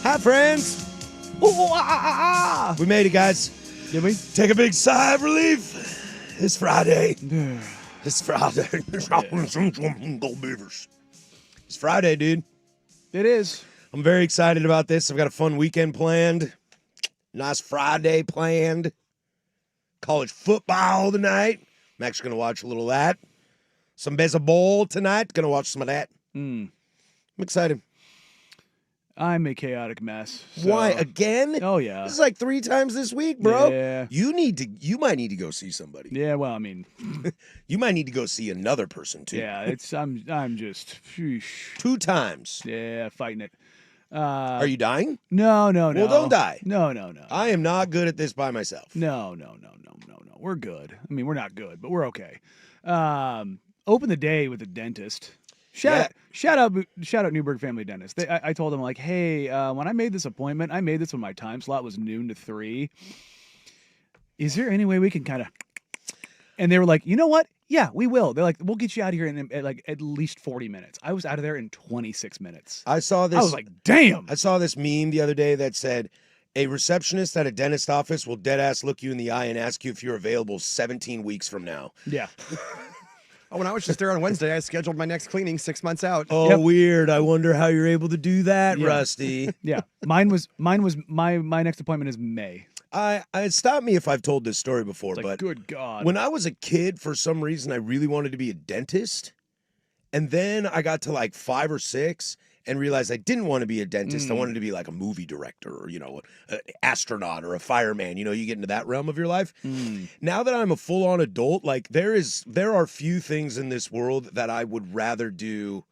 Hi, friends. We made it, guys. Did we? Take a big sigh of relief. It's Friday. It's Friday. Go Beavers. It's Friday, dude. It is. I'm very excited about this. I've got a fun weekend planned. Nice Friday planned. College football tonight. I'm actually going to watch a little of that. Some baseball tonight. Going to watch some of that. I'm excited. I'm a chaotic mess. So. Why? Again? Oh, yeah. This is like 3 times this week, bro. Yeah. You might need to go see somebody. Yeah, well, I mean. You might need to go see another person, too. Yeah, I'm just. Sheesh. 2 times. Yeah, fighting it. Are you dying? No. Well, don't die. No. I am not good at this by myself. No. We're good. I mean, we're not good, but we're okay. Open the day with a dentist. Shout out Newburgh Family Dentist. I told them, like, hey, when I made this appointment, I made this when my time slot was noon to 3. Is there any way we can kind of... And they were like, you know what? Yeah, we will. They're like, we'll get you out of here in at least 40 minutes. I was out of there in 26 minutes. I saw this. I was like, damn. I saw this meme the other day that said, a receptionist at a dentist office will deadass look you in the eye and ask you if you're available 17 weeks from now. Yeah. Oh, when I was just there on Wednesday, I scheduled my next cleaning 6 months out. Oh, Yep. Weird. I wonder how you're able to do that, Yeah. Rusty. Yeah. My next appointment is May. Stop me if I've told this story before, It's like, but good God. when I was a kid, for some reason, I really wanted to be a dentist. And then I got to like 5 or 6 and realized I didn't want to be a dentist. I wanted to be like a movie director or, an astronaut or a fireman. You get into that realm of your life. Now that I'm a full-on adult, like there are few things in this world that I would rather do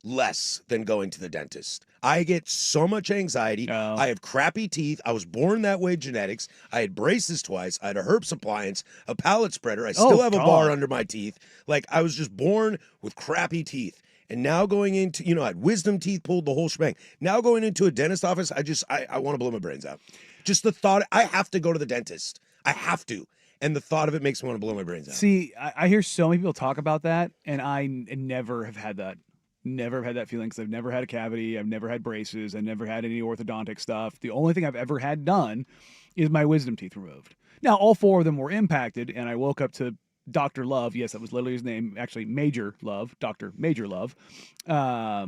less than going to the dentist. I get so much anxiety. Oh. I have crappy teeth. I was born that way, genetics. I had braces twice. I had a herpes appliance, a palate spreader. I still have a bar God. under my teeth. Like I was just born with crappy teeth. And now going into, I had wisdom teeth pulled, the whole shebang. Now going into a dentist office, I want to blow my brains out. Just the thought, I have to go to the dentist. I have to. And the thought of it makes me want to blow my brains out. See, I hear so many people talk about that, and I never have had that. Never have had that feeling because I've never had a cavity. I've never had braces. I've never had any orthodontic stuff. The only thing I've ever had done is my wisdom teeth removed. Now, all 4 of them were impacted, and I woke up to Dr. Love. Yes, that was literally his name. Actually, Major Love. Dr. Major Love. I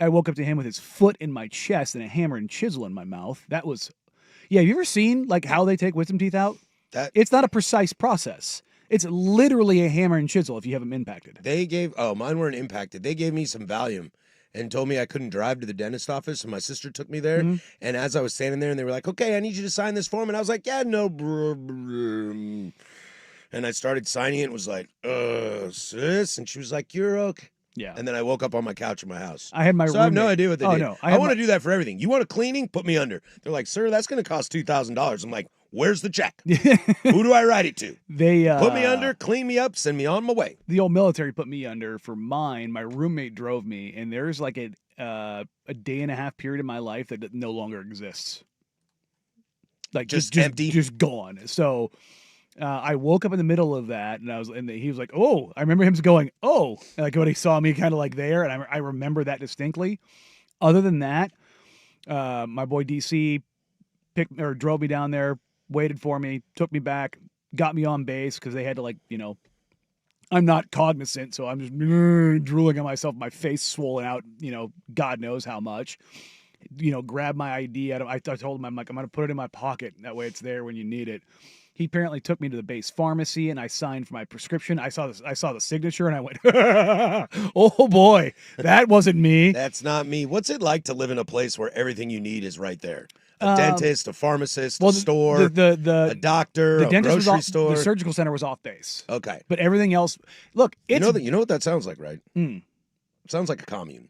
woke up to him with his foot in my chest and a hammer and chisel in my mouth. That was... Yeah, have you ever seen like how they take wisdom teeth out? It's not a precise process. It's literally a hammer and chisel if you have them impacted. Mine weren't impacted. They gave me some Valium and told me I couldn't drive to the dentist office, and my sister took me there. And as I was standing there, and they were like, okay, I need you to sign this form. And I was like, yeah, no problem. And I started signing it and was like, sis? And she was like, you're okay. Yeah. And then I woke up on my couch in my house. I had my So I have no roommate- idea what they Oh, did. no. I want to do that for everything. You want a cleaning? Put me under. They're like, sir, that's going to cost $2,000. I'm like, where's the check? Who do I write it to? They Put me under, clean me up, send me on my way. The old military put me under for mine. My roommate drove me, and there's like a day and a half period in my life that no longer exists. Like Just empty? just gone. So I woke up in the middle of that, and he was like, "Oh!" I remember him going, "Oh!" Like when he saw me kind of like there, and I remember that distinctly. Other than that, my boy DC drove me down there, waited for me, took me back, got me on base because they had to I'm not cognizant, so I'm just drooling on myself, my face swollen out, God knows how much. Grab my ID. I told him, I'm going to put it in my pocket. That way it's there when you need it. He apparently took me to the base pharmacy, and I signed for my prescription. I saw the signature, and I went, oh boy, that wasn't me. That's not me. What's it like to live in a place where everything you need is right there? A dentist, a pharmacist, a store, a doctor, the a dentist grocery was off, store. The surgical center was off base. Okay. But everything else, look, it's... You know what that sounds like, right? It sounds like a commune.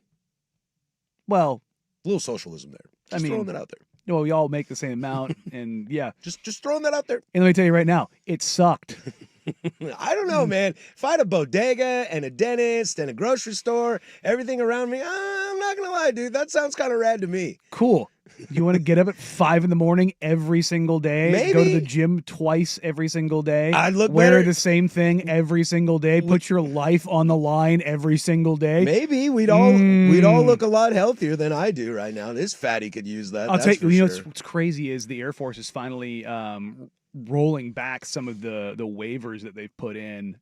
Well... A little socialism there. Just throwing that out there. Well, we all make the same amount, and yeah. Just throwing that out there. And let me tell you right now, it sucked. I don't know, man. If I had a bodega and a dentist and a grocery store, everything around me, I'm not going to lie, dude. That sounds kind of rad to me. Cool. You want to get up at 5 a.m. every single day? Go to Maybe. the gym twice every single day? I'd look Wear better. the same thing every single day? Put your life on the line every single day? Maybe we'd all look a lot healthier than I do right now. This fatty could use that. I'll that's tell you, for you know sure. what's crazy is the Air Force is finally rolling back some of the waivers that they've put in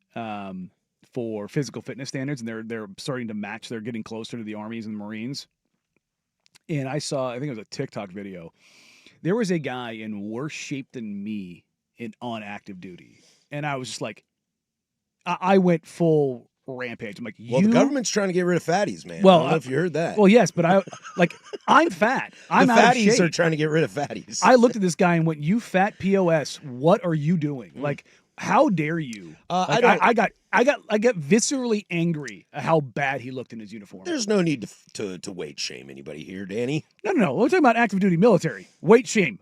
for physical fitness standards, and they're starting to match. They're getting closer to the Armies and Marines. And I think it was a TikTok video. There was a guy in worse shape than me on active duty, and I was just like, I went full rampage. I'm like, Well, the government's trying to get rid of fatties, man. Well, I don't know if you heard that. Well, yes, but I'm fat. I'm the out of fatties shape. are trying to get rid of fatties. I looked at this guy and went, "You fat POS, what are you doing? Like, how dare you?" Like, I got viscerally angry at how bad he looked in his uniform. There's no need to weight shame anybody here, Danny. No. We're talking about active duty military. Weight shame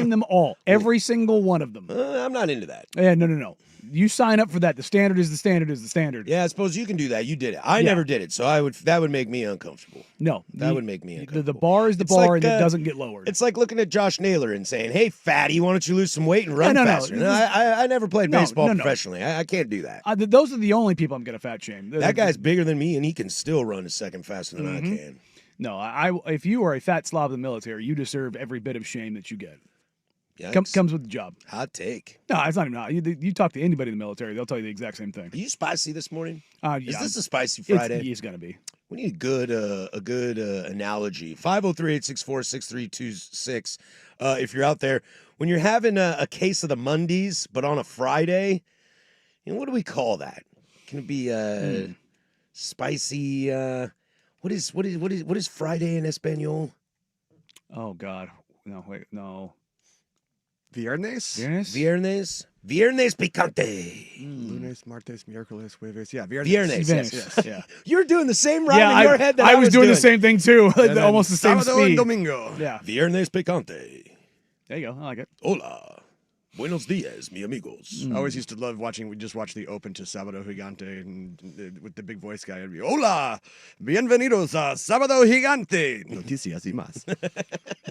them all, every single one of them. I'm not into that. Yeah, no. You sign up for that. The standard is the standard is the standard. Yeah, I suppose you can do that. You did it. I never did it, so that would make me uncomfortable. No, That would make me uncomfortable. The bar is the It's bar, like, and it doesn't get lowered. It's like looking at Josh Naylor and saying, "Hey, fatty, why don't you lose some weight and run no. faster?" No, I never played baseball professionally. I can't do that. Those are the only people I'm gonna fat shame. That guy's bigger than me, and he can still run a second faster than I can. No, if you are a fat slob in the military, you deserve every bit of shame that you get. Yikes. Comes with the job. Hot take. No, it's not even hot. You talk to anybody in the military, they'll tell you the exact same thing. Are you spicy this morning? Yeah, Is this a spicy Friday? It's gonna be. We need a good analogy. 503-864-6326. If you're out there, when you're having a case of the Mondays, but on a Friday, what do we call that? Can it be spicy? What is Friday in Espanol? Oh God, no. Viernes? Viernes picante. Lunes, martes, miércoles, jueves. Yeah, viernes. Viernes. Yes. Yeah. You're doing the same rhyme in your head that I was doing the same thing too, And then almost the same sábado and speed. domingo. Yeah, Viernes picante. there you go. I like it. Hola. Buenos dias, mi amigos. I always used to love watching. We just watched the Open to Sábado Gigante, and with the big voice guy, it'd be "Hola, bienvenidos a Sábado Gigante." Noticias y más.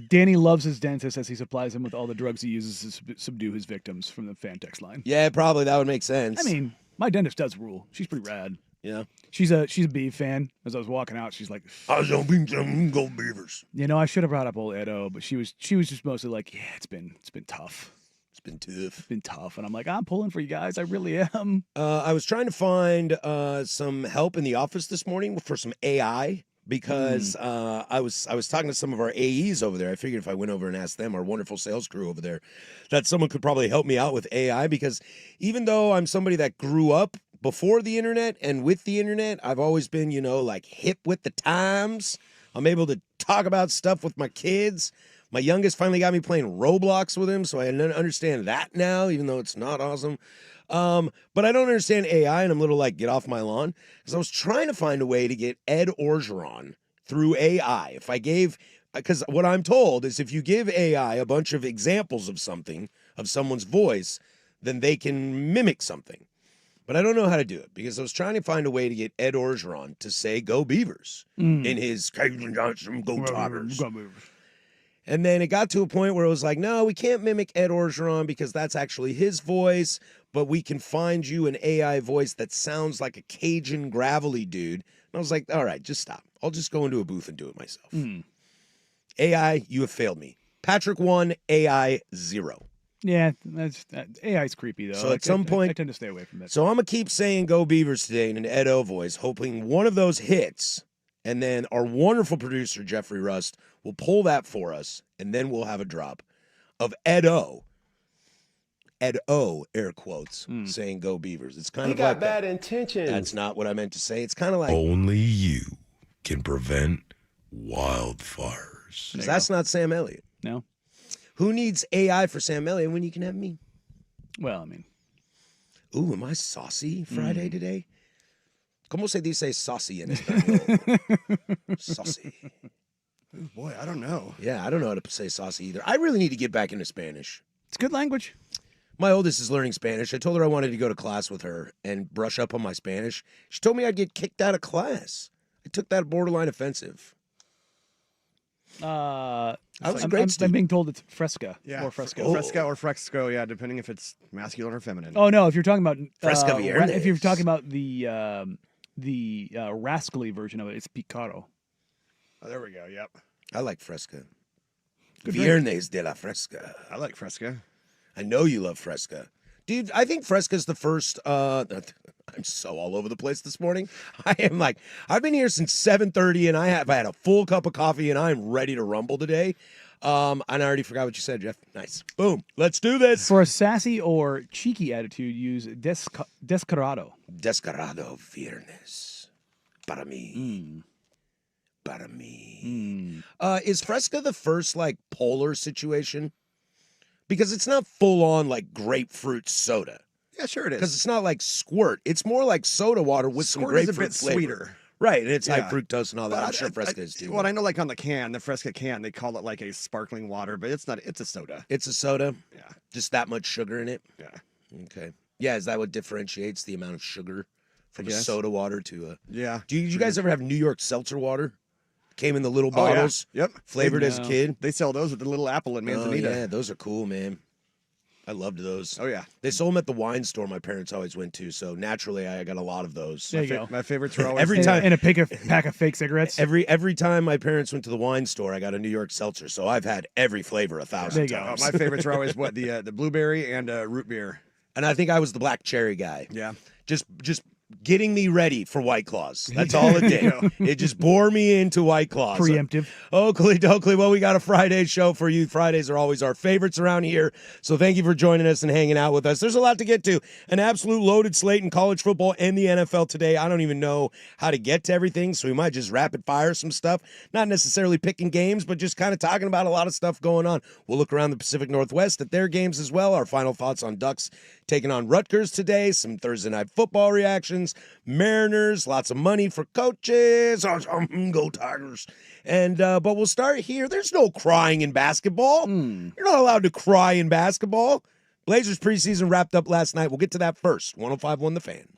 Danny loves his dentist as he supplies him with all the drugs he uses to subdue his victims from the fan text line. Yeah, probably that would make sense. I mean, my dentist does rule. She's pretty rad. yeah. She's a Beav fan. As I was walking out, she's like, I don't think some go Beavers. I should have brought up old Edo, but she was just mostly like, yeah, it's been tough. It's been tough. It's been tough. And I'm like, I'm pulling for you guys. I really am. I was trying to find some help in the office this morning for some AI because I was talking to some of our AEs over there. I figured if I went over and asked them, our wonderful sales crew over there, that someone could probably help me out with AI, because even though I'm somebody that grew up before the internet and with the internet, I've always been, like hip with the times. I'm able to talk about stuff with my kids. My youngest finally got me playing Roblox with him, so I understand that now, even though it's not awesome. But I don't understand AI, and I'm a little like, get off my lawn, because I was trying to find a way to get Ed Orgeron through AI. Because what I'm told is if you give AI a bunch of examples of something, of someone's voice, then they can mimic something. But I don't know how to do it, because I was trying to find a way to get Ed Orgeron to say "Go Beavers" in his "Cajun Johnson Go Tigers." And then it got to a point where it was like, no, we can't mimic Ed Orgeron because that's actually his voice, but we can find you an AI voice that sounds like a Cajun gravelly dude. And I was like, all right, just stop. I'll just go into a booth and do it myself. AI, you have failed me. Patrick 1, AI 0. Yeah, AI's creepy, though. So at some point- I tend to stay away from that. So I'm going to keep saying "Go Beavers" today in an Ed O voice, hoping one of those hits, and then our wonderful producer, Jeffrey Rust, will pull that for us, and then we'll have a drop of Ed O, air quotes, saying "Go Beavers." It's kind of like bad that. intentions. That's not what I meant to say. It's kind of like, Only you can prevent wildfires. 'cause that's not Sam Elliott. No? Who needs AI for Sam Elliott when you can have me? Well, I mean, Ooh, am I saucy Friday today? ¿Cómo se dice saucy en español? Saucy. Ooh, boy, I don't know. Yeah, I don't know how to say saucy either. I really need to get back into Spanish. it's good language. My oldest is learning Spanish. I told her I wanted to go to class with her and brush up on my Spanish. She told me I'd get kicked out of class. I took that borderline offensive. I was a great I'm student. being told it's Fresca Yeah, or Fresco. Oh. Fresca or Frexco, yeah, depending if it's masculine or feminine. Oh no, if you're talking about Fresca if you're Viernes. talking about the rascally version of it, it's Picaro. Oh, there we go. Yep, I like Fresca. Good drink. Viernes de la Fresca. I like Fresca. I know you love Fresca. Dude, I think Fresca's the first I'm so all over the place this morning. I am like, I've been here since 7:30 and I had a full cup of coffee and I'm ready to rumble today. And I already forgot what you said, Jeff. Nice. Boom. Let's do this. For a sassy or cheeky attitude, use descarado. Descarado Viernes. Para mí. Para mí. Is Fresca the first like polar situation? Because it's not full on like grapefruit soda. Yeah, sure it Because is. it's not like squirt. It's more like soda water with some Squirt is a grapefruit bit flavor. sweeter. Right, and it's high Yeah. fructose and all that. But I'm sure Fresca is too. Well, I know, like on the can, the Fresca can, they call it like a sparkling water, but it's not. It's a soda. It's a soda, Yeah, just that much sugar in it. yeah, Okay. Yeah, is that what differentiates the amount of sugar from a guess. soda water to a? yeah. Do you guys ever have New York seltzer water? Came in the little Oh, yeah. bottles, Yep. flavored as a No. kid. They sell those with the little apple in Oh, Manzanita. yeah, those are cool, man. I loved those. Oh yeah. They sold them at the wine store my parents always went to, so naturally I got a lot of those. There you go. My favorites are always Every And- time- and a pack of fake cigarettes. Every time my parents went to the wine store, I got a New York seltzer. So I've had every flavor 1,000 There you go. times. My favorites are always what the blueberry and root beer. And I think I was the black cherry guy. Yeah. Just getting me ready for White Claws. That's all it did. It just bore me into White Claws. Preemptive. Oakley Dokley. Well, we got a Friday show for you. Fridays are always our favorites around here. So thank you for joining us and hanging out with us. There's a lot to get to. An absolute loaded slate in college football and the NFL today. I don't even know how to get to everything, so we might just rapid fire some stuff. Not necessarily picking games, but just kind of talking about a lot of stuff going on. We'll look around the Pacific Northwest at their games as well. Our final thoughts on Ducks taking on Rutgers today. Some Thursday night football reactions. Mariners, lots of money for coaches. Go Tigers. And but we'll start here. There's no crying in basketball. You're not allowed to cry in basketball. Blazers preseason wrapped up last night. We'll get to that first. 105.1 The Fan.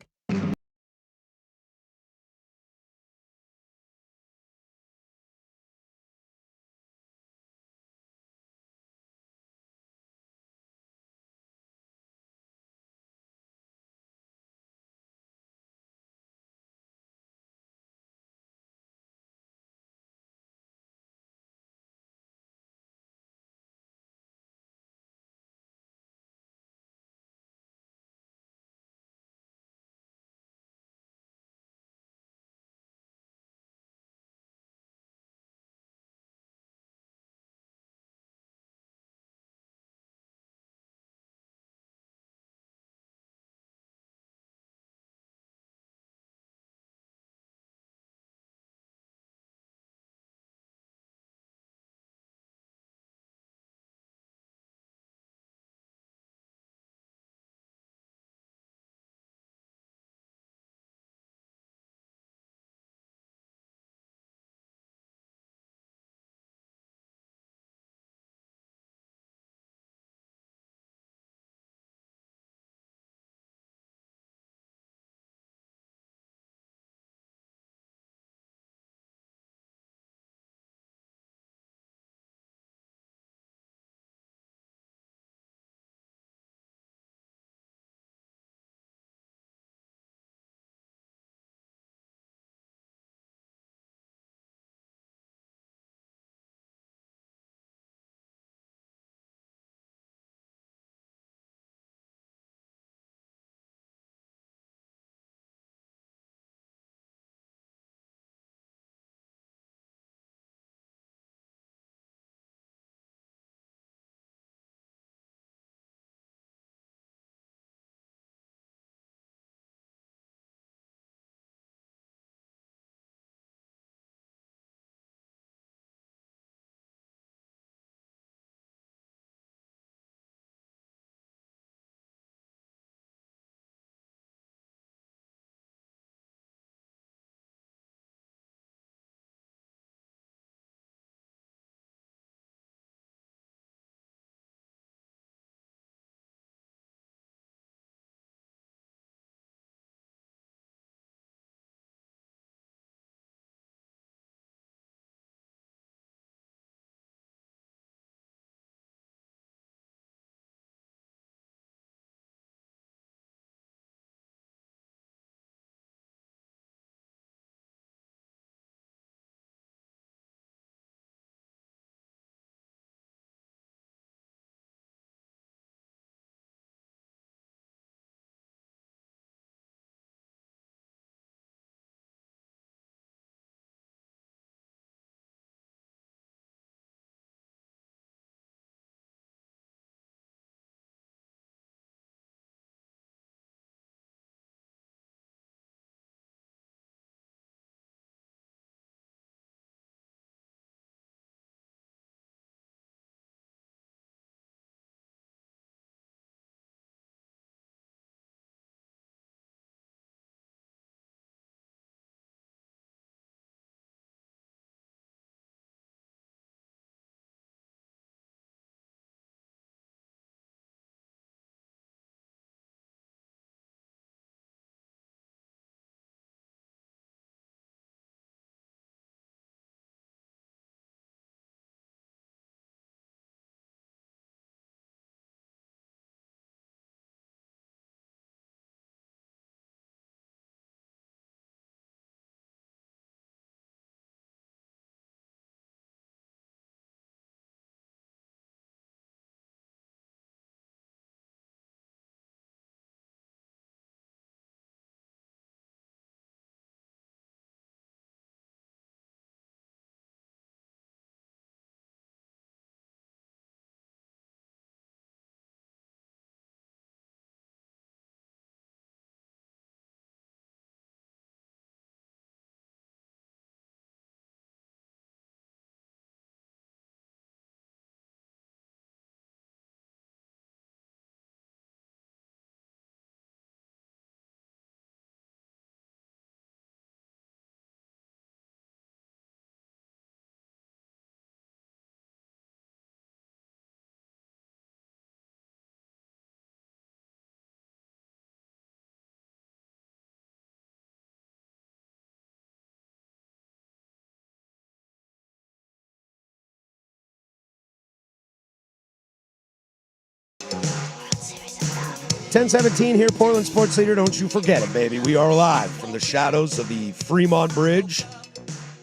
1017 here, Portland Sports Leader. Don't you forget it, baby. We are live from the shadows of the Fremont Bridge.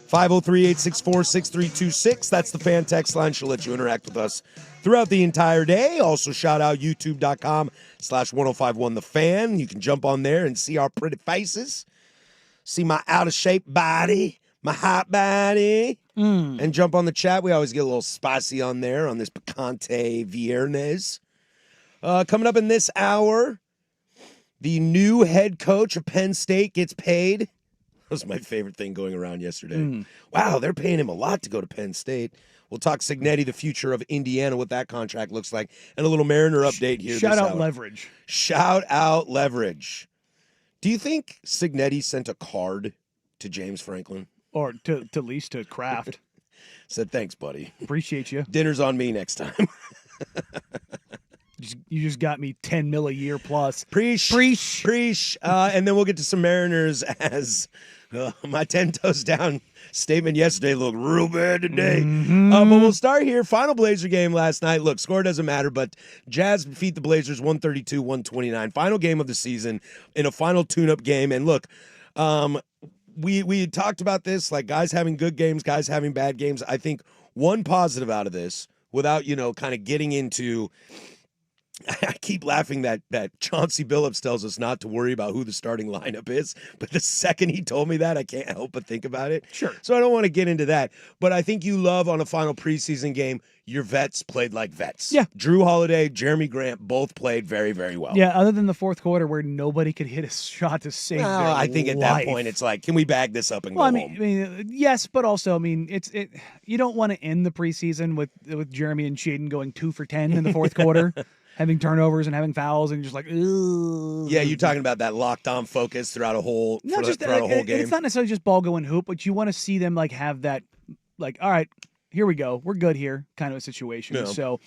503-864-6326. That's the fan text line. She'll let you interact with us throughout the entire day. Also, shout out youtube.com/1051 The Fan. You can jump on there and see our pretty faces. See my out-of-shape body, my hot body. And jump on the chat. We always get a little spicy on there on this Picante Viernes. Coming up in this hour, the new head coach of Penn State gets paid. That was my favorite thing going around yesterday. Wow, they're paying him a lot to go to Penn State. We'll talk Cignetti, the future of Indiana, what that contract looks like, and a little Mariner update here. Shout this out hour. Leverage. Shout out Leverage. Do you think Cignetti sent a card to James Franklin? Or to least to Kraft. Said, thanks, buddy. Appreciate you. Dinner's on me next time. You just got me 10 mil a year plus. Preach. And then we'll get to some Mariners as my 10 toes down statement yesterday looked real bad today. But we'll start here. Final Blazer game last night. Look, score doesn't matter, but Jazz beat the Blazers 132-129. Final game of the season in a final tune-up game. And look, we had talked about this, like guys having good games, guys having bad games. I think one positive out of this, without, kind of getting into – I keep laughing that Chauncey Billups tells us not to worry about who the starting lineup is, but the second he told me that, I can't help but think about it. Sure. So I don't want to get into that, but I think you love on a final preseason game, your vets played like vets. Yeah. Drew Holiday, Jeremy Grant both played very, very well. Yeah, other than the fourth quarter where nobody could hit a shot to save their I think at that life. point it's like, can we bag this up and Well, go I home? mean, yes, but also, I mean, you don't want to end the preseason with Jeremy and Shaden going 2 for 10 in the fourth quarter, having turnovers and having fouls, and just like, ugh. Yeah, you're talking about that locked-on focus throughout a whole Not just throughout a whole game. It's not necessarily just ball going hoop, but you want to see them like have that, like, all right, here we go, we're good here, kind of a situation. Yeah. So,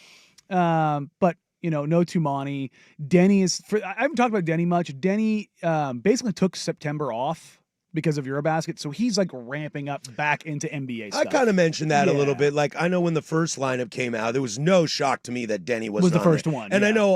but no Tumani. Denny is. I haven't talked about Denny much. Denny basically took September off because of Eurobasket, so he's like ramping up back into NBA I stuff. kind of mentioned that a little Yeah. bit. Like, I know when the first lineup came out, there was no shock to me that Denny was the on first it. one, And I yeah. know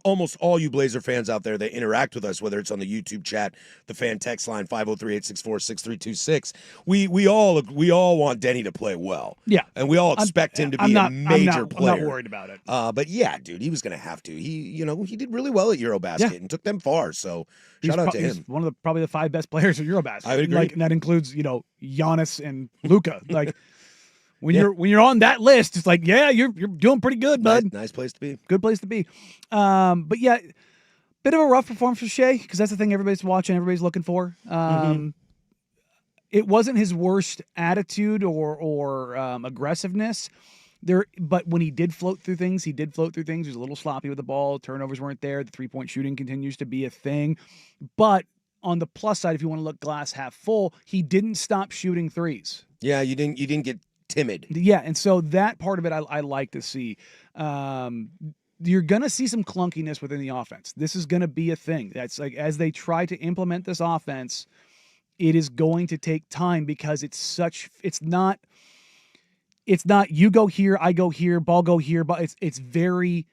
almost all you Blazer fans out there that interact with us, whether it's on the YouTube chat, the fan text line 503-864-6326, we all want Denny to play well. Yeah. And we all expect him to be a major player. I'm not worried about it. But yeah, dude, he was going to have to. He did really well at Eurobasket Yeah. and took them far. So He's shout out to he's him. one of probably the 5 best players of Eurobasket. I would agree. Like, and that includes, Giannis and Luka. Like when Yeah. you're on that list, it's like, yeah, you're doing pretty good, bud. Nice place to be. Good place to be. But yeah, bit of a rough performance for Shea because that's the thing everybody's watching, everybody's looking for. It wasn't his worst attitude or aggressiveness. But when he did float through things, He was a little sloppy with the ball. Turnovers weren't there. The 3-point shooting continues to be a thing. But on the plus side, if you want to look glass half full, he didn't stop shooting threes. Yeah, you didn't get timid. Yeah, and so that part of it I like to see. You're going to see some clunkiness within the offense. This is going to be a thing. That's like as they try to implement this offense, it is going to take time because it's not you go here, I go here, ball go here, but it's very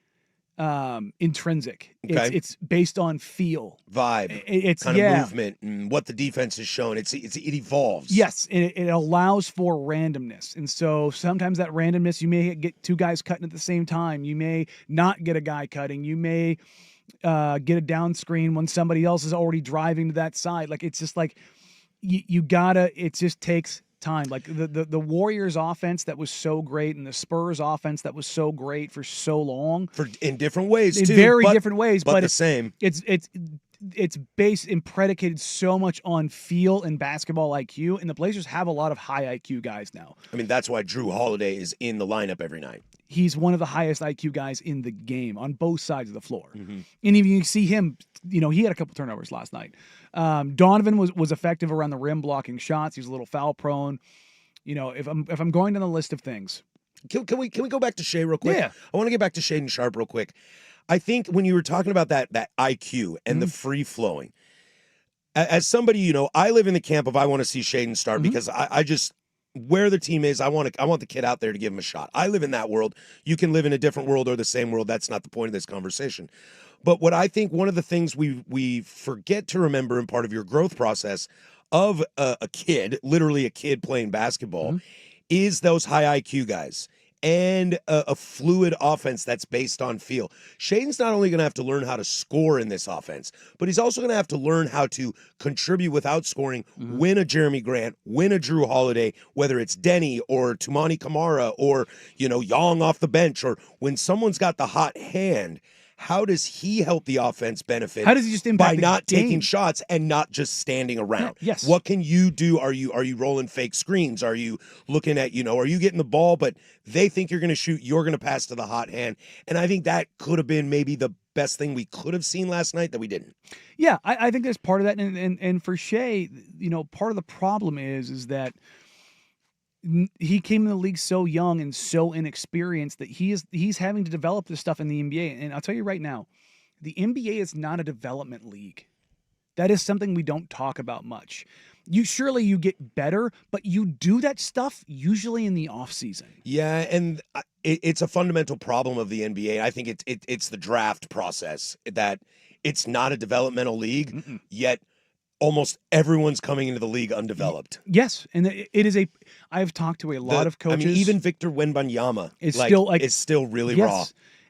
intrinsic. Okay. It's based on feel. Vibe. It's kind of movement and what the defense has shown. It evolves. Yes, it allows for randomness. And so sometimes that randomness, you may get 2 guys cutting at the same time. You may not get a guy cutting. You may get a down screen when somebody else is already driving to that side. Like, it's just like it just takes time. Like the Warriors offense that was so great and the Spurs offense that was so great for so long. In different ways, In too. very but- different ways, but the it's same. It's based and predicated so much on feel and basketball IQ, and the Blazers have a lot of high IQ guys now. I mean, that's why Drew Holiday is in the lineup every night. He's one of the highest IQ guys in the game on both sides of the floor. And even you see him, he had a couple turnovers last night. Donovan was effective around the rim blocking shots. He was a little foul prone. If I'm going down the list of things. Can we go back to Shea real quick? Yeah. I want to get back to Shaden Sharp real quick. I think when you were talking about that IQ and the free flowing, as somebody, I live in the camp of I want to see Shaden start because I just where the team is, I want the kid out there to give him a shot. I live in that world. You can live in a different world or the same world. That's not the point of this conversation. But what I think one of the things we forget to remember in part of your growth process of a kid, literally a kid playing basketball, is those high IQ guys and a fluid offense that's based on feel. Shaden's not only going to have to learn how to score in this offense, but he's also going to have to learn how to contribute without scoring, win a Jeremy Grant, win a Drew Holiday, whether it's Denny or Tumani Kamara or, Young off the bench, or when someone's got the hot hand. How does he help the offense benefit? How does he just impact by the not taking game? shots and not just standing around? Yes. What can you do? Are you rolling fake screens? Are you looking at, are you getting the ball, but they think you're going to shoot, you're going to pass to the hot hand? And I think that could have been maybe the best thing we could have seen last night that we didn't. Yeah, I think there's part of that. And for Shai, part of the problem is that he came in the league so young and so inexperienced that he's having to develop this stuff in the NBA. And I'll tell you right now, the NBA is not a development league. That is something we don't talk about much. You get better, but you do that stuff usually in the off season. Yeah, and it's a fundamental problem of the NBA. I think it's the draft process, that it's not a developmental league, yet almost everyone's coming into the league undeveloped. Yes, and I've talked to a lot of coaches. I mean, even Victor Wembanyama is still really yes. raw.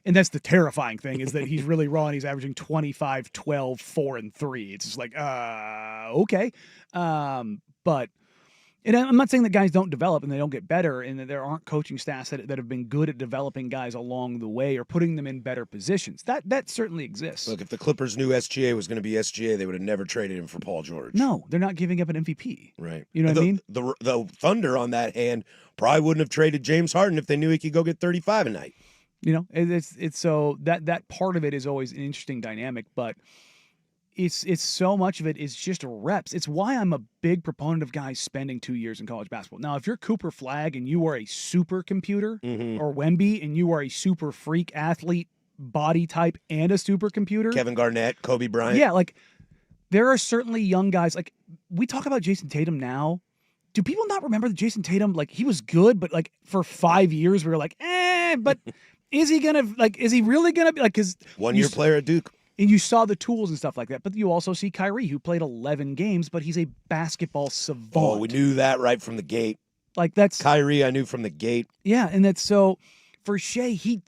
And that's the terrifying thing, is that he's really raw and he's averaging 25, 12, 4, and 3. It's just like, okay. But and I'm not saying that guys don't develop and they don't get better, and that there aren't coaching staffs that have been good at developing guys along the way or putting them in better positions. That certainly exists. Look, if the Clippers knew SGA was going to be SGA, they would have never traded him for Paul George. No, they're not giving up an MVP. Right. You know what I mean? The Thunder, on that hand, probably wouldn't have traded James Harden if they knew he could go get 35 a night. It's so that part of it is always an interesting dynamic, but it's so much of it is just reps. It's why I'm a big proponent of guys spending 2 years in college basketball. Now, if you're Cooper Flagg and you are a supercomputer, or Wemby and you are a super freak athlete, body type, and a supercomputer, Kevin Garnett, Kobe Bryant. Yeah, like there are certainly young guys. Like we talk about Jason Tatum now. Do people not remember that Jason Tatum, like he was good, but like for 5 years we were like, but is he really gonna be like, because 1 year player at Duke? And you saw the tools and stuff like that. But you also see Kyrie, who played 11 games, but he's a basketball savant. Oh, we knew that right from the gate. Like that's Kyrie, I knew from the gate. Yeah, and that's so for Shai, he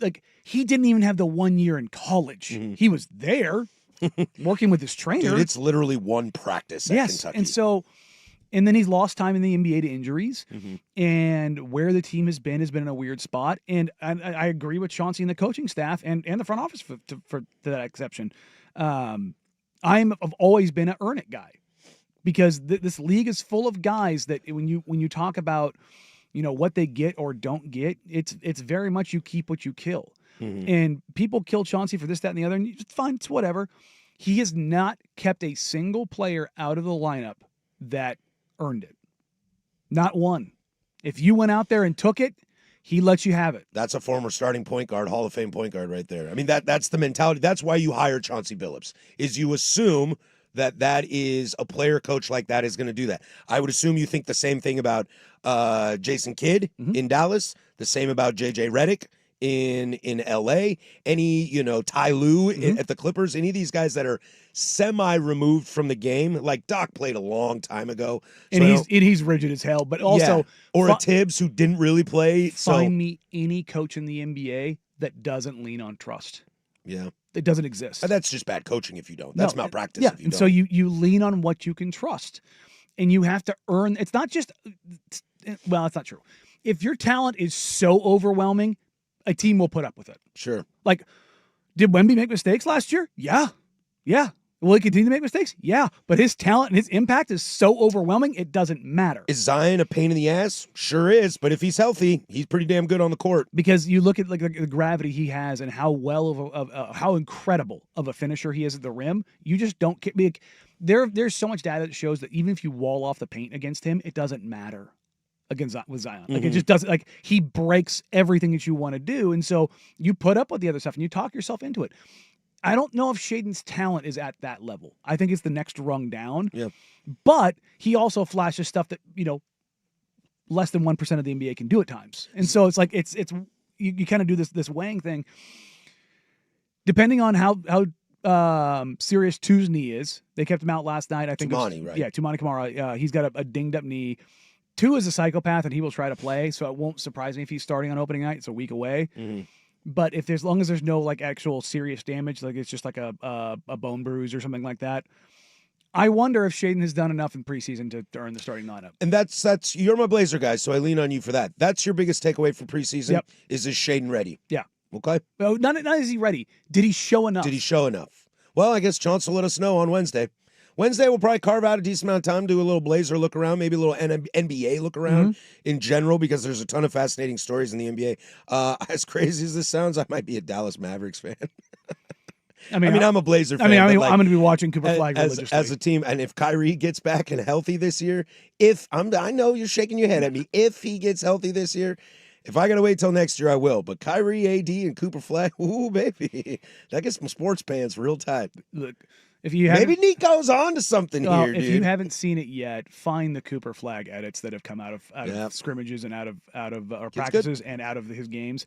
didn't even have the 1 year in college. He was there working with his trainer. Dude, it's literally one practice at Kentucky. And then he's lost time in the NBA to injuries, and where the team has been in a weird spot. And I agree with Chauncey and the coaching staff and the front office for that exception. I've always been an earn it guy, because this league is full of guys that when you talk about what they get or don't get, it's very much you keep what you kill. And people kill Chauncey for this, that, and the other, and it's fine, it's whatever. He has not kept a single player out of the lineup that earned it. Not one. If you went out there and took it, he lets you have it. That's a former starting point guard, Hall of Fame point guard right there. I mean, that's the mentality. That's why you hire Chauncey Billups, is you assume that is a player coach like that is going to do that. I would assume you think the same thing about Jason Kidd in Dallas, the same about JJ Redick in LA, any, Ty Lue at the Clippers, any of these guys that are semi-removed from the game, like Doc played a long time ago. So and he's rigid as hell, but also... Or a Tibbs who didn't really play. Find me any coach in the NBA that doesn't lean on trust. Yeah. It doesn't exist. That's just bad coaching if you don't. That's malpractice if you and don't. so you lean on what you can trust. And you have to earn... It's not just... Well, it's not true. If your talent is so overwhelming, a team will put up with it. Sure. Like, did Wemby make mistakes last year? Yeah. Will he continue to make mistakes? Yeah. But his talent and his impact is so overwhelming, it doesn't matter. Is Zion a pain in the ass? Sure is. But if he's healthy, he's pretty damn good on the court. Because you look at like the gravity he has and how how incredible of a finisher he is at the rim. You just don't get like, there's so much data that shows that even if you wall off the paint against him, it doesn't matter with Zion. Like it just doesn't, like he breaks everything that you want to do. And so you put up with the other stuff and you talk yourself into it. I don't know if Shaden's talent is at that level. I think it's the next rung down. Yeah. But he also flashes stuff that, less than 1% of the NBA can do at times. And so it's like you kind of do this weighing thing. Depending on how serious Tu's knee is, they kept him out last night. I think Toumani, right? Yeah, Toumani Camara. He's got a dinged up knee. Tu is a psychopath, and he will try to play. So it won't surprise me if he's starting on opening night. It's a week away. Mm-hmm. But if as long as there's no like actual serious damage, like it's just like a bone bruise or something like that, I wonder if Shaedon has done enough in preseason to earn the starting lineup. And that's you're my Blazer guy, so I lean on you for that. That's your biggest takeaway from preseason. Yep. Is Shaedon ready? Yeah. Okay. No, not is he ready? Did he show enough? Did he show enough? Well, I guess Chauncey will let us know on Wednesday. Wednesday, we'll probably carve out a decent amount of time, do a little Blazer look around, maybe a little NBA look around in general, because there's a ton of fascinating stories in the NBA. As crazy as this sounds, I might be a Dallas Mavericks fan. I mean, I'm a Blazer fan. I'm but like, going to be watching Cooper Flag religiously. As a team, and if Kyrie gets back and healthy this year, I know you're shaking your head at me. If he gets healthy this year, if I got to wait till next year, I will. But Kyrie, AD, and Cooper Flag, ooh, baby. That gets my sports pants real tight. Look, if you maybe Nico's on to something here, if dude. you haven't seen it yet, find the Cooper Flag edits that have come out of scrimmages and out of our practices and out of his games.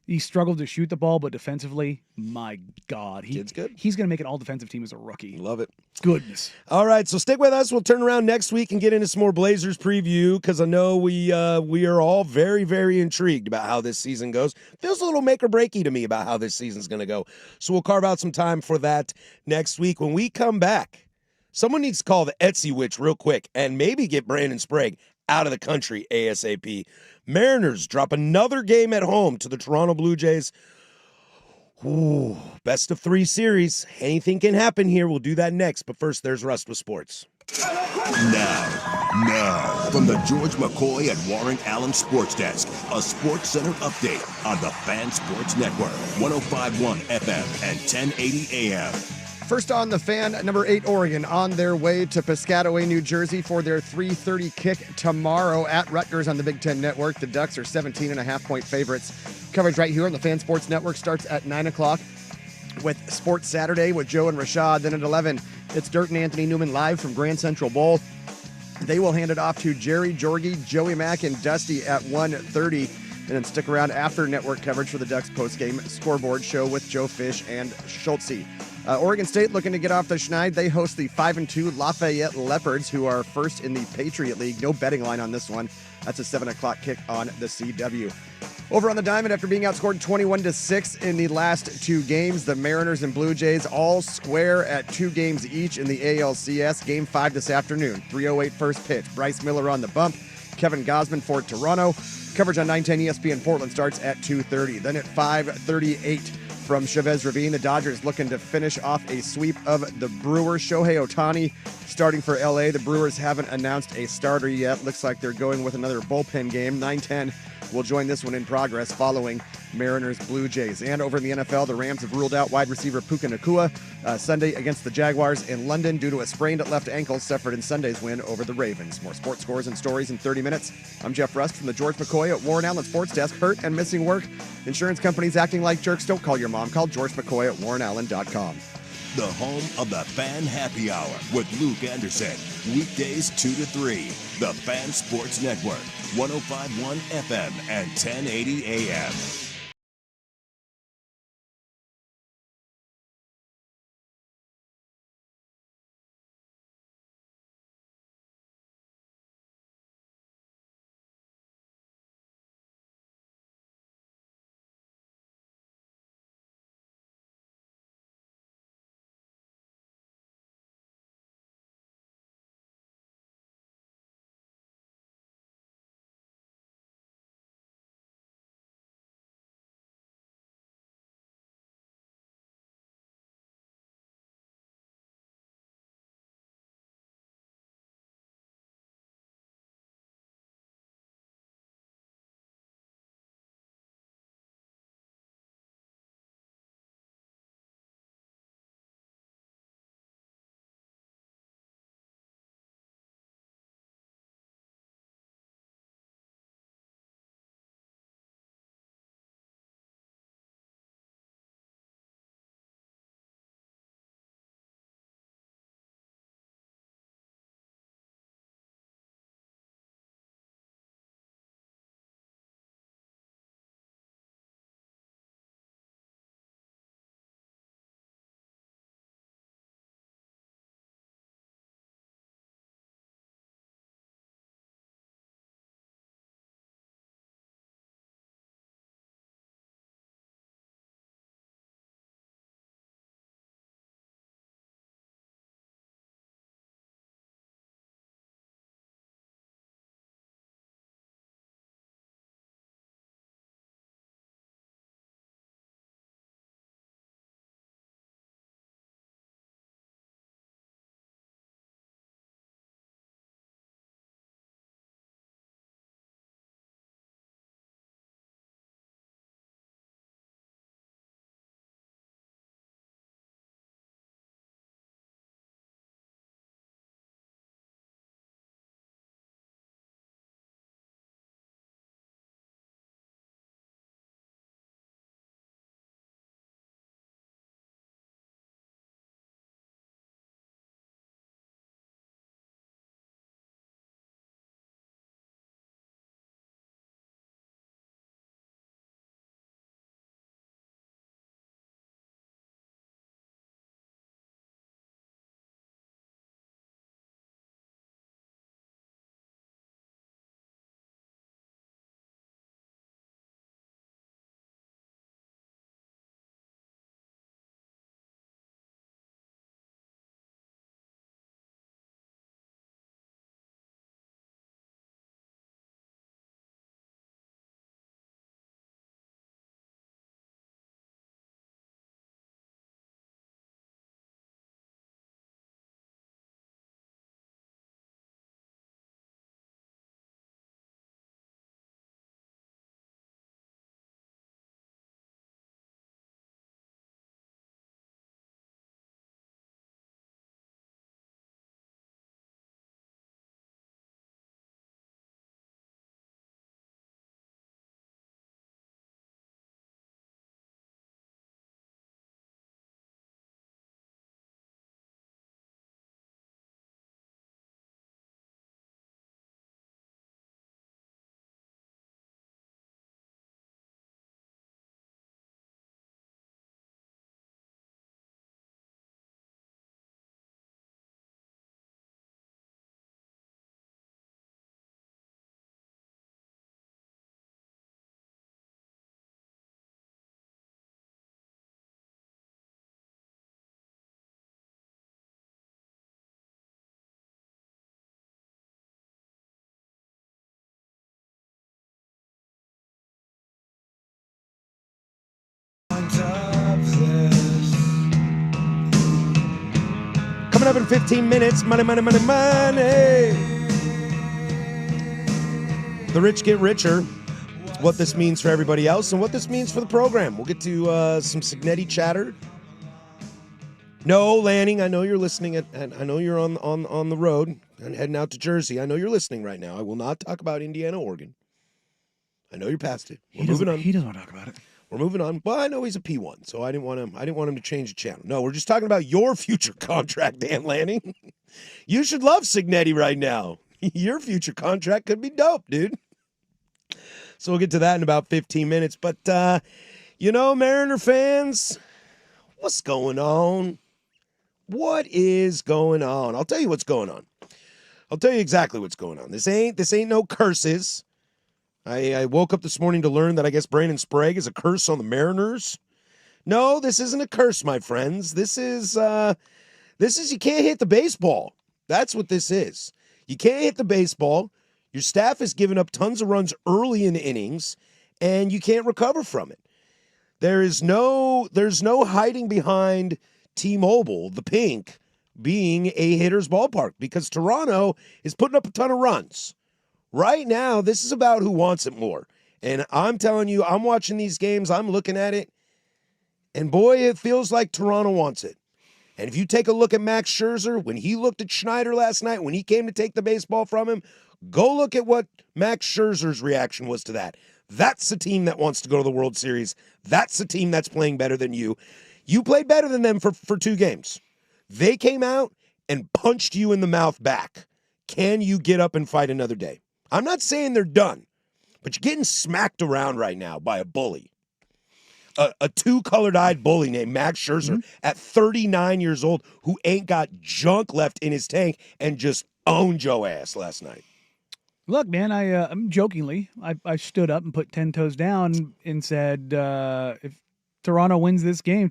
He struggled to shoot the ball, but defensively, my God, Kid's good. He's going to make an all-defensive team as a rookie. Love it. Goodness. All right, so stick with us. We'll turn around next week and get into some more Blazers preview, because I know we are all very, very intrigued about how this season goes. Feels a little make or breaky to me about how this season's going to go. So we'll carve out some time for that next week. When we come back, someone needs to call the Etsy witch real quick and maybe get Brandon Sprague out of the country ASAP. Mariners drop another game at home to the Toronto Blue Jays. Ooh, best of 3 series. Anything can happen here. We'll do that next. But first, there's Rust with Sports. Now, from the George McCoy and Warren Allen Sports Desk, a Sports Center update on the Fan Sports Network, 105.1 FM and 1080 AM. First on the Fan, number 8 Oregon on their way to Piscataway, New Jersey for their 3:30 kick tomorrow at Rutgers on the Big Ten Network. The Ducks are 17.5-point favorites. Coverage right here on the Fan Sports Network starts at 9 o'clock with Sports Saturday with Joe and Rashad. Then at 11, it's Dirt and Anthony Newman live from Grand Central Bowl. They will hand it off to Jerry, Jorgie, Joey Mack, and Dusty at 1:30. And then stick around after network coverage for the Ducks postgame scoreboard show with Joe Fish and Schultze. Oregon State looking to get off the schneid. They host the 5-2 Lafayette Leopards, who are first in the Patriot League. No betting line on this one. That's a 7 o'clock kick on the CW. Over on the Diamond, after being outscored 21-6 in the last 2 games, the Mariners and Blue Jays all square at 2 games each in the ALCS. Game 5 this afternoon. 3:08 first pitch. Bryce Miller on the bump. Kevin Gausman for Toronto. Coverage on 910 ESPN Portland starts at 2:30. Then at 5:38 from Chavez Ravine, the Dodgers looking to finish off a sweep of the Brewers. Shohei Ohtani starting for LA. The Brewers haven't announced a starter yet. Looks like they're going with another bullpen game. 9:10 will join this one in progress following Mariners Blue Jays. And over in the NFL, the Rams have ruled out wide receiver Puka Nacua Sunday against the Jaguars in London due to a sprained left ankle suffered in Sunday's win over the Ravens. More sports scores and stories in 30 minutes. I'm Jeff Rust from the George McCoy at Warren Allen Sports Desk. Hurt and missing work? Insurance companies acting like jerks? Don't call your mom. Call George McCoy at warrenallen.com. The home of the Fan Happy Hour with Luke Anderson. Weekdays 2 to 3. The Fan Sports Network, 105.1 FM and 1080 AM. Coming up in 15 minutes, money, money, money, money. The rich get richer. What this means for everybody else and what this means for the program. We'll get to some Cignetti chatter. No, Lanning, I know you're listening. I know you're on the road and heading out to Jersey. I know you're listening right now. I will not talk about Indiana, Oregon. I know you're past it. We're moving on. He doesn't want to talk about it. We're moving on. Well, I know he's a P1, so I didn't want him to change the channel. No, we're just talking about your future contract, Dan Lanning. You should love Cignetti right now. Your future contract could be dope, dude. So we'll get to that in about 15 minutes. But, Mariner fans, what's going on? What is going on? I'll tell you what's going on. I'll tell you exactly what's going on. This ain't no curses. I woke up this morning to learn that I guess Brandon Sprague is a curse on the Mariners. No, this isn't a curse, my friends. This is you can't hit the baseball. That's what this is. You can't hit the baseball. Your staff has given up tons of runs early in innings, and you can't recover from it. There's no hiding behind T-Mobile, the pink, being a hitter's ballpark because Toronto is putting up a ton of runs. Right now, this is about who wants it more. And I'm telling you, I'm watching these games, I'm looking at it, and boy, it feels like Toronto wants it. And if you take a look at Max Scherzer, when he looked at Schneider last night, when he came to take the baseball from him, go look at what Max Scherzer's reaction was to that. That's the team that wants to go to the World Series. That's the team that's playing better than you. You played better than them for 2 games. They came out and punched you in the mouth back. Can you get up and fight another day? I'm not saying they're done, but you're getting smacked around right now by a bully. A 2-colored-eyed bully named Max Scherzer at 39 years old who ain't got junk left in his tank and just owned your ass last night. Look, man, I'm jokingly, I stood up and put 10 toes down and said, if Toronto wins this game,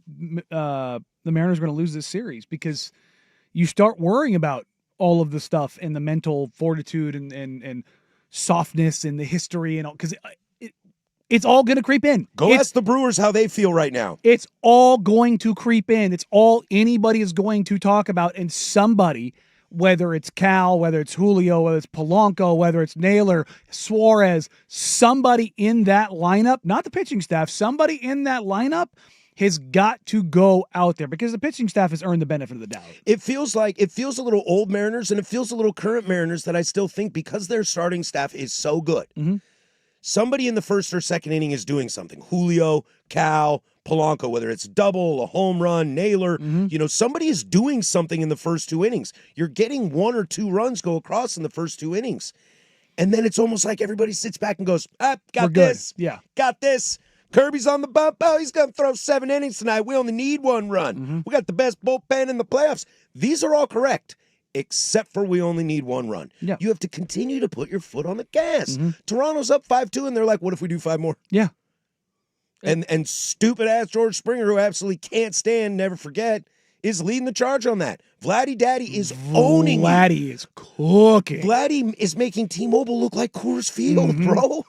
the Mariners are going to lose this series because you start worrying about all of the stuff and the mental fortitude and softness and the history and all, because it's all going to creep in. Ask the Brewers how they feel right now. It's all going to creep in. It's all anybody is going to talk about, and somebody, whether it's Cal, whether it's Julio, whether it's Polanco, whether it's Naylor, Suarez, somebody in that lineup, not the pitching staff, somebody in that lineup has got to go out there because the pitching staff has earned the benefit of the doubt. It feels a little old Mariners and it feels a little current Mariners that I still think because their starting staff is so good. Mm-hmm. Somebody in the first or second inning is doing something. Julio, Cal, Polanco, whether it's double, a home run, Naylor, somebody is doing something in the first 2 innings. You're getting 1 or 2 runs go across in the first 2 innings. And then it's almost like everybody sits back and goes, got this. Yeah. Got this. Kirby's on the bump. Oh, he's going to throw 7 innings tonight. We only need 1 run. Mm-hmm. We got the best bullpen in the playoffs. These are all correct, except for we only need 1 run. Yeah. You have to continue to put your foot on the gas. Toronto's up 5-2, and they're like, what if we do 5 more? Yeah. And stupid-ass George Springer, who absolutely can't stand, never forget, is leading the charge on that. Vladdy Daddy is owning it. Vladdy is cooking. Vladdy is making T-Mobile look like Coors Field, bro.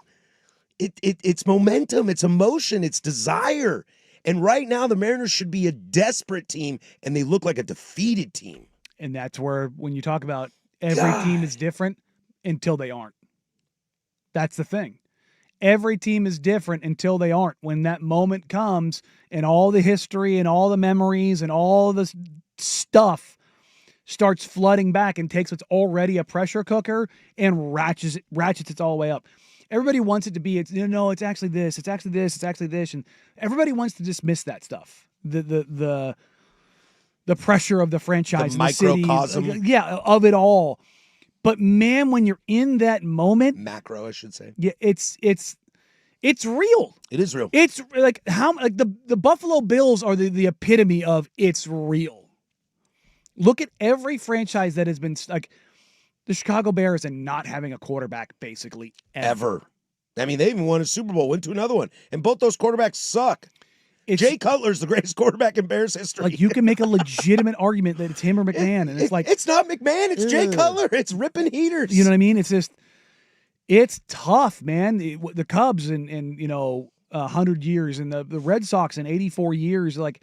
It's momentum, it's emotion, it's desire. And right now, the Mariners should be a desperate team, and they look like a defeated team. And that's where, when you talk about every team is different until they aren't. That's the thing. Every team is different until they aren't. When that moment comes and all the history and all the memories and all the stuff starts flooding back and takes what's already a pressure cooker and ratchets it all the way up. Everybody wants it to be, it's actually this, it's actually this, it's actually this. And everybody wants to dismiss that stuff. The pressure of the franchise, the microcosm. Of it all. But man, when you're in that moment, macro, I should say. Yeah, it's real. It is real. It's like the Buffalo Bills are the epitome of it's real. Look at every franchise that has been like the Chicago Bears and not having a quarterback basically ever. I mean, they even won a Super Bowl, went to another one, and both those quarterbacks suck. Jay Cutler's the greatest quarterback in Bears history. Like, you can make a legitimate argument that it's him or McMahon, and it's like it's not McMahon, it's Jay Cutler. It's ripping heaters. You know what I mean? It's just it's tough, man. The Cubs in 100 years and the Red Sox in 84 years, like,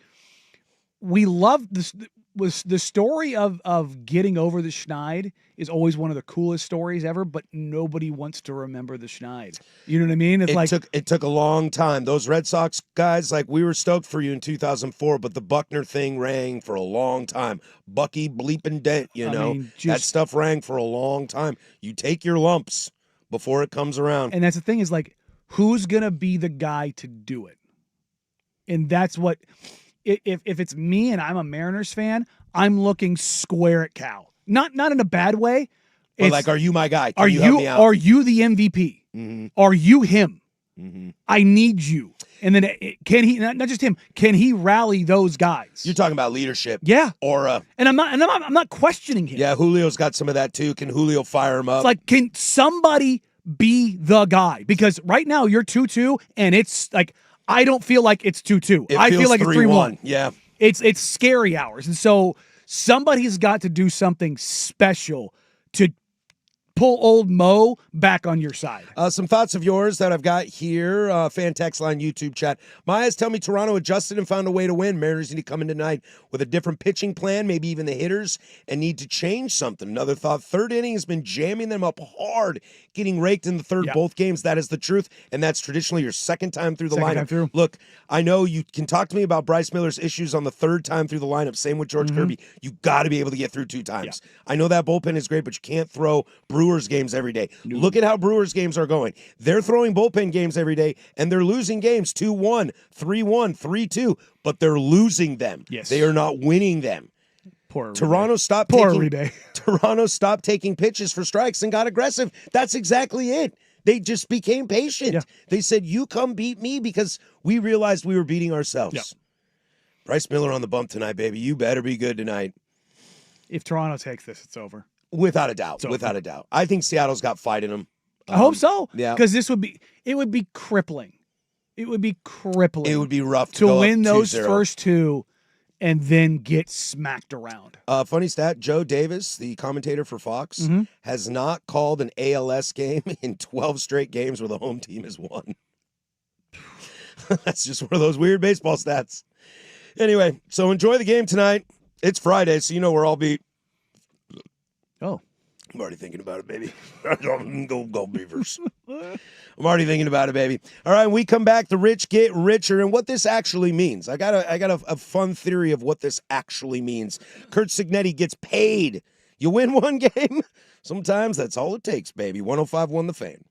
we love this. was the story of getting over the Schneid is always one of the coolest stories ever, but nobody wants to remember the Schneid. You know what I mean? It's It took a long time. Those Red Sox guys, like, we were stoked for you in 2004, but the Buckner thing rang for a long time. Bucky bleeping Dent, you know, that stuff rang for a long time. You take your lumps before it comes around. And that's the thing is, like, who's gonna be the guy to do it? And that's what. If it's me and I'm a Mariners fan, I'm looking square at Cal. Not in a bad way. But like, are you my guy? Are you help me out? Are you the MVP? Mm-hmm. Are you him? Mm-hmm. I need you. And then can he? Not just him. Can he rally those guys? You're talking about leadership, yeah, aura. And I'm not questioning him. Yeah, Julio's got some of that too. Can Julio fire him up? It's like, can somebody be the guy? Because right now you're 2-2, and it's like, I don't feel like it's 2-2. I feel like it's 3-1. Yeah. It's scary hours. And so somebody's got to do something special to pull old Mo back on your side. Some thoughts of yours that I've got here. Fan text line, YouTube chat. My eyes tell me Toronto adjusted and found a way to win. Mariners need to come in tonight with a different pitching plan, maybe even the hitters, and need to change something. Another thought, third inning has been jamming them up hard, getting raked in the third both games. That is the truth, and that's traditionally your second time through the lineup. Look, I know you can talk to me about Bryce Miller's issues on the third time through the lineup. Same with George Kirby. You got to be able to get through 2 times. I know that bullpen is great, but you can't throw Brewers games every day. Look at how Brewers games are going. They're throwing bullpen games every day, and they're losing games 2-1, 3-1, 3-2, but they're losing them. Yes. They are not winning them. Poor Toronto stopped Toronto stopped taking pitches for strikes and got aggressive. That's exactly it. They just became patient. Yeah. They said, you come beat me, because we realized we were beating ourselves. Yeah. Bryce Miller on the bump tonight, baby. You better be good tonight. If Toronto takes this, it's over. Without a doubt. Without a doubt. I think Seattle's got fight in them. I hope so. Yeah. Because it would be crippling. It would be crippling. It would be rough to go win up those 2-0. first 2 and then get smacked around. Funny stat, Joe Davis, the commentator for Fox, has not called an ALS game in 12 straight games where the home team has won. That's just one of those weird baseball stats. Anyway, so enjoy the game tonight. It's Friday, so you know where I'll be. Oh. I'm already thinking about it, baby. Go Beavers. I'm already thinking about it, baby. All right, when we come back, the rich get richer, and what this actually means. I got a fun theory of what this actually means. Kurt Signetti gets paid. You win one game, sometimes that's all it takes, baby. 105.1 The Fan.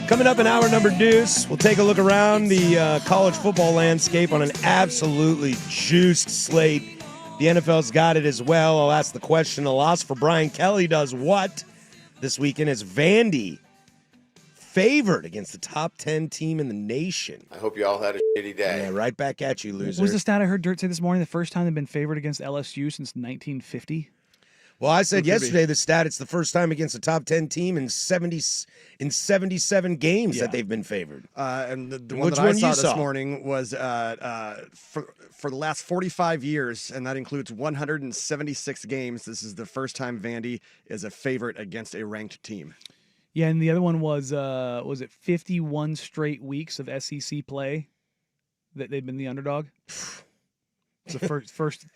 Coming up in hour number deuce, we'll take a look around the college football landscape on an absolutely juiced slate. The NFL's got it as well. I'll ask the question. A loss for Brian Kelly does what this weekend? Is Vandy favored against the top 10 team in the nation? I hope you all had a shitty day. Yeah, right back at you, loser. Was the stat I heard Dirt say this morning the first time they've been favored against LSU since 1950? Well, I said Who could be? yesterday the stat, it's the first time against a top 10 team in 77 games Yeah. that they've been favored. And the one Which that I one saw you this saw? morning was for the last 45 years, and that includes 176 games. This is the first time Vandy is a favorite against a ranked team. Yeah, and the other one was it 51 straight weeks of SEC play that they've been the underdog? It's the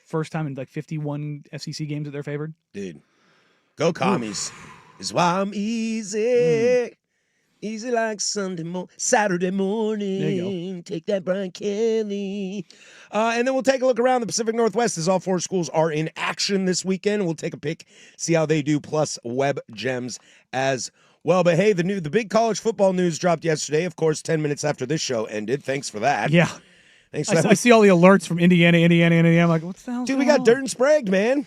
first time in like 51 SEC games that they're favored. Dude, go commies. Is why I'm easy. Easy like Saturday morning. There you Take that, Brian Kelly. And then we'll take a look around the Pacific Northwest as all four schools are in action this weekend. We'll take a pick, see how they do, plus web gems as well. But hey, the big college football news dropped yesterday. Of course, 10 minutes after this show ended. Thanks for that. Yeah. Thanks for that. I see all the alerts from Indiana. I'm like, what's the hell? Dude, we got dirt and spragged, man.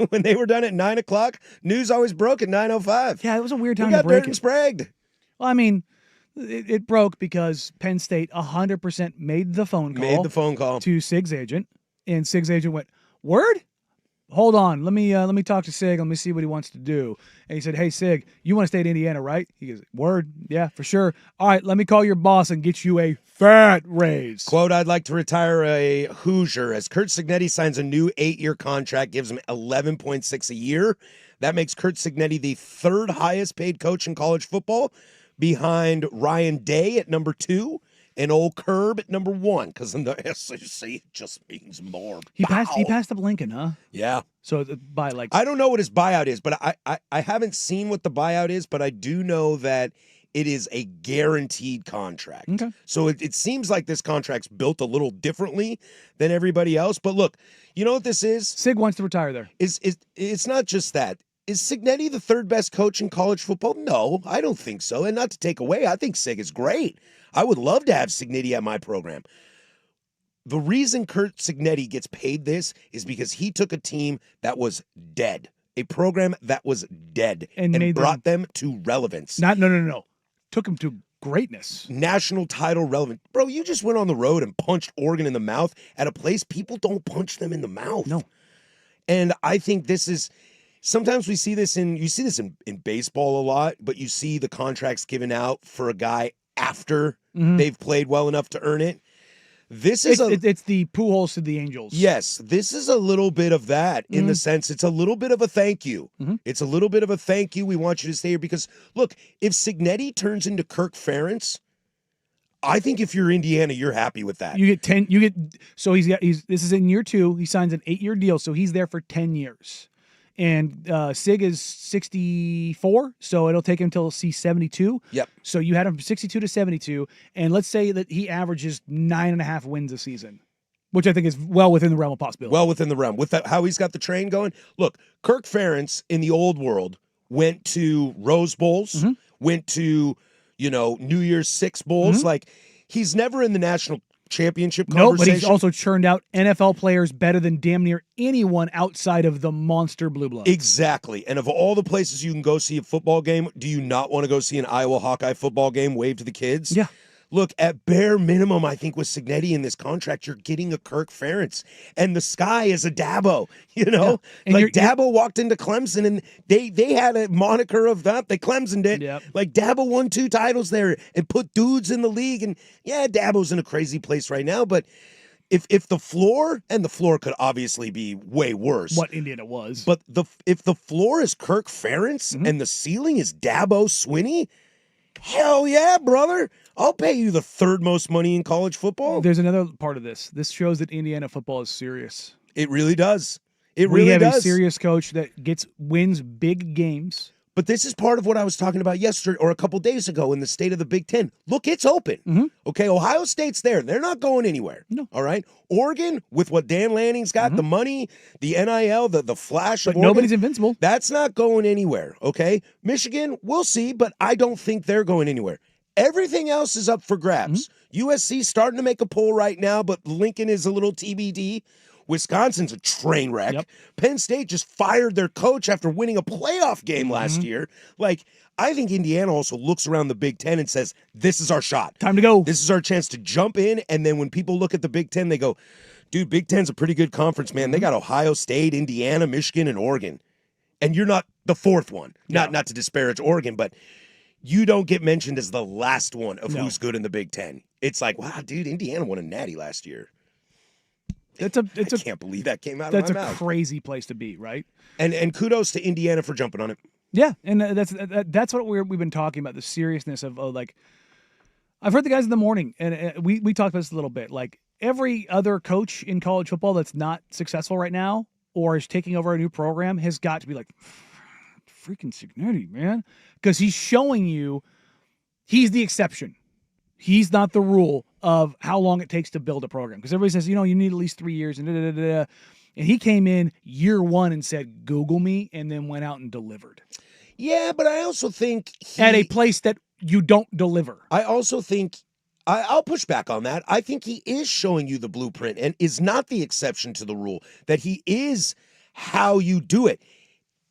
When they were done at 9 o'clock, news always broke at 9:05. Yeah, it was a weird We time to got break dirt and it. spragged. Well, I mean, it broke because Penn State 100% made the phone call. Made the phone call. to Sig's agent, and Sig's agent went, "Word? Hold on, let me talk to Sig. Let me see what he wants to do." And he said, "Hey Sig, you want to stay at Indiana, right?" He goes, "Word, yeah, for sure. All right, let me call your boss and get you a fat raise." Quote, I'd like to retire a Hoosier as Kurt Signetti signs a new 8-year contract, gives him $11.6 a year. That makes Kurt Signetti the third highest paid coach in college football, behind Ryan Day at number 2 and old Curb at number 1, because in the SEC it just means more. He Bow. passed up Lincoln, huh? Yeah. So by like I don't know what his buyout is, but I haven't seen what the buyout is, but I do know that it is a guaranteed contract. Okay. So it seems like this contract's built a little differently than everybody else. But look, you know what this is? Sig wants to retire there. It's not just that. Is Signetti the third best coach in college football? No, I don't think so. And not to take away, I think Sig is great. I would love to have Signetti at my program. The reason Kurt Signetti gets paid this is because he took a team that was dead, a program that was dead, And and made brought them to relevance. No. Took him to greatness. National title relevant. Bro, you just went on the road and punched Oregon in the mouth at a place people don't punch them in the mouth. No. And I think this is sometimes you see this in baseball a lot, but you see the contracts given out for a guy after they've played well enough to earn it. This is It's the Pujols to the Angels. yes, this is a little bit of that in the sense it's a little bit of a thank you. It's a little bit of a thank you. We want you to stay here because look, if Signetti turns into Kirk Ferentz, I think if you're Indiana, you're happy with that. You get 10. So this is in year 2. He signs an 8-year deal, so he's there for 10 years. And Sig is 64, so it'll take him until he's 72. Yep. So you had him from 62 to 72, and let's say that he averages 9.5 wins a season, which I think is well within the realm of possibility. Well within the realm. With that, how he's got the train going. Look, Kirk Ferentz in the old world went to Rose Bowls, went to, New Year's Six Bowls. Like, he's never in the national championship no, but conversation. he's also churned out NFL players better than damn near anyone outside of the monster Blue Bloods. Exactly. And of all the places you can go see a football game, do you not want to go see an Iowa Hawkeye football game, wave to the kids? Yeah. Look, at bare minimum, I think with Signetti in this contract, you're getting a Kirk Ferentz. And the sky is a Dabo, And Like Dabo walked into Clemson and they had a moniker of that. They Clemsoned it. Yep. Like Dabo won 2 titles there and put dudes in the league. And yeah, Dabo's in a crazy place right now, but if the floor, and the floor could obviously be way worse. What Indiana was. But if the floor is Kirk Ferentz and the ceiling is Dabo Swinney, hell yeah, brother. I'll pay you the third most money in college football. There's another part of this. This shows that Indiana football is serious. It really does. It We really have does. a serious coach that wins big games. But this is part of what I was talking about yesterday or a couple days ago in the state of the Big Ten. Look, it's open. Okay, Ohio State's there. They're not going anywhere. No. All right? Oregon, with what Dan Lanning's got, the money, the NIL, the flash of But Oregon, nobody's invincible. that's not going anywhere, okay? Michigan, we'll see, but I don't think they're going anywhere. Everything else is up for grabs. USC starting to make a pull right now, but Lincoln is a little TBD. Wisconsin's a train wreck. Yep. Penn State just fired their coach after winning a playoff game last year. Like, I think Indiana also looks around the Big Ten and says, this is our shot. Time to go. This is our chance to jump in. And then when people look at the Big Ten, they go, dude, Big Ten's a pretty good conference, man. They got Ohio State, Indiana, Michigan, and Oregon. And you're not the fourth one. Not to disparage Oregon, but you don't get mentioned as the last one of who's good in the Big Ten. It's like, wow, dude, Indiana won a natty last year. I can't believe that came out of my mouth. That's a crazy place to be, right? And kudos to Indiana for jumping on it. Yeah, and that's what we've been talking about, the seriousness of like, I've heard the guys in the morning, and we talked about this a little bit. Like, every other coach in college football that's not successful right now or is taking over a new program has got to be like, freaking Cignetti, man, because he's showing you he's the exception. He's not the rule of how long it takes to build a program. Because everybody says, you need at least 3 years and And he came in year one and said, Google me, and then went out and delivered. Yeah, but I also think at a place that you don't deliver. I also think I'll push back on that. I think he is showing you the blueprint and is not the exception to the rule, that he is how you do it.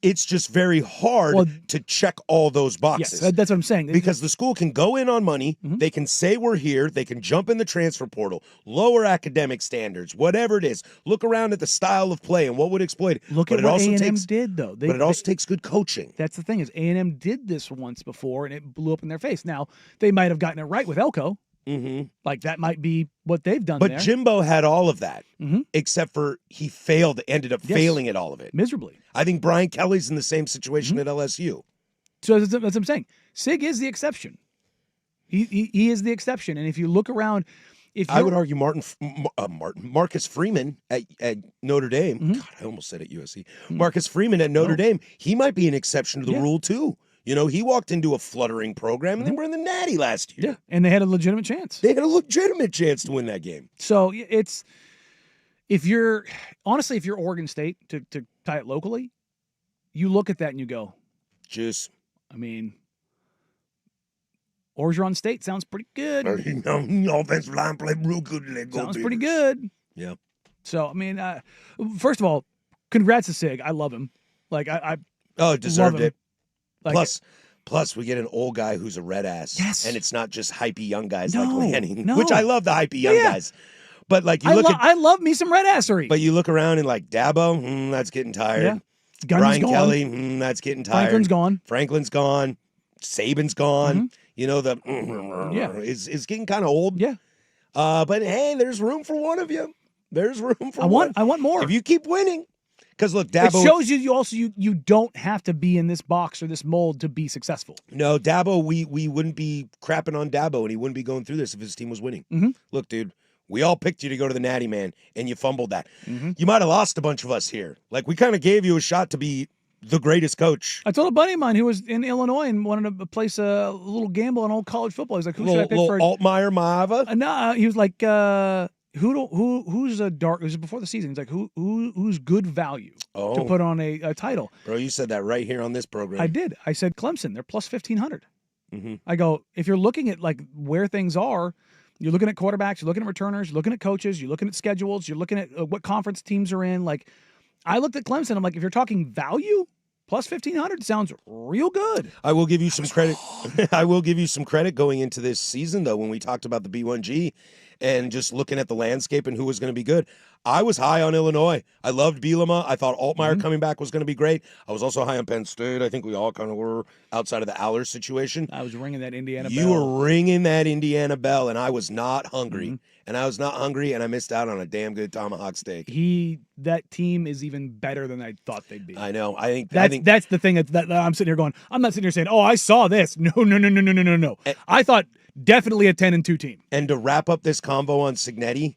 It's just very hard to check all those boxes. Yes, that's what I'm saying. Because the school can go in on money, they can say we're here, they can jump in the transfer portal, lower academic standards, whatever it is. Look around at the style of play and what would exploit it. Look at what A&M did, though. But it also takes good coaching. That's the thing, is A&M did this once before, and it blew up in their face. Now, they might have gotten it right with Elko. Like, that might be what they've done But there. Jimbo had all of that, except for he ended up failing at all of it. Miserably. I think Brian Kelly's in the same situation at LSU. So that's what I'm saying. Sig is the exception. He is the exception. And if you look around, I would argue Marcus Freeman at Notre Dame. God, I almost said at USC. Marcus Freeman at Notre Dame, he might be an exception to the rule too. He walked into a fluttering program, and they were in the Natty last year. Yeah, and they had a legitimate chance. They had a legitimate chance to win that game. So if you're Oregon State, to tie it locally, you look at that and you go, Orgeron State sounds pretty good. Offensive line played real good. Sounds pretty good. Yeah. So, first of all, congrats to Sig. I love him. Like, I deserved it. Like, Plus, we get an old guy who's a red ass. Yes. And it's not just hypey young guys like Lanning, no. which I love the hypey young guys. But like I love me some red assery. But you look around and like Dabo, that's getting tired. Yeah. Brian Kelly, that's getting tired. Franklin's gone. Saban's gone. Is getting kind of old. Yeah. But hey, there's room for one of you. There's room for one. I want more. If you keep winning. Because look, Dabo, it shows you don't have to be in this box or this mold to be successful. No, Dabo, we wouldn't be crapping on Dabo, and he wouldn't be going through this if his team was winning. Look, dude, we all picked you to go to the Natty, man, and you fumbled that. You might have lost a bunch of us here. Like, we kind of gave you a shot to be the greatest coach. I told a buddy of mine who was in Illinois and wanted to place a little gamble on old college football. He's like, who should I pick for? Altmaier, Maava? No, he was like, who's a dark? It was before the season. He's like, who's good value to put on a title? Bro, you said that right here on this program. I did. I said Clemson. They're plus 1,500. I go, if you're looking at like where things are, you're looking at quarterbacks, you're looking at returners, you're looking at coaches, you're looking at schedules, you're looking at what conference teams are in. Like, I looked at Clemson. I'm like, if you're talking value, plus 1,500 sounds real good. I will give you some credit. I will give you some credit going into this season, though, when we talked about the B1G and just looking at the landscape and who was going to be good. I was high on Illinois. I loved Bielema. I thought Altmaier coming back was going to be great. I was also high on Penn State. I think we all kind of were outside of the Aller situation. I was ringing that Indiana bell. You were ringing that Indiana bell, and I was not hungry. And I was not hungry, and I missed out on a damn good tomahawk steak. That team is even better than I thought they'd be. I know. I think that's the thing that I'm sitting here going, I'm not sitting here saying, oh, I saw this. No. I thought definitely a 10-2 team. And to wrap up this convo on Cignetti,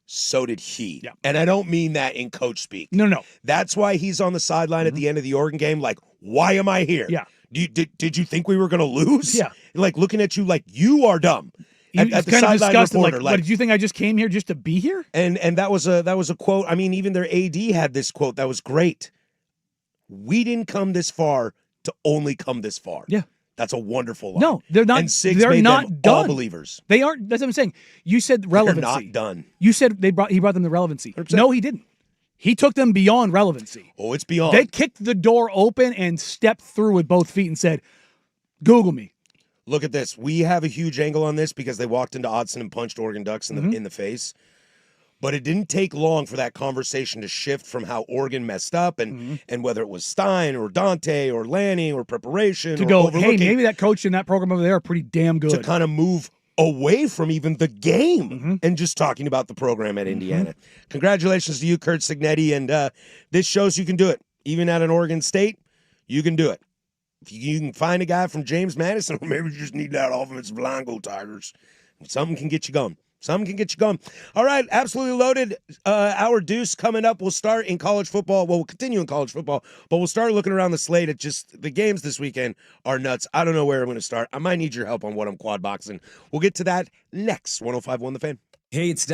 so did he. Yeah. And I don't mean that in coach speak. No. That's why he's on the sideline at the end of the Oregon game like, why am I here? Yeah. Did you think we were going to lose? Yeah. Like looking at you like you are dumb. At the kind of sideline disgusted. reporter, Like, what, did you think I just came here just to be here? And that was a quote. I mean, even their AD had this quote that was great. We didn't come this far to only come this far. Yeah. That's a wonderful line. No, they're not. And Sigs they're made not them done. all believers. They aren't. That's what I'm saying. You said relevancy. They're not done. You said he brought them the relevancy. 100%. No, he didn't. He took them beyond relevancy. Oh, it's beyond. They kicked the door open and stepped through with both feet and said, "Google me." Look at this. We have a huge angle on this because they walked into Autzen and punched Oregon Ducks in the face. But it didn't take long for that conversation to shift from how Oregon messed up and whether it was Stein or Dante or Lanny or preparation To or go, hey, overlooking, maybe that coach in that program over there are pretty damn good. to kind of move away from even the game and just talking about the program at Indiana. Congratulations to you, Kurt Signetti, and this shows you can do it. Even at an Oregon State, you can do it. If you can find a guy from James Madison, or maybe you just need that offensive line, go Tigers. Something can get you going. Something can get you going. All right, absolutely loaded. Our deuce coming up. We'll start in college football. Well, we'll continue in college football, but we'll start looking around the slate at just the games this weekend are nuts. I don't know where I'm going to start. I might need your help on what I'm quad boxing. We'll get to that next. 105.1 The Fan. Hey, it's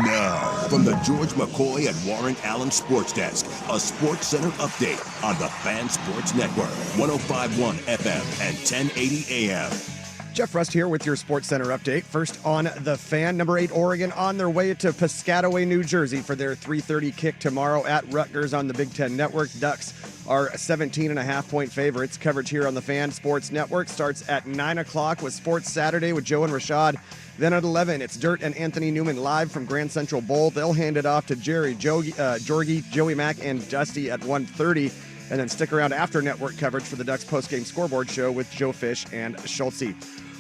Now, from the George McCoy and Warren Allen Sports Desk, a Sports Center update on the Fan Sports Network, 105.1 FM and 1080 AM. Jeff Rust here with your Sports Center update. First on The Fan, number 8 Oregon on their way to Piscataway, New Jersey for their 3:30 kick tomorrow at Rutgers on the Big Ten Network. Ducks are 17.5-point favorites. Coverage here on the Fan Sports Network starts at 9 o'clock with Sports Saturday with Joe and Rashad. Then at 11, it's Dirt and Anthony Newman live from Grand Central Bowl. They'll hand it off to Jorgie, Joey Mack, and Dusty at 1:30. And then stick around after network coverage for the Ducks postgame scoreboard show with Joe Fish and Schultze.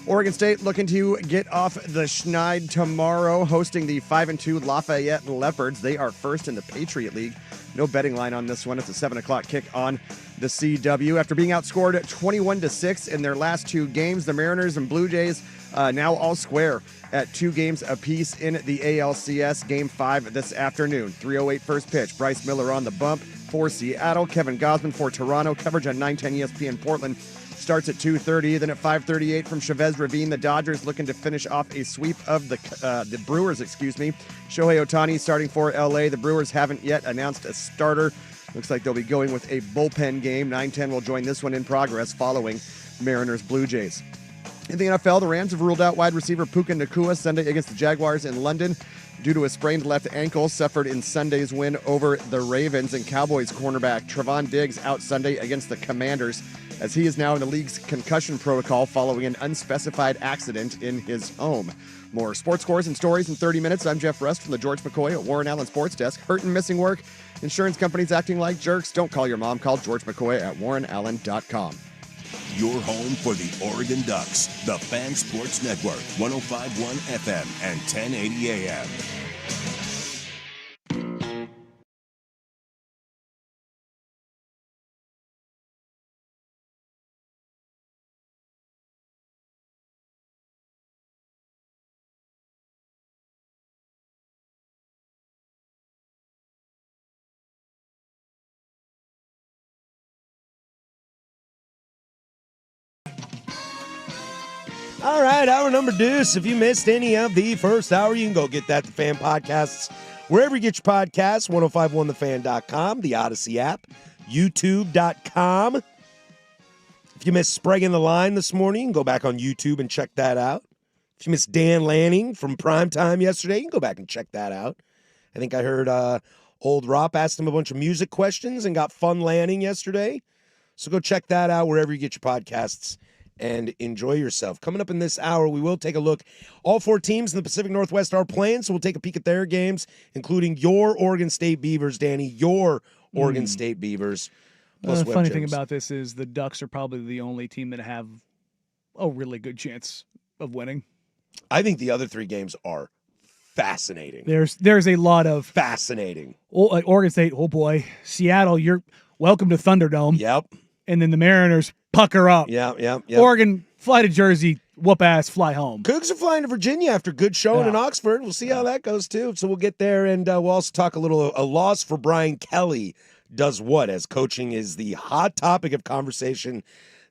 Oregon State looking to get off the schneid tomorrow, hosting the 5-2 Lafayette Leopards. They are first in the Patriot League. No betting line on this one. It's a 7 o'clock kick on the CW. After being outscored 21-6 in their last 2 games, the Mariners and Blue Jays now all square at 2 games apiece in the ALCS. Game 5 this afternoon. 3:08 first pitch. Bryce Miller on the bump for Seattle. Kevin Gausman for Toronto. Coverage on 910 ESPN Portland starts at 2:30. Then at 5:38 from Chavez Ravine, the Dodgers looking to finish off a sweep of the Brewers. Shohei Ohtani starting for LA. The Brewers haven't yet announced a starter. Looks like they'll be going with a bullpen game. 9:10 will join this one in progress following Mariners Blue Jays. In the NFL, the Rams have ruled out wide receiver Puka Nacua Sunday against the Jaguars in London due to a sprained left ankle suffered in Sunday's win over the Ravens. And Cowboys cornerback Trevon Diggs out Sunday against the Commanders, as he is now in the league's concussion protocol following an unspecified accident in his home. More sports scores and stories in 30 minutes. I'm Jeff Rust from the George McCoy at Warren Allen Sports Desk. Hurt and missing work? Insurance companies acting like jerks? Don't call your mom. Call George McCoy at warrenallen.com. Your home for the Oregon Ducks, the Fan Sports Network, 105.1 FM and 1080 AM. All right, hour number deuce. If you missed any of the first hour, you can go get that, the Fan Podcasts, wherever you get your podcasts, 1051thefan.com, the Odyssey app, youtube.com. If you missed Sprague in the Line this morning, you can go back on YouTube and check that out. If you missed Dan Lanning from Primetime yesterday, you can go back and check that out. I think I heard old Rop asked him a bunch of music questions and got fun Lanning yesterday. So go check that out wherever you get your podcasts and enjoy yourself. Coming up in this hour, we will take a look. All 4 teams in the Pacific Northwest are playing, so we'll take a peek at their games, including your Oregon State Beavers, Danny, your Oregon State Beavers. The funny thing about this is the Ducks are probably the only team that have a really good chance of winning. I think the other 3 games are fascinating. There's a lot of fascinating. Like Oregon State, oh boy. Seattle, you're welcome to Thunderdome. Yep. And then the Mariners, pucker up. Yep. Oregon, fly to Jersey, whoop ass, fly home. Cougs are flying to Virginia after good showing in Oxford. We'll see how that goes, too. So we'll get there, and we'll also talk a loss for Brian Kelly does what, as coaching is the hot topic of conversation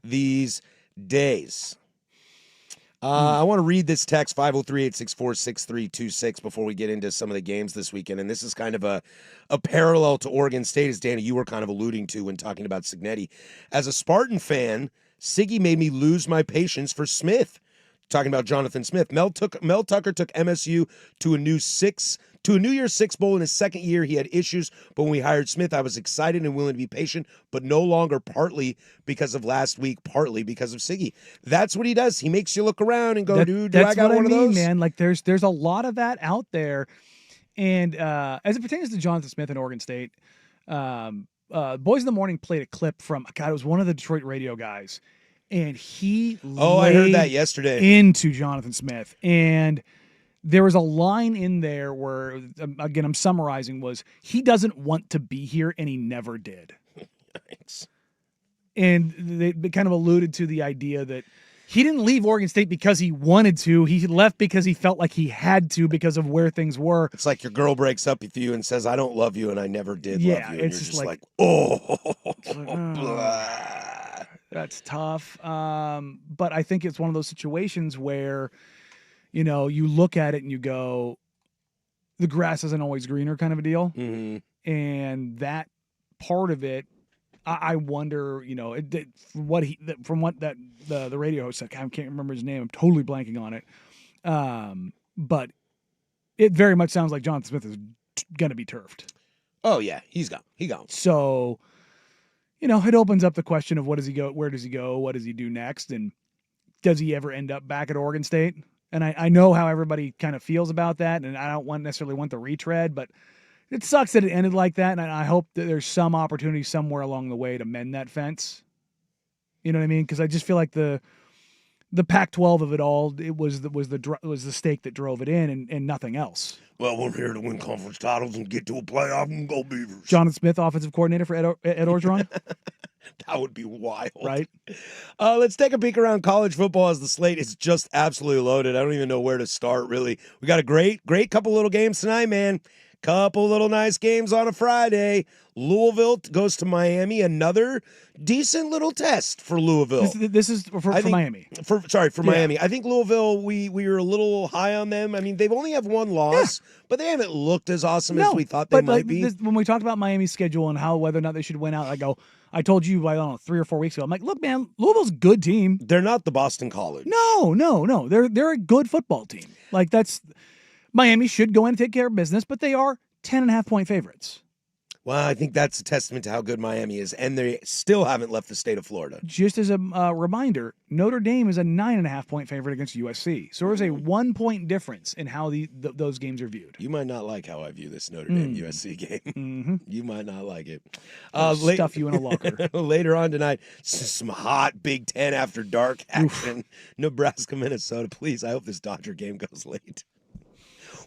these days. I want to read this text, 503-864-6326, before we get into some of the games this weekend. And this is kind of a parallel to Oregon State, as Danny, you were kind of alluding to when talking about Cignetti. As a Spartan fan, Siggy made me lose my patience for Smith. Talking about Jonathan Smith. Mel Tucker took MSU to a New Year's Six Bowl in his second year. He had issues, but when we hired Smith, I was excited and willing to be patient, but no longer partly because of last week, partly because of Siggy. That's what he does. He makes you look around and go, dude, do I got one of those? Man, like there's a lot of that out there. And as it pertains to Jonathan Smith and Oregon State, Boys in the Morning played a clip from, God, it was one of the Detroit radio guys. And he I heard that yesterday. Into Jonathan Smith. And there was a line in there where, again, I'm summarizing, was he doesn't want to be here, and he never did. Thanks. And they kind of alluded to the idea that he didn't leave Oregon State because he wanted to. He left because he felt like he had to because of where things were. It's like your girl breaks up with you and says, I don't love you, and I never did love you. And it's you're just like oh. That's tough. But I think it's one of those situations where, you know, you look at it and you go, the grass isn't always greener kind of a deal. Mm-hmm. And that part of it, I wonder, you know, from what the radio host said, I can't remember his name. I'm totally blanking on it. But it very much sounds like Jonathan Smith is going to be turfed. Oh yeah, he's gone. He gone. So, you know, it opens up the question of where does he go? What does he do next? And does he ever end up back at Oregon State? And I know how everybody kind of feels about that, and I don't necessarily want the retread, but it sucks that it ended like that, and I hope that there's some opportunity somewhere along the way to mend that fence. You know what I mean? Because I just feel like the the Pac-12 of it all. It was the stake that drove it in, and nothing else. Well, we're here to win conference titles and get to a playoff and go Beavers. Jonathan Smith, offensive coordinator for Ed Orgeron, That would be wild. right? Let's take a peek around college football as the slate is just absolutely loaded. I don't even know where to start, really. We got a great couple little games tonight, man. Couple little nice games on a Friday. Louisville goes to Miami. Another decent little test for Louisville. This is for think- Miami. For Miami. I think Louisville, we were a little high on them. I mean, they've only have one loss, but they haven't looked as awesome as we thought they but might like be. when we talked about Miami's schedule and how whether or not they should win out, I told you, I don't know, 3 or 4 weeks ago. I'm like, look, man, Louisville's a good team. They're not the Boston College. No. They're a good football team. Like Miami should go in and take care of business, but they are 10.5-point favorites. Well, I think that's a testament to how good Miami is, and they still haven't left the state of Florida. Just as a reminder, Notre Dame is a 9.5-point favorite against USC. So there's a 1-point difference in how those games are viewed. You might not like how I view this Notre Dame USC game. Mm-hmm. You might not like it. Stuff you in a locker. Later on tonight, some hot Big Ten after dark action. Nebraska, Minnesota. Please, I hope this Dodger game goes late.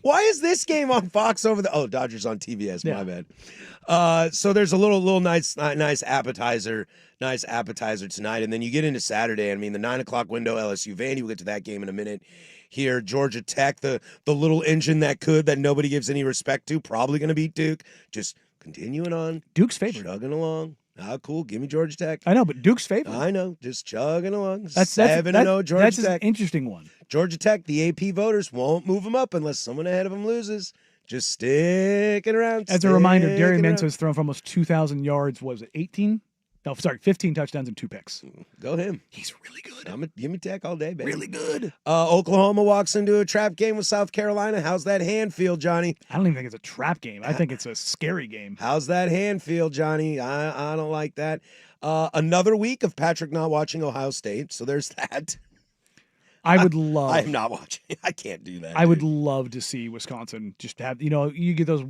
Why is this game on Fox over the? Oh, Dodgers on TBS. My bad. So there's a little nice appetizer tonight, and then you get into Saturday. I mean, the 9:00 window, LSU Vandy. We'll get to that game in a minute. Here, Georgia Tech, the little engine that nobody gives any respect to, probably going to beat Duke. Just continuing on. Duke's favorite. Chugging along. Cool. Give me Georgia Tech. I know, but Duke's favorite. I know. Just chugging along. That's 7-0 Georgia that's Tech. an interesting one. Georgia Tech, the AP voters won't move them up unless someone ahead of them loses. Just sticking around. As a reminder, Darian sticking Mintz around. has thrown for almost 2,000 yards. Was it 18? No, sorry, 15 touchdowns and 2 picks. Go him. He's really good. Give me Tech all day, baby. Really good. Oklahoma walks into a trap game with South Carolina. How's that hand feel, Johnny? I don't even think it's a trap game. I think it's a scary game. How's that hand feel, Johnny? I don't like that. Another week of Patrick not watching Ohio State, so there's that. I would love. I am not watching. I can't do that. I would love to see Wisconsin just have. You get those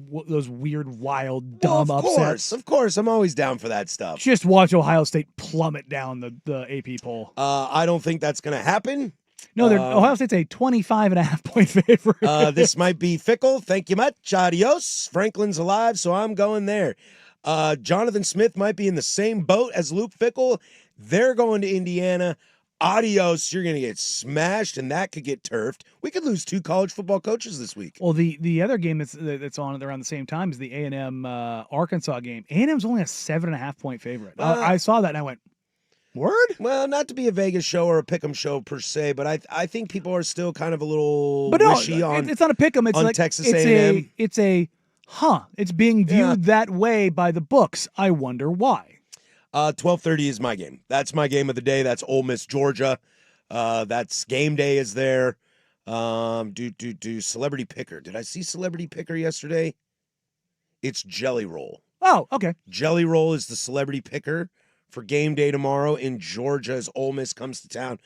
weird, wild, dumb upsets. Of course. I'm always down for that stuff. Just watch Ohio State plummet down the AP poll. I don't think that's going to happen. No, Ohio State's a 25.5-point favorite. This might be fickle. Thank you much. Adios. Franklin's alive, so I'm going there. Jonathan Smith might be in the same boat as Luke Fickle. They're going to Indiana. Adios. You're going to get smashed, and that could get turfed. We could lose 2 college football coaches this week. Well, the other game that's on around the same time is the A&M Arkansas game. A&M's only a 7.5-point favorite. I saw that and I went, word? Well, not to be a Vegas show or a pick'em show per se, but I think people are still kind of a little wishy on. It's not a pick'em. It's on like Texas it's A&M. It's being viewed that way by the books. I wonder why. 12:30 is my game. That's my game of the day. That's Ole Miss, Georgia. That's game day is there. Celebrity Picker. Did I see Celebrity Picker yesterday? It's Jelly Roll. Oh, okay. Jelly Roll is the Celebrity Picker for game day tomorrow in Georgia as Ole Miss comes to town.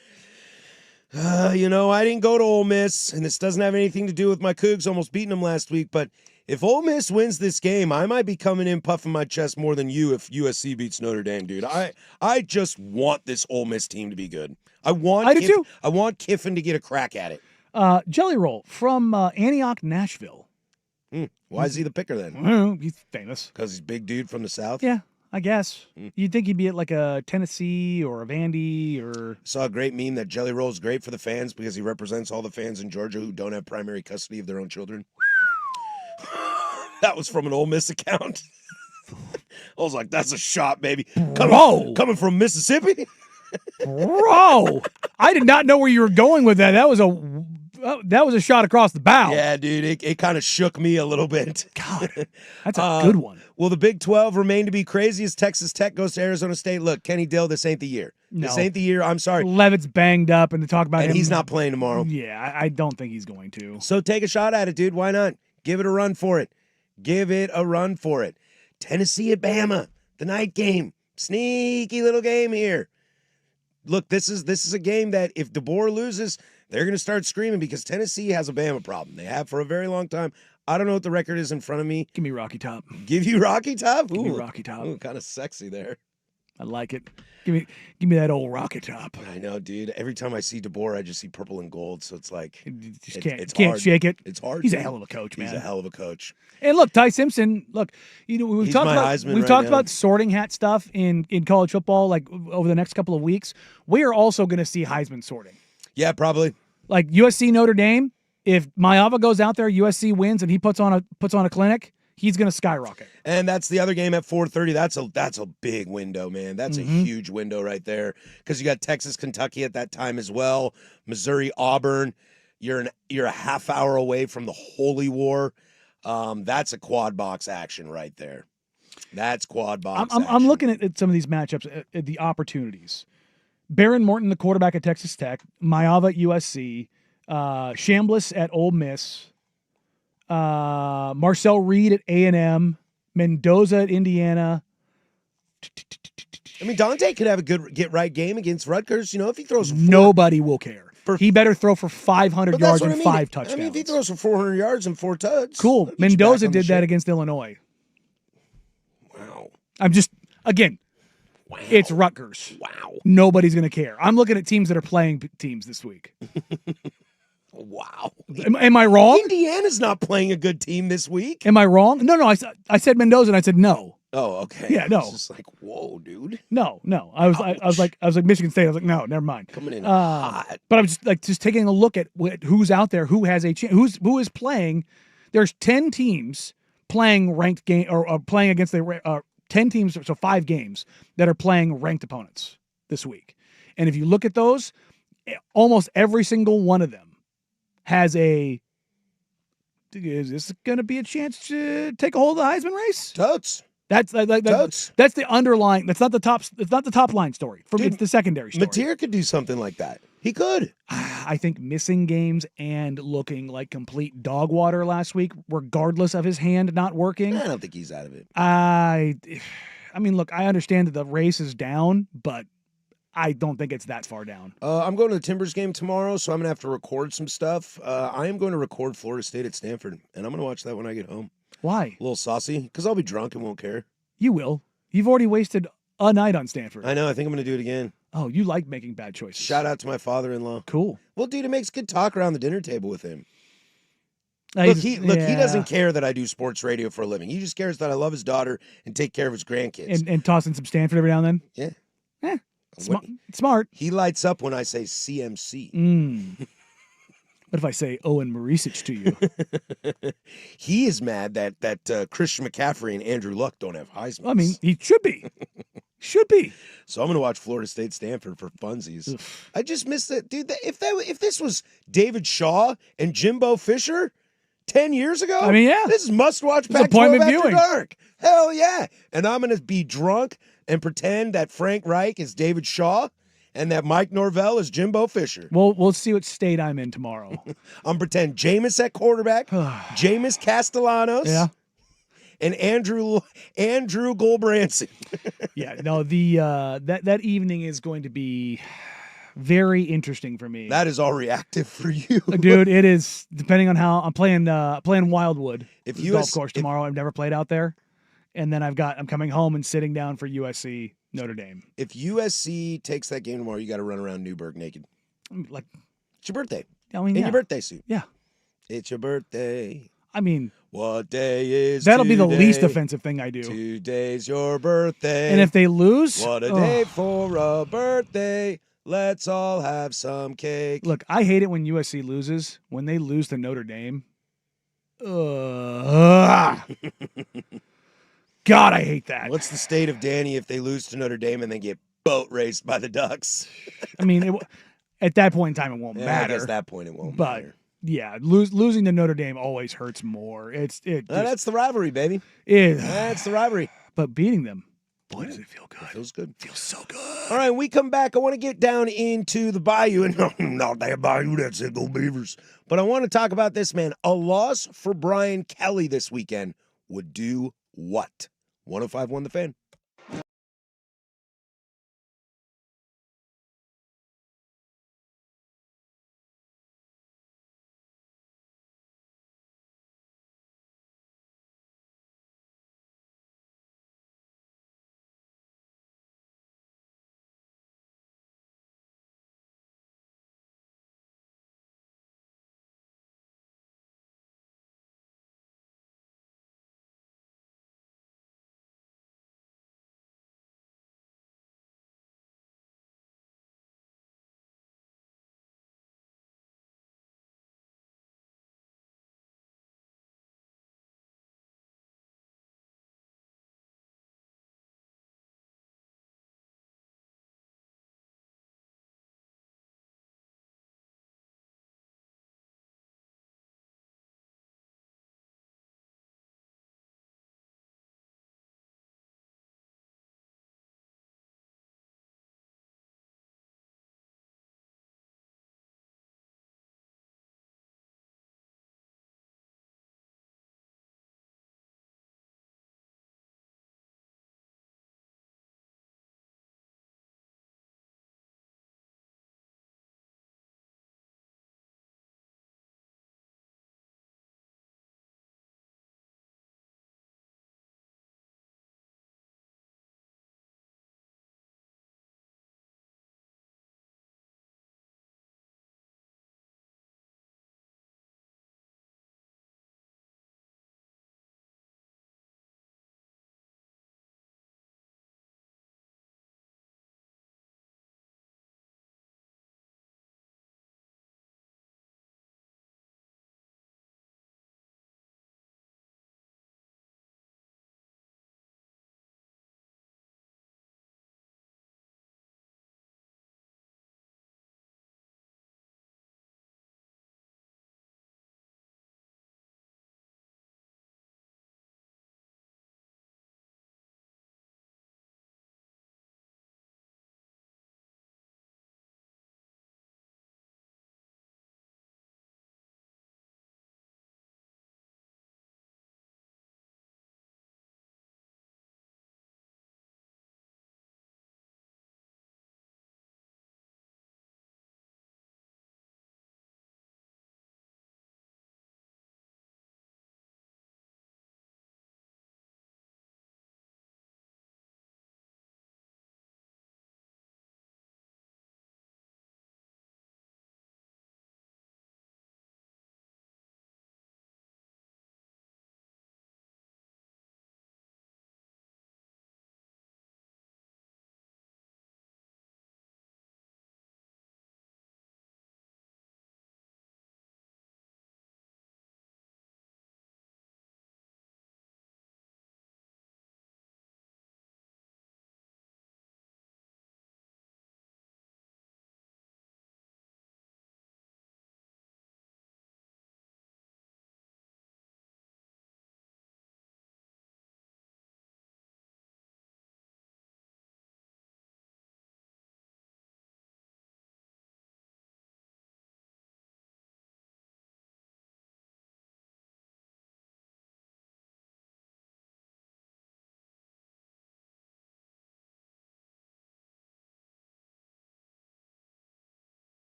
I didn't go to Ole Miss, and this doesn't have anything to do with my Cougs almost beating them last week, but if Ole Miss wins this game, I might be coming in puffing my chest more than you if USC beats Notre Dame, dude. I just want this Ole Miss team to be good. I do too. I want Kiffin to get a crack at it. Jelly Roll from Antioch, Nashville. Why is he the picker then? Well, he's famous. Because he's a big dude from the South? Yeah, I guess. You'd think he'd be at like a Tennessee or a Vandy or... Saw a great meme that Jelly Roll is great for the fans because he represents all the fans in Georgia who don't have primary custody of their own children. That was from an Ole Miss account. I was like, that's a shot, baby. Coming from Mississippi? Bro, I did not know where you were going with that. That was a shot across the bow. Yeah, dude, it kind of shook me a little bit. God, that's a good one. Will the Big 12 remain to be crazy as Texas Tech goes to Arizona State? Look, Kenny Dill, this ain't the year. This No. ain't the year. I'm sorry. Levitt's banged up, and to talk about And him, he's not playing tomorrow. Yeah, I don't think he's going to. So take a shot at it, dude. Why not? Give it a run for it. Give it a run for it. Tennessee at Bama, the night game. Sneaky little game here. Look, this is a game that if DeBoer loses, they're going to start screaming because Tennessee has a Bama problem. They have for a very long time. I don't know what the record is in front of me. Give me Rocky Top. Give you Rocky Top? Give me Rocky Top. Ooh, kind of sexy there. I like it. Give me that old rocket top. I know, dude. Every time I see DeBoer, I just see purple and gold. So it's like You just it's can't hard. shake it. It's hard. He's a dude. hell of a coach, man. He's a hell of a coach. And look, Ty Simpson. Look, we've He's talked my about Heisman we've right talked now. about sorting hat stuff in college football. Like over the next couple of weeks, we are also going to see Heisman sorting. Yeah, probably. Like USC Notre Dame. If Maeva goes out there, USC wins, and he puts on a clinic, he's going to skyrocket. And that's the other game at 4:30. That's a big window, man. That's a huge window right there because you got Texas, Kentucky at that time as well. Missouri, Auburn. You're a half hour away from the Holy War. That's a quad box action right there. That's quad box. I'm looking at some of these matchups at the opportunities. Baron Morton, the quarterback at Texas Tech, Maeva at USC, Chambliss at Ole Miss, Marcel Reed at A&M, Mendoza at Indiana. I mean, Dante could have a good get-right game against Rutgers. You know, if he throws Nobody will care. He better throw for 500 But yards that's what and I mean. 5 touchdowns. I mean, if he throws for 400 yards and 4 touchdowns. Cool. that'll get you Mendoza back on the did that ship. against Illinois. Wow. I'm just, again, it's Rutgers. Wow. Nobody's going to care. I'm looking at teams that are playing teams this week. Wow. Am I wrong? Indiana's not playing a good team this week. Am I wrong? No. I said Mendoza and I said no. Oh, okay. Yeah, no. It's just like, whoa, dude. No. I was like Michigan State. I was like, no, never mind. Coming in hot. But I'm just taking a look at who's out there, who has a chance, who is playing. There's 10 teams playing ranked game or playing against the 10 teams, so 5 games that are playing ranked opponents this week. And if you look at those, almost every single one of them has is this going to be a chance to take a hold of the Heisman race? Totes. That's Totes. that's the underlying. That's not the top. It's not the top line story. For me, Dude, it's the secondary story. Mateer could do something like that. He could. I think missing games and looking like complete dog water last week, regardless of his hand not working. I don't think he's out of it. I mean, look, I understand that the race is down, but I don't think it's that far down. I'm going to the Timbers game tomorrow, so I'm going to have to record some stuff. I am going to record Florida State at Stanford, and I'm going to watch that when I get home. Why? A little saucy, because I'll be drunk and won't care. You will. You've already wasted a night on Stanford. I know. I think I'm going to do it again. Oh, you like making bad choices. Shout out to my father-in-law. Cool. Well, dude, it makes good talk around the dinner table with him. He He doesn't care that I do sports radio for a living. He just cares that I love his daughter and take care of his grandkids. and tossing some Stanford every now and then. Yeah. Smart. He lights up when I say CMC. What if I say Owen Marisic to you? He is mad that Christian McCaffrey and Andrew Luck don't have Heisman. I mean, he should be. Should be. So I'm going to watch Florida State Stanford for funsies. I just missed it, dude. If this was David Shaw and Jimbo Fisher 10 years ago, I mean, yeah. this is must-watch It's Pac-12 appointment after viewing. dark. Hell yeah! And I'm going to be drunk and pretend that Frank Reich is David Shaw and that Mike Norvell is Jimbo Fisher. We'll see what state I'm in tomorrow. I'm pretend Jameis at quarterback, Jameis Castellanos, Yeah. and Andrew Goldbranson. Yeah. No, that evening is going to be very interesting for me. That is all reactive for you. Dude, it is, depending on how I'm playing Wildwood If golf course tomorrow. I've never played out there. And then I'm coming home and sitting down for USC Notre Dame. If USC takes that game tomorrow, you got to run around Newburgh naked. Like, It's your birthday. I mean, In yeah. your birthday suit. Yeah. It's your birthday. I mean, What day is that'll be the least today? offensive thing I do. Today's your birthday. And if they lose, What a day for a birthday. Let's all have some cake. Look, I hate it when USC loses. When they lose to Notre Dame, God, I hate that. What's the state of Danny if they lose to Notre Dame and then get boat raced by the Ducks? I mean, at that point in time, it won't Yeah, matter. I guess that point it won't But matter. yeah, losing to Notre Dame always hurts more. That's the rivalry, baby. It, That's the rivalry. but beating them, boy, does it feel good. It feels good. Feels so good. All right, when we come back, I want to get down into the Bayou. And not that Bayou, that's it, go Beavers. But I want to talk about this, man. A loss for Brian Kelly this weekend would do what? 105.1 The Fan.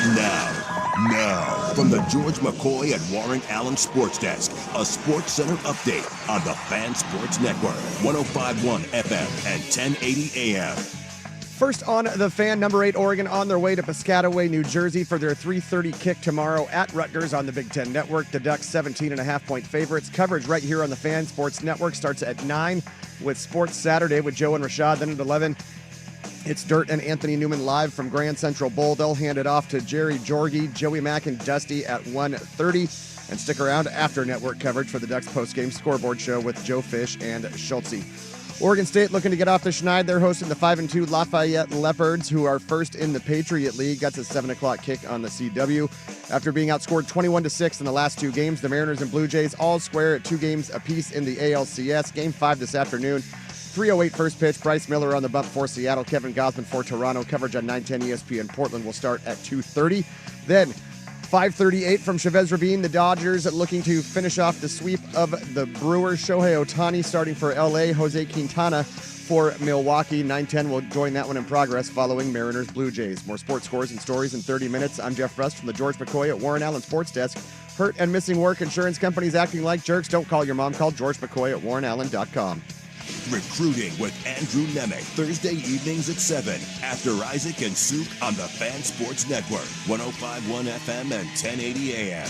Now, from the George McCoy and Warren Allen Sports Desk, a Sports Center update on the Fan Sports Network, 105.1 FM and 1080 AM. First on the Fan, number 8 Oregon on their way to Piscataway, New Jersey for their 3:30 kick tomorrow at Rutgers on the Big Ten Network. The Ducks 17.5-point favorites. Coverage right here on the Fan Sports Network starts at 9 with Sports Saturday with Joe and Rashad. Then at 11, it's Dirt and Anthony Newman live from Grand Central Bowl. They'll hand it off to Jerry Jorge, Joey Mack, and Dusty at 1:30. And stick around after network coverage for the Ducks postgame scoreboard show with Joe Fish and Schultze. Oregon State looking to get off the schneid. They're hosting the 5-2 Lafayette Leopards, who are first in the Patriot League. That's a 7 o'clock kick on the CW. After being outscored 21-6 in the last 2 games, the Mariners and Blue Jays all square at 2 games apiece in the ALCS. Game 5 this afternoon. 3:08 first pitch. Bryce Miller on the bump for Seattle. Kevin Gausman for Toronto. Coverage on 910 ESPN Portland will start at 2:30. Then 5:38 from Chavez Ravine. The Dodgers looking to finish off the sweep of the Brewers. Shohei Ohtani starting for LA. Jose Quintana for Milwaukee. 910 will join that one in progress following Mariners Blue Jays. More sports scores and stories in 30 minutes. I'm Jeff Rust from the George McCoy at Warren Allen Sports Desk. Hurt and missing work. Insurance companies acting like jerks. Don't call your mom. Call George McCoy at warrenallen.com. Recruiting with Andrew Nemec, Thursday evenings at 7 after Isaac and Suk on the Fan Sports Network, 105.1 FM and 1080 AM.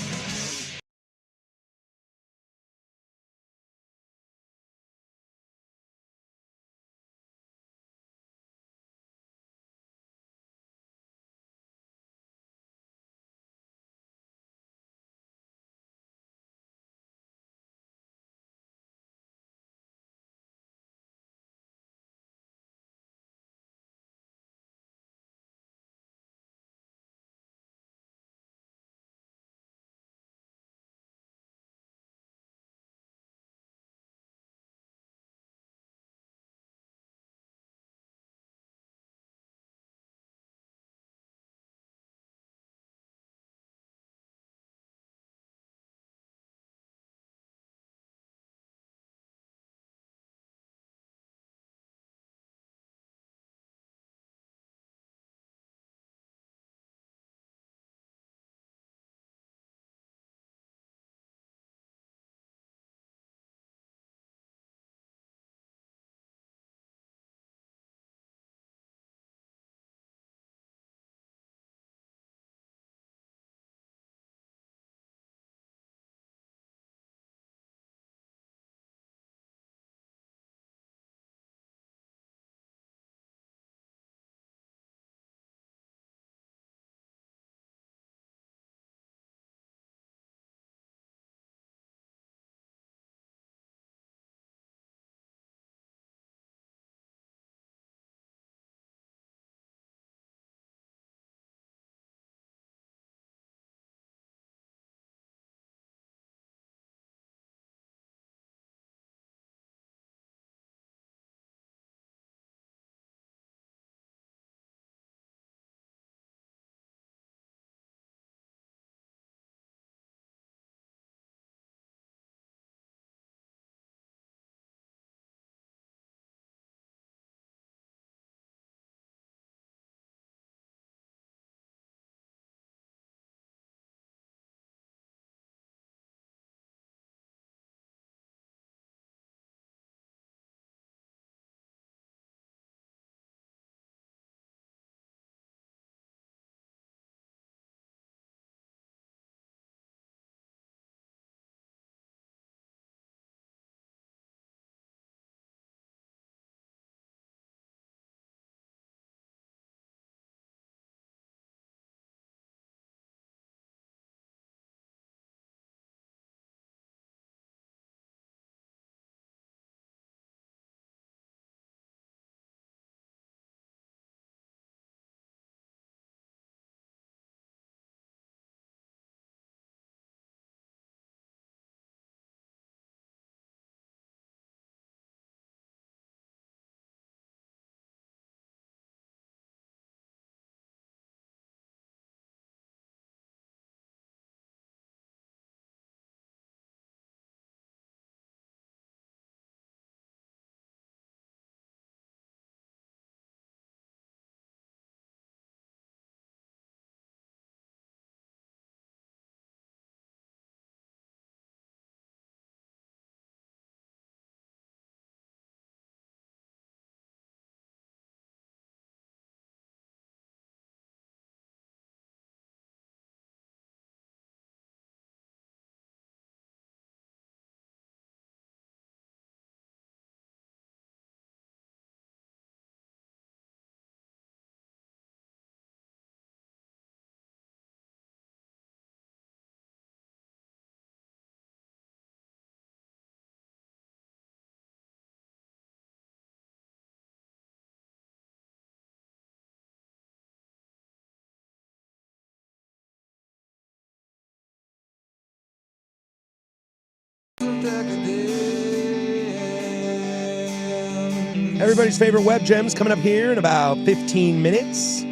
Everybody's favorite web gems coming up here in about 15 minutes.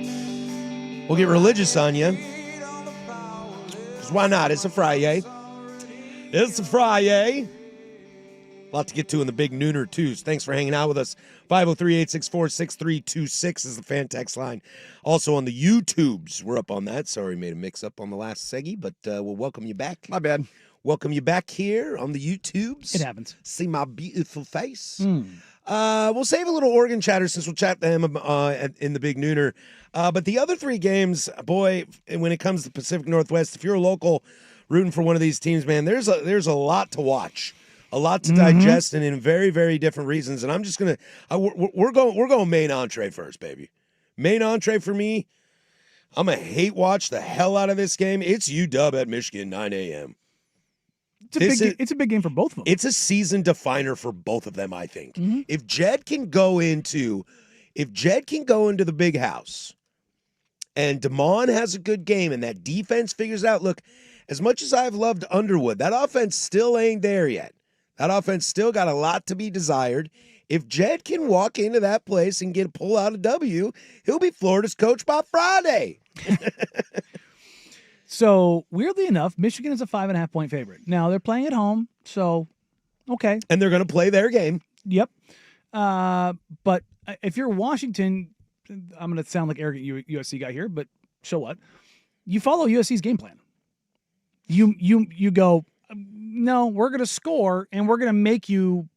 We'll get religious on you. 'Cause why not? It's a Friday. It's a Friday. A lot to get to in the big nooner, too. So thanks for hanging out with us. 503-864-6326 is the fan text line. Also on the YouTubes. We're up on that. Sorry, made a mix-up on the last seggy, but we'll welcome you back. My bad. Welcome you back here on the YouTubes. It happens. See my beautiful face. We'll save a little Oregon chatter since we'll chat to him in the big nooner. But the other three games, boy, when it comes to Pacific Northwest, if you're a local rooting for one of these teams, man, there's a lot to watch, a lot to digest, and in very, very different reasons. And I'm just gonna we're going main entree first, baby. Main entree for me. I'm gonna hate watch the hell out of this game. It's UW at Michigan, 9 a.m. It's a big game for both of them. It's a season definer for both of them, I think. If Jed can go into the big house and DeMond has a good game and that defense figures out, look, as much as I've loved Underwood, that offense still ain't there yet. That offense still got a lot to be desired. If Jed can walk into that place and pull out a W, he'll be Florida's coach by Friday. So, weirdly enough, Michigan is a 5.5-point favorite. Now, they're playing at home, so, okay. And they're going to play their game. Yep. But if you're Washington, I'm going to sound like arrogant USC guy here, but so what? You follow USC's game plan. You go, no, we're going to score, and we're going to make you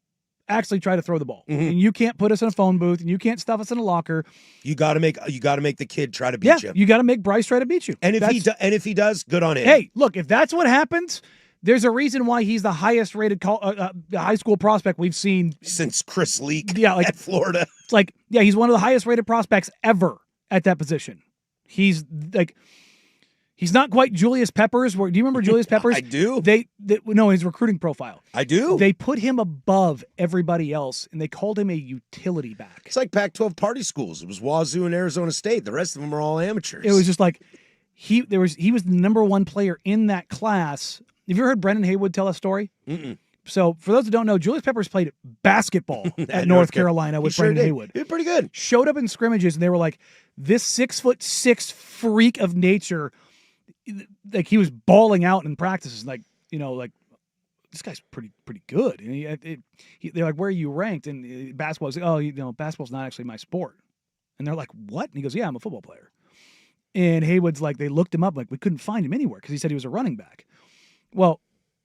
actually try to throw the ball. And you can't put us in a phone booth, and you can't stuff us in a locker. You got to make the kid try to beat you. You got to make Bryce try to beat you. And if he does, good on him. Hey, look, if that's what happens, there's a reason why he's the highest rated high school prospect we've seen since Chris Leak at Florida. It's like, he's one of the highest rated prospects ever at that position. He's like, he's not quite Julius Peppers. Do you remember Julius Peppers? I do. No, his recruiting profile. I do. They put him above everybody else, and they called him a utility back. It's like Pac-12 party schools. It was Wazoo and Arizona State. The rest of them are all amateurs. It was just like he was the number one player in that class. Have you ever heard Brendan Haywood tell a story? Mm-mm. So for those who don't know, Julius Peppers played basketball at North Carolina with Brendan Haywood. He did pretty good. Showed up in scrimmages, and they were like, this 6'6" freak of nature. Like, he was balling out in practices, like this guy's pretty good. And they're like, where are you ranked? And basketball's like, basketball's not actually my sport. And they're like, what? And he goes, yeah, I'm a football player. And Haywood's like, they looked him up, like, we couldn't find him anywhere because he said he was a running back. Well,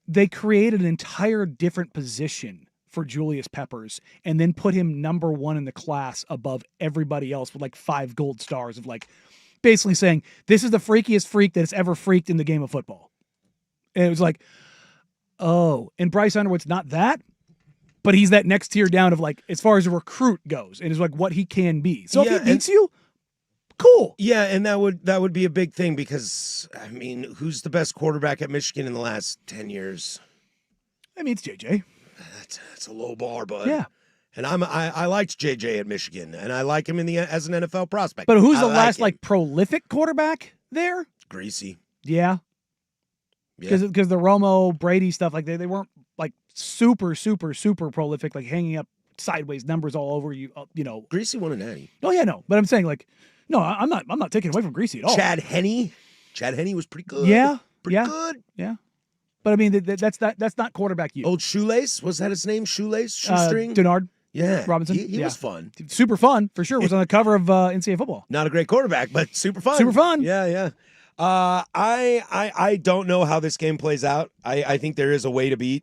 they created an entire different position for Julius Peppers and then put him number one in the class above everybody else with like 5 gold stars of like, basically saying, this is the freakiest freak that has ever freaked in the game of football. And it was like, oh. And Bryce Underwood's not that, but he's that next tier down of like, as far as a recruit goes, and is like what he can be. So if he beats you, cool. Yeah, and that would be a big thing because, I mean, who's the best quarterback at Michigan in the last 10 years? I mean, it's JJ. That's a low bar, bud. Yeah. And I liked JJ at Michigan, and I like him as an NFL prospect. But who's the last prolific quarterback there? Greasy. Yeah. Because the Romo Brady stuff, like they weren't like super prolific, like hanging up sideways numbers all over you. Greasy won a natty. Oh yeah, no. But I'm saying like, no, I'm not taking away from Greasy at all. Chad Henne was pretty good. Yeah. Pretty good. Yeah. But I mean, that's not quarterback use. Old Shoelace, was that his name? Shoestring. Denard. Yeah, Robinson. He was fun. Super fun for sure. Was on the cover of NCAA football. Not a great quarterback, but super fun. Super fun. Yeah. I don't know how this game plays out. I think there is a way to beat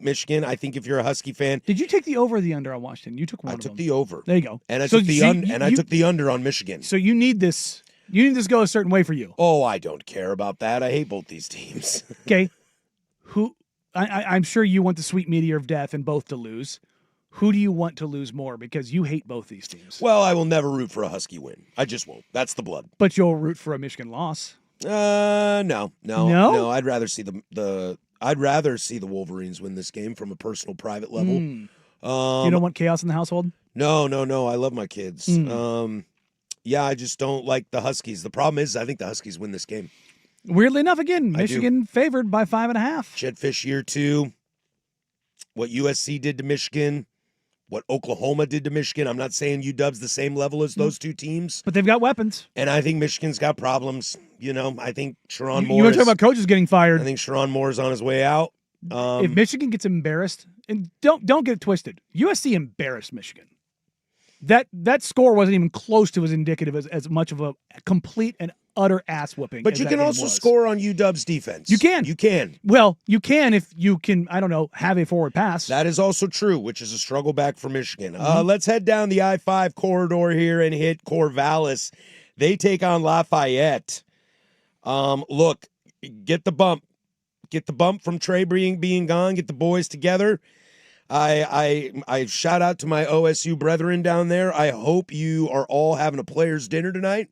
Michigan. I think if you're a Husky fan, did you take the over or the under on Washington? You took one. I took the over. There you go. And I took the under on Michigan. So you need this. You need this to go a certain way for you. Oh, I don't care about that. I hate both these teams. Okay. I'm sure you want the sweet meteor of death and both to lose. Who do you want to lose more? Because you hate both these teams. Well, I will never root for a Husky win. I just won't. That's the blood. But you'll root for a Michigan loss. No. I'd rather see the Wolverines win this game from a personal, private level. You don't want chaos in the household? No. I love my kids. Yeah, I just don't like the Huskies. The problem is, I think the Huskies win this game. Weirdly enough, again, Michigan favored by 5.5. Jed Fish year 2. what USC did to Michigan, what Oklahoma did to Michigan. I'm not saying UW's the same level as those two teams, But they've got weapons. and I think Michigan's got problems. I think Sharon You Moore. want to talk about coaches getting I fired? think Sharon Moore's on his way out. If Michigan gets embarrassed, and don't get it twisted, USC embarrassed Michigan. That score wasn't even close to as indicative as much of a complete and utter ass whooping. But as you that can game also was. score on UW's defense. You can. You can. Well, you can if you can. I don't know. Have a forward pass. That is also true, which is a struggle back for Michigan. Mm-hmm. Let's head down the I-5 corridor here and hit Corvallis. They take on Lafayette. Look, get the bump. Get the bump from Trey being gone. Get the boys together. I shout out to my OSU brethren down there. I hope you are all having a players' dinner tonight,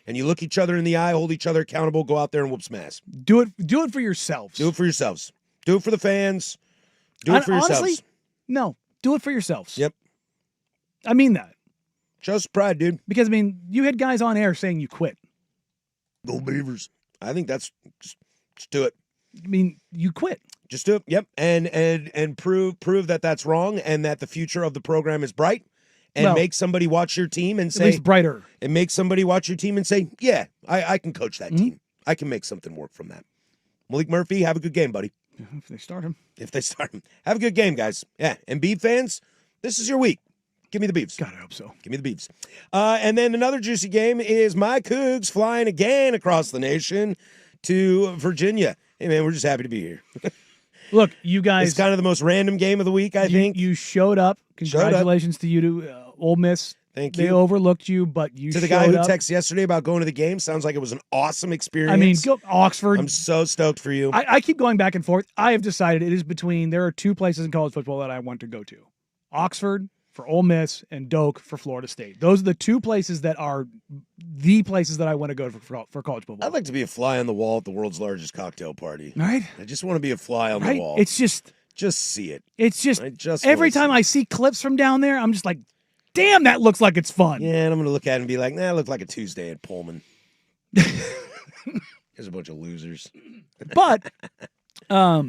and you look each other in the eye, hold each other accountable, go out there and whoop some ass. Do it for yourselves. Do it for yourselves. Do it for the fans. Do it for yourselves. Honestly, no. Do it for yourselves. Yep. I mean that. Just pride, dude. Because, you had guys on air saying you quit. Go Beavers. I think that's just do it. You quit. Just do it. Yep. And prove that that's wrong and that the future of the program is bright. And Well, make somebody watch your team and At say, least brighter. and make somebody watch your team and say, yeah, I can coach that team. I can make something work from that. Malik Murphy, have a good game, buddy. If they start him. If they start him. Have a good game, guys. Yeah. And Beeve fans, this is your week. Give me the Beeves. God, I hope so. Give me the Beeves. And then another juicy game is my Cougs flying again across the nation to Virginia. Hey, man, we're just happy to be here. Look, you guys. It's kind of the most random game of the week, I think. You showed up. Congratulations to you to Ole Miss. Thank They you. overlooked you, but you To the showed guy who up. texted yesterday about going to the game, sounds like it was an awesome experience. Go Oxford. I'm so stoked for you. I keep going back and forth. I have decided it is between, there are two places in college football that I want to go to. Oxford for Ole Miss and Doak for Florida State. Those are the two places that are the places that I want to go for college football. I'd like to be a fly on the wall at the world's largest cocktail party. Right? I just want to be a fly on Right? the wall. It's just see it. every wanna time see I see clips from down there, I'm just like, damn, that looks like it's fun. Yeah, and I'm going to look at it and be like, nah, it looked like a Tuesday at Pullman. There's a bunch of losers. But I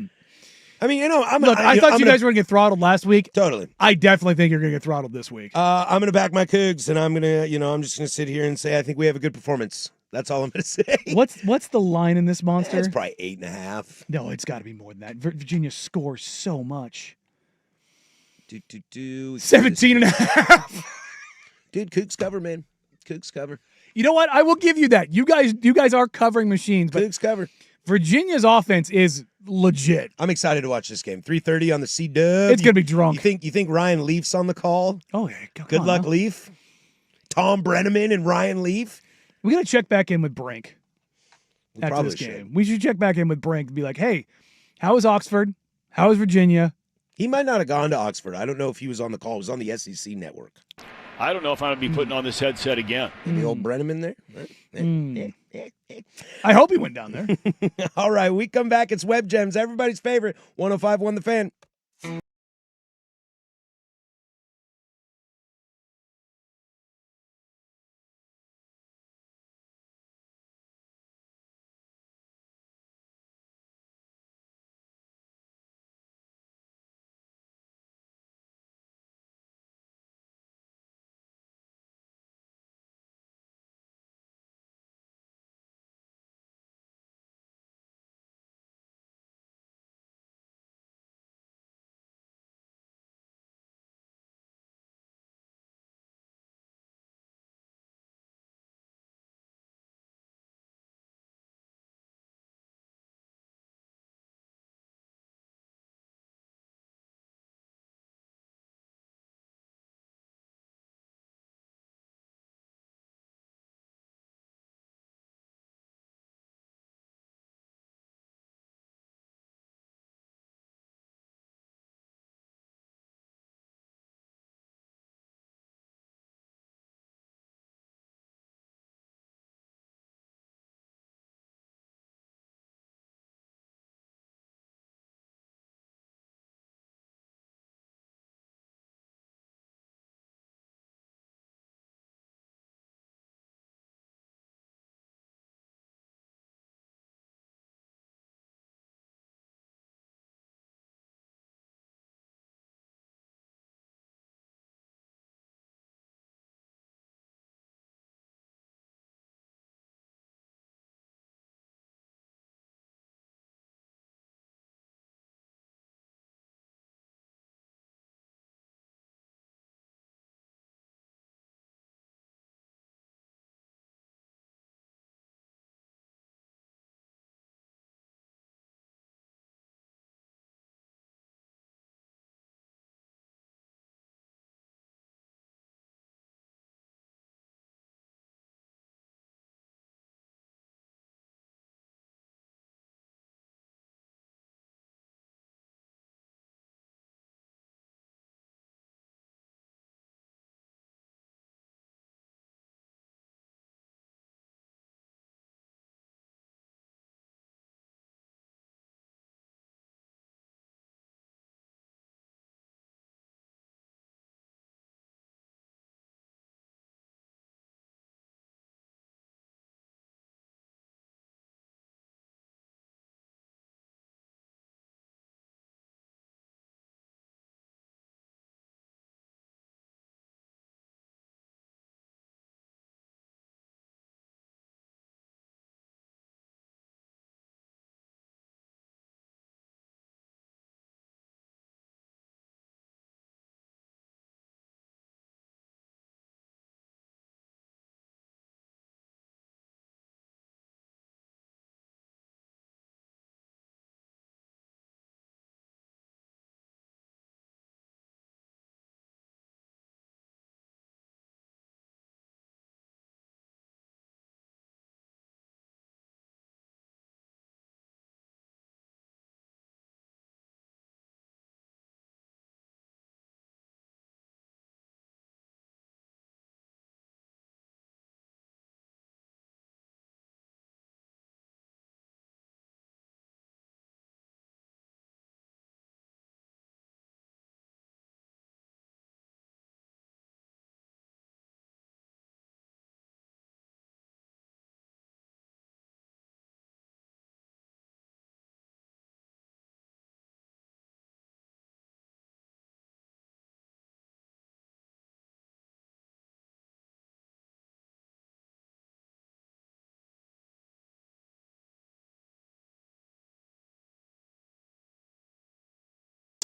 mean, I thought you guys were going to get throttled last week. Totally. I definitely think you're going to get throttled this week. I'm going to back my Cougs, and I'm going to, I'm just going to sit here and say I think we have a good performance. That's all I'm going to say. What's the line in this monster? It's probably 8.5. No, it's got to be more than that. Virginia scores so much. 17 and a half. Dude, Cougs cover, man. Cougs cover. You know what? I will give you that. You guys are covering machines, but Cougs cover. Virginia's offense is legit. I'm excited to watch this game. 3:30 on the C-Dub. It's gonna be drunk. You think Ryan Leaf's on the call? Oh, yeah. Come Good on, luck, huh? Leaf. Tom Brenneman and Ryan Leaf. We got to check back in with Brink We after probably this game. should. We should check back in with Brink and be like, hey, how is Oxford? How is Virginia? He might not have gone to Oxford. I don't know if he was on the call. He was on the SEC network. I don't know if I'm going to be putting on this headset again. Maybe old Brenneman there. I hope he went down there. All right, we come back. It's Web Gems, everybody's favorite. 105.1 The Fan.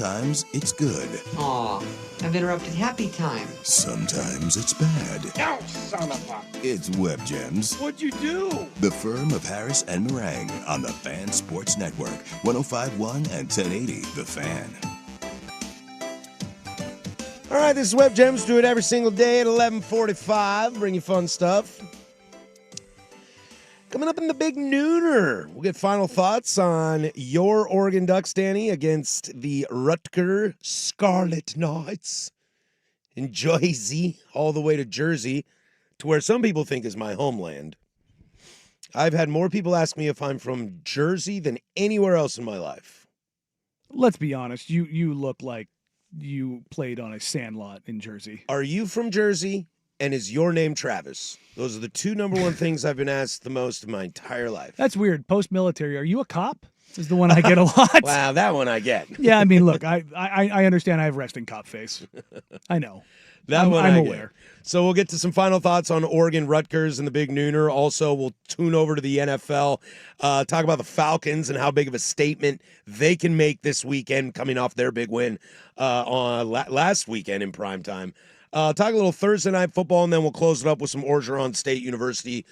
Sometimes it's good. Aw, I've interrupted happy time. Sometimes it's bad. Oh, son of a... It's Web Gems, What'd you do? the firm of Harris and Meringue on the Fan Sports Network, 105.1 and 1080 The Fan. All right, this is Web Gems. Do it every single day at 11:45. Bring you fun stuff. Coming up in the big nooner, we'll get final thoughts on your Oregon Ducks, Danny, against the Rutger Scarlet Knights in Jersey, all the way to Jersey, to where some people think is my homeland. I've had more people ask me if I'm from Jersey than anywhere else in my life. Let's be honest. You look like you played on a sandlot in Jersey. Are you from Jersey? And is your name Travis? Those are the two number one things I've been asked the most in my entire life. That's weird. Post-military, are you a cop? Is the one I get a lot. Wow, that one I get. Yeah, I mean, look, I understand I have resting cop face. I know. That one I'm I aware. Get. So we'll get to some final thoughts on Oregon Rutgers and the big nooner. Also, we'll tune over to the NFL, talk about the Falcons and how big of a statement they can make this weekend coming off their big win on last weekend in primetime. Talk a little Thursday night football, and then we'll close it up with some Orgeron State University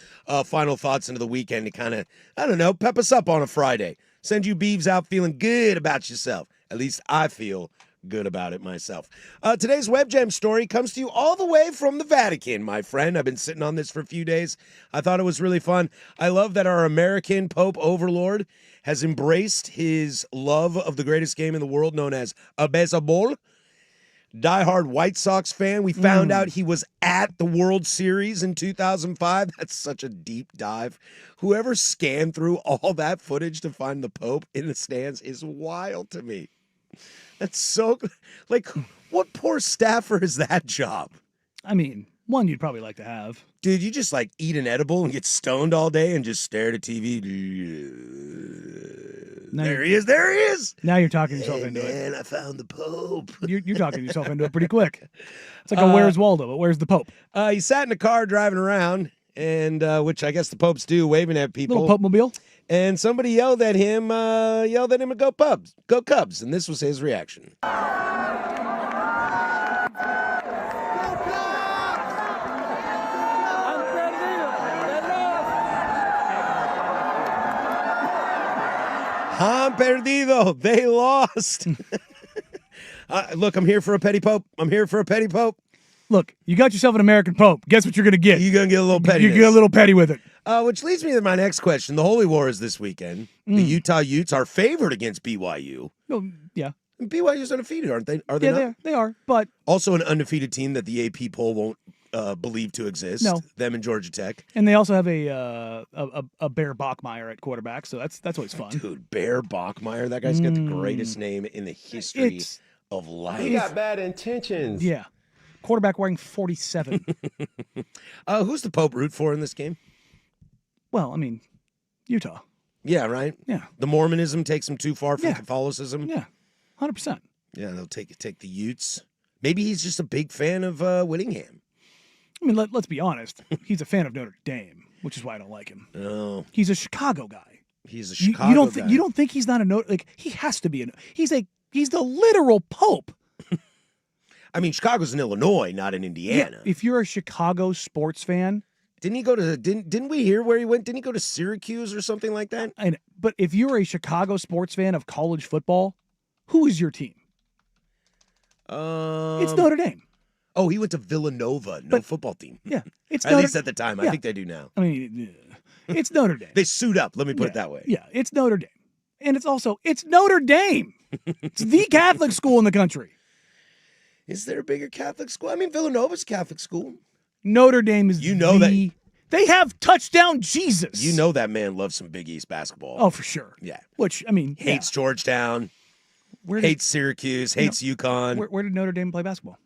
final thoughts into the weekend to kind of, I don't know, pep us up on a Friday. Send you beeves out feeling good about yourself. At least I feel good about it myself. Today's Web Gem story comes to you all the way from the Vatican, my friend. I've been sitting on this for a few days. I thought it was really fun. I love that our American Pope Overlord has embraced his love of the greatest game in the world, known as a baseball. Diehard White Sox fan. We found out he was at the World Series in 2005. That's such a deep dive. Whoever scanned through all that footage to find the Pope in the stands is wild to me. That's so, like, what poor staffer is that job? I mean, one you'd probably like to have. Dude, you just, like, eat an edible and get stoned all day and just stare at a TV. There he is. Now you're talking yourself Hey, into it. man, I found the Pope. You're talking yourself into it pretty quick. It's like a Where's Waldo, but where's the Pope? He sat in a car driving around, and which I guess the popes do, waving at people. Little Pope mobile. And somebody yelled at him to go Cubs, go Cubs, and this was his reaction. Han perdido. They lost. Look, I'm here for a petty pope. Look, you got yourself an American Pope. Guess what you're going to get? You're going to get a little petty. You get a little petty with it. Which leads me to my next question. The Holy War is this weekend. The Utah Utes are favored against BYU. Oh, yeah. And BYU's undefeated, aren't they? Are they not? They are. But Also an undefeated team that the AP poll won't believe to exist. No. Them and Georgia Tech. and they also have a Bear Bachmeyer at quarterback, so that's always fun. Dude, Bear Bachmeyer, that guy's got the greatest name in the history It's of life. He got bad intentions. yeah. Quarterback wearing 47. Who's the Pope root for in this game? Well, I mean, Utah. Yeah, right? Yeah. The Mormonism takes them too far from Yeah. Catholicism. Yeah. 100%. Yeah, they'll take the Utes. Maybe he's just a big fan of Whittingham. I mean, let's be honest. He's a fan of Notre Dame, which is why I don't like him. Oh, He's a Chicago guy. he's a You, Chicago you don't guy. you don't think he's not a Notre, like he has to be he's the literal Pope. I mean, Chicago's in Illinois, not in Indiana. Yeah, if you're a Chicago sports fan, Didn't he go to? Didn't we hear where he went? Didn't he go to Syracuse or something like that? but if you're a Chicago sports fan of college football, who is your team? It's Notre Dame. Oh, he went to Villanova, no football team. Yeah, it's At Notre, least at the time. I yeah. think they do now. I mean, it's Notre Dame. They suit up. Let me put it that way. Yeah, it's Notre Dame, and it's Notre Dame. It's the Catholic school in the country. Is there a bigger Catholic school? I mean, Villanova's a Catholic school. Notre Dame is that they have touchdown Jesus. You know that man loves some Big East basketball. Oh, for sure. Yeah. Which I mean, Hates Georgetown, where hates Syracuse, hates UConn. where did Notre Dame play basketball?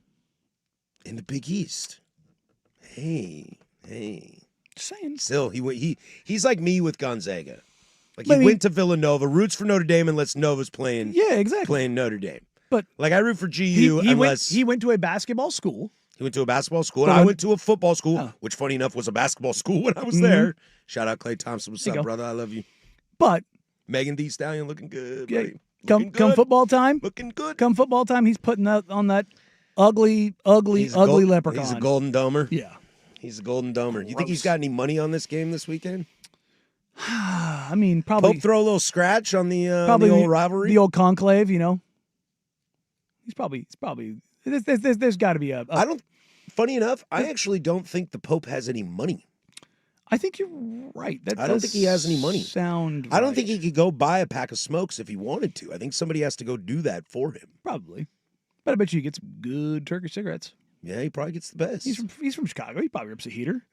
In the Big East. Hey. Just saying. Still, he's like me with Gonzaga. Like But I he mean- went to Villanova, roots for Notre Dame unless Nova's playing Yeah, exactly. playing Notre Dame. But Like I root for GU he unless went to a basketball school. he went to a basketball school, and Well, I when- went to a football school, Oh. which, funny enough, was a basketball school when I was there. Shout out Clay Thompson. What's There up, you go. brother? I love you. But Megan Thee Stallion looking good, yeah, buddy. Come good. football time. Looking good. Come football time. He's putting that on that ugly leprechaun. He's a golden domer. Yeah. He's a golden domer. You think he's got any money on this game this weekend? I mean, probably Pope throw a little scratch on the old rivalry. the old conclave. You know, he's probably. There's got to be a. I don't. Funny enough, I actually don't think the Pope has any money. I think you're right. I don't think he has any money. Sound. I don't right. think he could go buy a pack of smokes if he wanted to. I think somebody has to go do that for him. Probably, but I bet you he gets good Turkish cigarettes. Yeah, he probably gets the best. He's from Chicago. He probably rips a heater.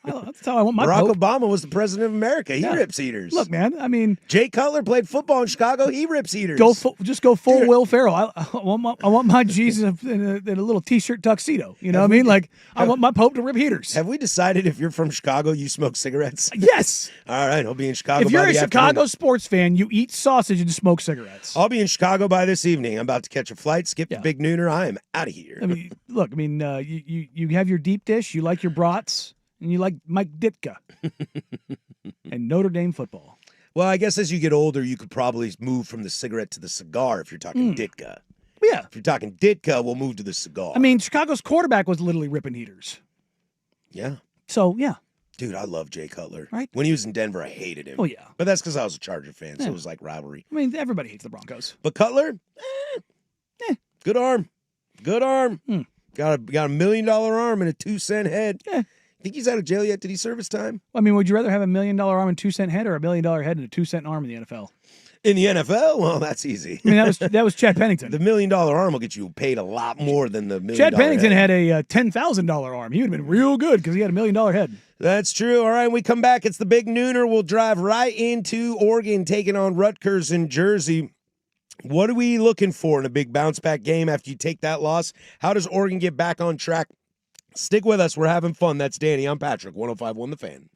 That's how I want my Barack Pope. Obama was the president of America. He Yeah. rips heaters. Look, man. I mean, Jay Cutler played football in Chicago. He rips heaters. just go full Will Ferrell. I want my Jesus in a little t-shirt tuxedo. You know what I mean? Like I want my Pope to rip heaters. Have we decided if you're from Chicago, you smoke cigarettes? Yes. All right, I'll be in Chicago. If you're by a the Chicago afternoon. sports fan, you eat sausage and smoke cigarettes. I'll be in Chicago by this evening. I'm about to catch a flight, skip the big nooner. I am out of here. I mean, look. I mean, you have your deep dish. You like your brats, and you like Mike Ditka and Notre Dame football. Well, I guess as you get older, you could probably move from the cigarette to the cigar if you're talking Ditka. Yeah. If you're talking Ditka, we'll move to the cigar. I mean, Chicago's quarterback was literally ripping heaters. yeah. So yeah. Dude, I love Jay Cutler. Right. When he was in Denver, I hated him. Oh yeah. But that's because I was a Charger fan, so Yeah. it was like rivalry. I mean, everybody hates the Broncos. But Cutler, good arm. Good arm. Got a $1 million arm and a 2-cent head. Yeah. Think he's out of jail yet? Did he serve his time? I mean, would you rather have $1 million arm and 2-cent head, or $1 million head and a 2-cent arm in the NFL? In the NFL? Well, that's easy. I mean, that was Chad Pennington. The $1 million arm will get you paid a lot more than the $1 million Chad Pennington head. had a $10,000 arm. He would have been real good because he had $1 million head. That's true. All right, when we come back, it's the big nooner. We'll drive right into Oregon taking on Rutgers in Jersey. What are we looking for in a big bounce-back game after you take that loss? How does Oregon get back on track? Stick with us. We're having fun. That's Danny. I'm Patrick. 105.1 The Fan.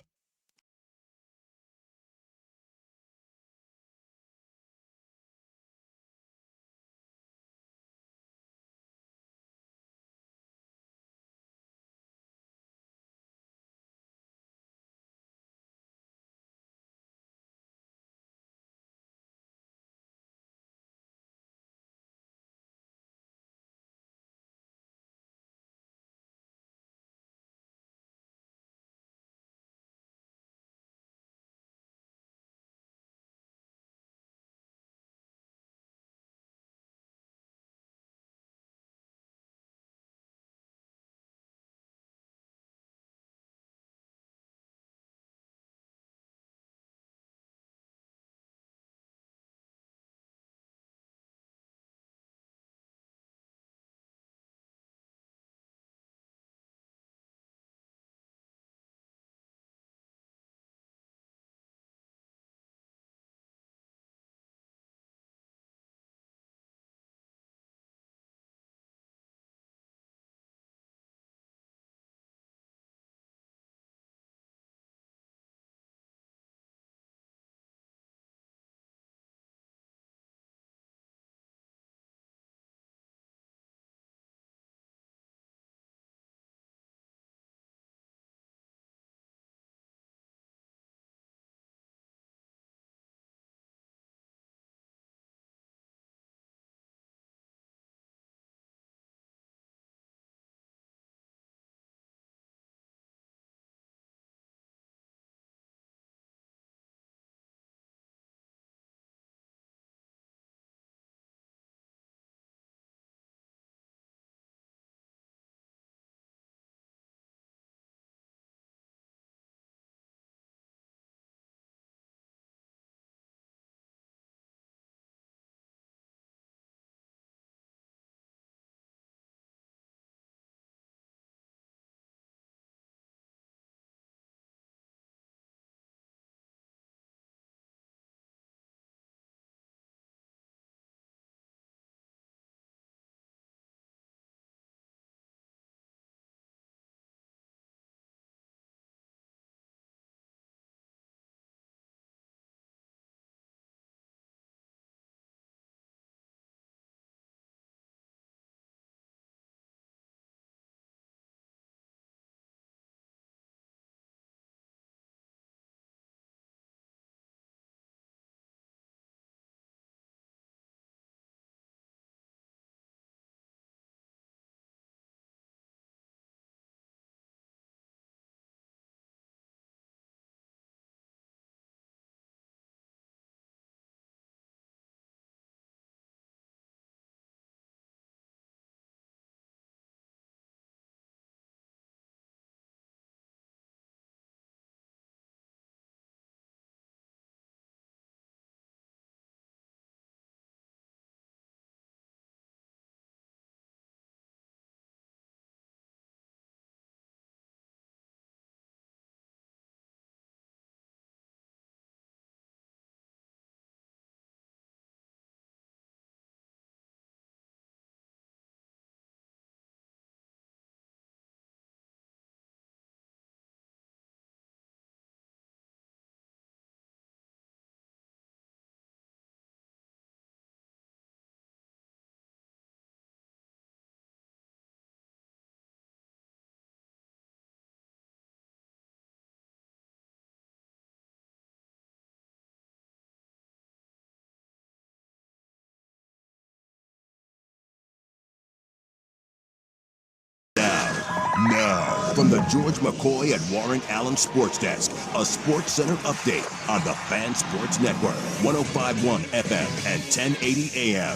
From the George McCoy and Warren Allen Sports Desk, a Sports Center update on the Fan Sports Network, 105.1 FM and 1080 AM.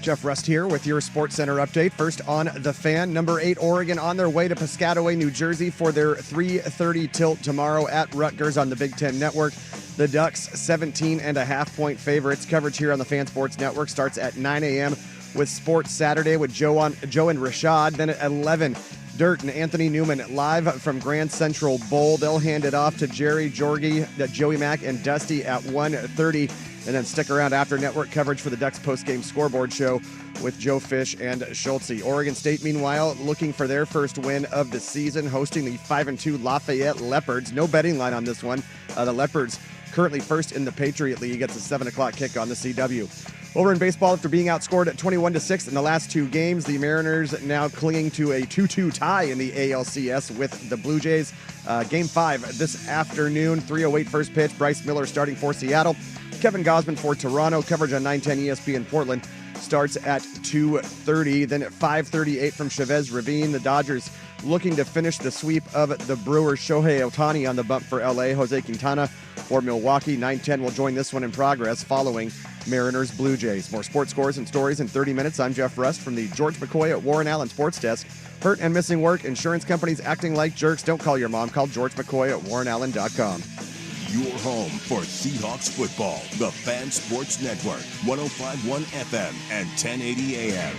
Jeff Rust here with your Sports Center update. First on The Fan, number 8 Oregon on their way to Piscataway, New Jersey for their 3:30 tilt tomorrow at Rutgers on the Big Ten Network. The Ducks 17.5-point favorites. Coverage here on the Fan Sports Network starts at 9 a.m. with Sports Saturday with Joe and Rashad. Then at 11, Dirt and Anthony Newman live from Grand Central Bowl. They'll hand it off to Jerry, Jorgie, Joey Mack, and Dusty at 1:30. And then stick around after network coverage for the Ducks postgame scoreboard show with Joe Fish and Schultze. Oregon State, meanwhile, looking for their first win of the season, hosting the 5-2 Lafayette Leopards. No betting line on this one. The Leopards currently first in the Patriot League. It's a 7 o'clock kick on the CW. Over in baseball, after being outscored at 21-6 in the last 2 games, the Mariners now clinging to a 2-2 tie in the ALCS with the Blue Jays. Game 5 this afternoon, 3:08 first pitch. Bryce Miller starting for Seattle. Kevin Gausman for Toronto. Coverage on 910 ESPN Portland starts at 2:30. Then at 5:38 from Chavez Ravine, the Dodgers looking to finish the sweep of the Brewers. Shohei Ohtani on the bump for LA. Jose Quintana for Milwaukee. 9:10 will join this one in progress following Mariners Blue Jays. More sports scores and stories in 30 minutes. I'm Jeff Rust from the George McCoy at Warren Allen Sports Desk. Hurt and missing work, insurance companies acting like jerks. Don't call your mom. Call George McCoy at warrenallen.com. Your home for Seahawks football, the Fan Sports Network, 105.1 FM and 1080 AM.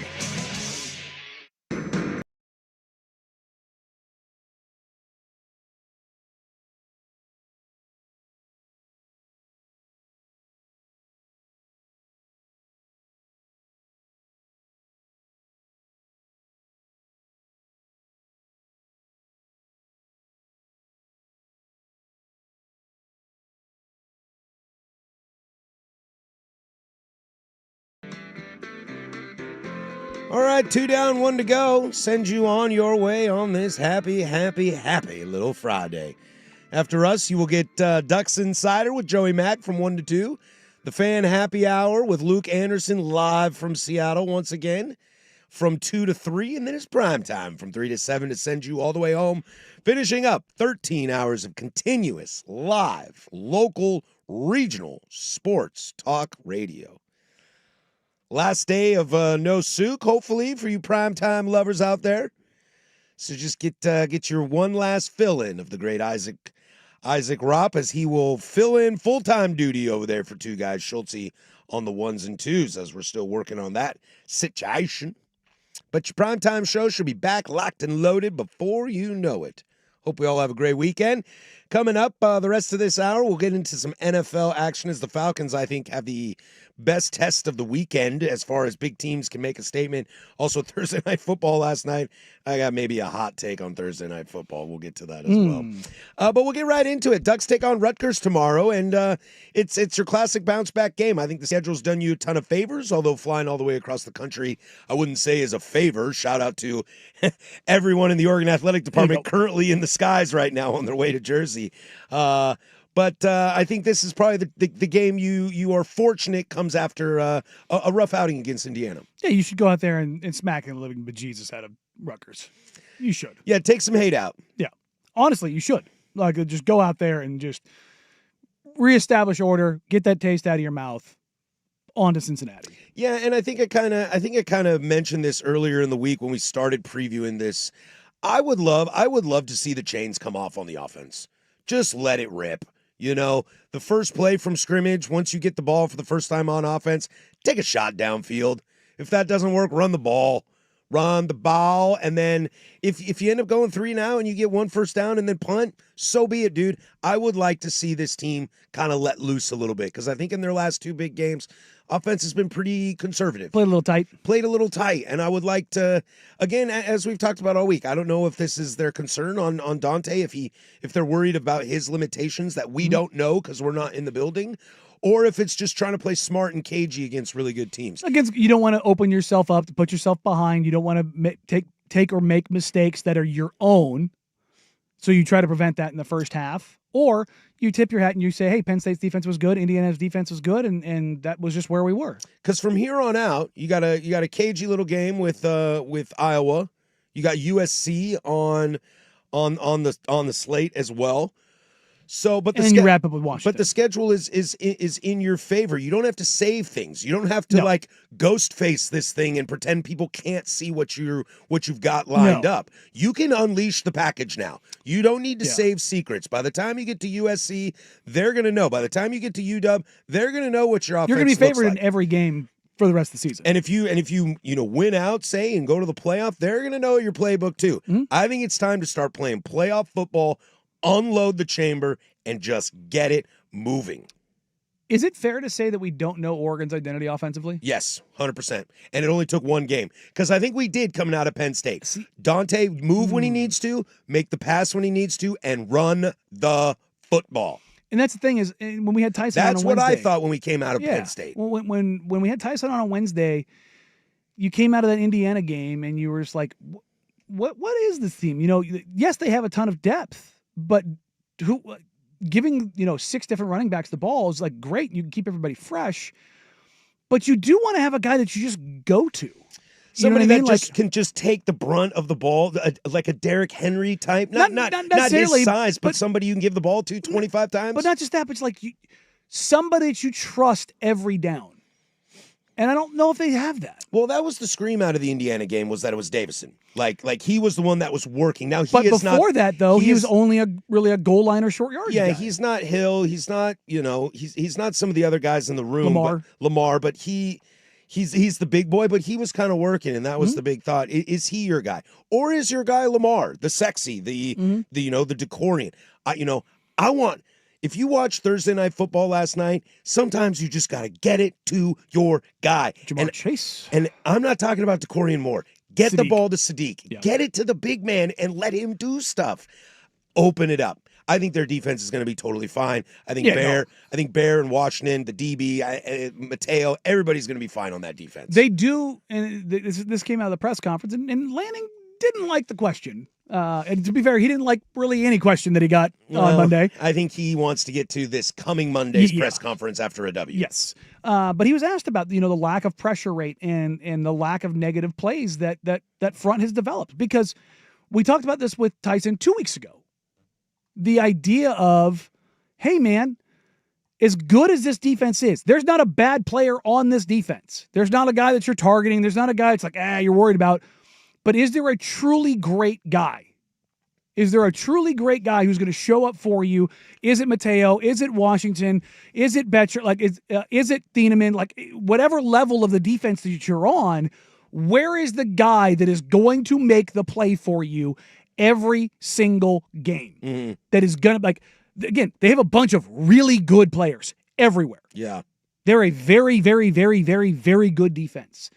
All right, 2 down, 1 to go. Send you on your way on this happy little Friday. After us, you will get Ducks Insider with Joey Mack from 1 to 2. The Fan Happy Hour with Luke Anderson live from Seattle once again from 2 to 3. And then it's prime time from 3 to 7 to send you all the way home. Finishing up 13 hours of continuous, live, local, regional sports talk radio. Last day of No Souk, hopefully, for you primetime lovers out there. So just get your one last fill-in of the great Isaac Ropp, as he will fill in full-time duty over there for 2 guys, Schultze on the 1s and 2s, as we're still working on that situation. But your primetime show should be back, locked and loaded before you know it. Hope we all have a great weekend. Coming up, the rest of this hour, we'll get into some NFL action, as the Falcons, I think, have the best test of the weekend as far as big teams can make a statement. Also, Thursday Night Football last night. I got maybe a hot take on Thursday Night Football. We'll get to that as well. But we'll get right into it. Ducks take on Rutgers tomorrow, and it's your classic bounce-back game. I think the schedule's done you a ton of favors, although flying all the way across the country, I wouldn't say is a favor. Shout out to everyone in the Oregon Athletic Department currently in the skies right now on their way to Jersey. But I think this is probably the game you are fortunate comes after a rough outing against Indiana. Yeah, you should go out there and smack the living bejesus out of Rutgers. You should. Yeah, take some hate out. Yeah. Honestly, you should. Like, just go out there and just reestablish order, get that taste out of your mouth, on to Cincinnati. Yeah, and I think I kind of mentioned this earlier in the week when we started previewing this. I would love to see the chains come off on the offense. Just let it rip. You know, the first play from scrimmage, once you get the ball for the first time on offense, take a shot downfield. If that doesn't work, run the ball. Run the ball, and then if you end up going 3 now and you get 1 first down and then punt, so be it, dude. I would like to see this team kind of let loose a little bit, because I think in their last 2 big games, offense has been pretty conservative. Played a little tight. And I would like to, again, as we've talked about all week, I don't know if this is their concern on Dante, if they're worried about his limitations that we don't know because we're not in the building, or if it's just trying to play smart and cagey against really good teams. You don't want to open yourself up to put yourself behind. You don't want to take or make mistakes that are your own. So you try to prevent that in the first half. Or you tip your hat and you say, hey, Penn State's defense was good, Indiana's defense was good, and that was just where we were. Because from here on out, you got a cagey little game with Iowa. You got USC on on the slate as well. So, but and you wrap up with Washington. But the schedule is in your favor. You don't have to save things. You don't have to like ghost face this thing and pretend people can't see what you've got lined up. You can unleash the package now. You don't need to save secrets. By the time you get to USC, they're gonna know. By the time you get to UW, they're gonna know what your offense You're gonna be favored looks like. in every game for the rest of the season. And if you win out, say, and go to the playoff, they're gonna know your playbook too. I think it's time to start playing playoff football. Unload the chamber and just get it moving. Is it fair to say that we don't know Oregon's identity offensively? Yes, 100%. And it only took one game. Because I think we did coming out of Penn State. Dante, move when he needs to, make the pass when he needs to, and run the football. And that's the thing is, when we had Tyson on That's a what Wednesday, I thought when we came out of Penn State. Well, when we had Tyson on Wednesday, you came out of that Indiana game and you were just like, what is this team? Yes, they have a ton of depth. But giving 6 different running backs the ball is like great. You can keep everybody fresh, but you do want to have a guy that you just go to. Somebody that can just take the brunt of the ball, like a Derrick Henry type. Not necessarily, his size, but somebody you can give the ball to 25 times. But not just that, but it's like somebody that you trust every down. And I don't know if they have that. Well, that was the scream out of the Indiana game, was that it was Davison. Like he was the one that was working. Now he was only really a goal line or short yardage guy. He's not Hill. He's not, he's not some of the other guys in the room. Lamar, but he's the big boy, but he was kind of working, and that was the big thought. Is he your guy? Or is your guy Lamar, the sexy, the Decorian? I want. If you watched Thursday Night Football last night, sometimes you just got to get it to your guy. Jamar Chase. And I'm not talking about Decorian Moore. Get Sadiq. the ball to Sadiq. Yeah. Get it to the big man and let him do stuff. Open it up. I think their defense is going to be totally fine. I think Bear and Washington, the DB, Mateo, everybody's going to be fine on that defense. They do, and this came out of the press conference, and Lanning didn't like the question. And to be fair, he didn't like really any question that he got on Monday. I think he wants to get to this coming Monday's press conference after a W. Yes. But he was asked about, the lack of pressure rate and the lack of negative plays that front has developed. Because we talked about this with Tyson 2 weeks ago. The idea of, hey, man, as good as this defense is, there's not a bad player on this defense. There's not a guy that you're targeting. There's not a guy it's like, you're worried about. But is there a truly great guy? Is there a truly great guy who's going to show up for you? Is it Mateo? Is it Washington? Is it Betcher? Is it Thieneman? Whatever level of the defense that you're on, where is the guy that is going to make the play for you every single game? Mm-hmm. That is going to, again, they have a bunch of really good players everywhere. Yeah. They're a very, very, very, very, very good defense.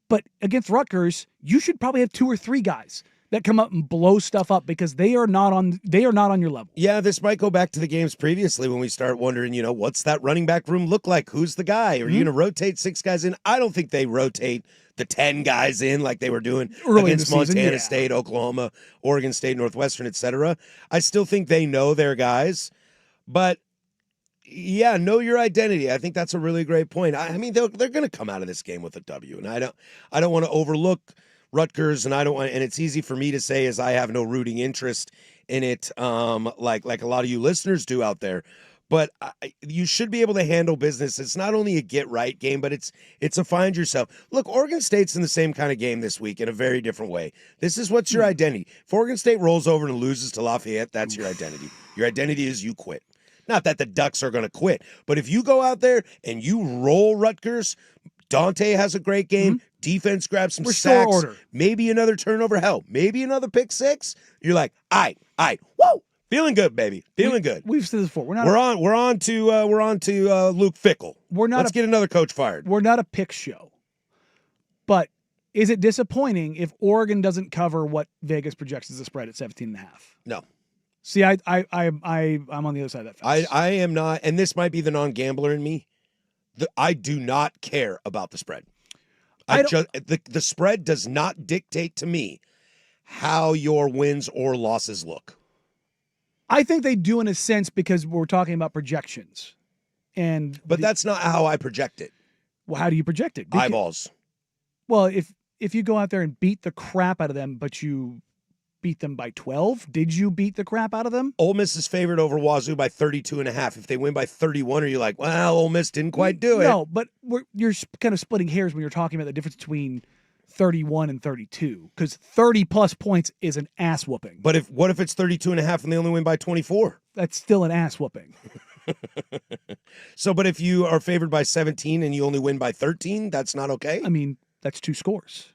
But against Rutgers, you should probably have 2 or 3 guys that come up and blow stuff up because they are not on your level. Yeah, this might go back to the games previously when we start wondering, what's that running back room look like? Who's the guy? Are you going to rotate 6 guys in? I don't think they rotate the 10 guys in like they were doing early against Montana State, Oklahoma, Oregon State, Northwestern, etc. I still think they know their guys, but yeah, know your identity. I think that's a really great point. I mean, they're going to come out of this game with a W, and I don't want to overlook Rutgers, and and it's easy for me to say as I have no rooting interest in it, like a lot of you listeners do out there. But you should be able to handle business. It's not only a get-right game, but it's a find yourself. Look, Oregon State's in the same kind of game this week in a very different way. This is what's your identity. If Oregon State rolls over and loses to Lafayette, that's your identity. Your identity is you quit. Not that the Ducks are going to quit, but if you go out there and you roll Rutgers, Dante has a great game, defense grabs some sacks, order. Maybe another turnover, maybe another pick 6, you're like, all right, whoa, feeling good, baby, feeling good. We've said this before. We're on to Luke Fickell. Let's get another coach fired. We're not a pick show, but is it disappointing if Oregon doesn't cover what Vegas projects as a spread at 17.5? No. See, I'm on the other side of that fence. I am not, and this might be the non-gambler in me. I do not care about the spread. The spread does not dictate to me how your wins or losses look. I think they do in a sense because we're talking about projections, but that's not how I project it. Well, how do you project it? Eyeballs. Well, if you go out there and beat the crap out of them, but you beat them by 12? Did you beat the crap out of them? Ole Miss is favored over Wazoo by 32.5. If they win by 31, are you like, well, Ole Miss didn't quite do it? No, but you're kind of splitting hairs when you're talking about the difference between 31 and 32, because 30-plus points is an ass whooping. But what if it's 32.5 and they only win by 24? That's still an ass whooping. So, but if you are favored by 17 and you only win by 13, that's not okay? I mean, that's 2 scores.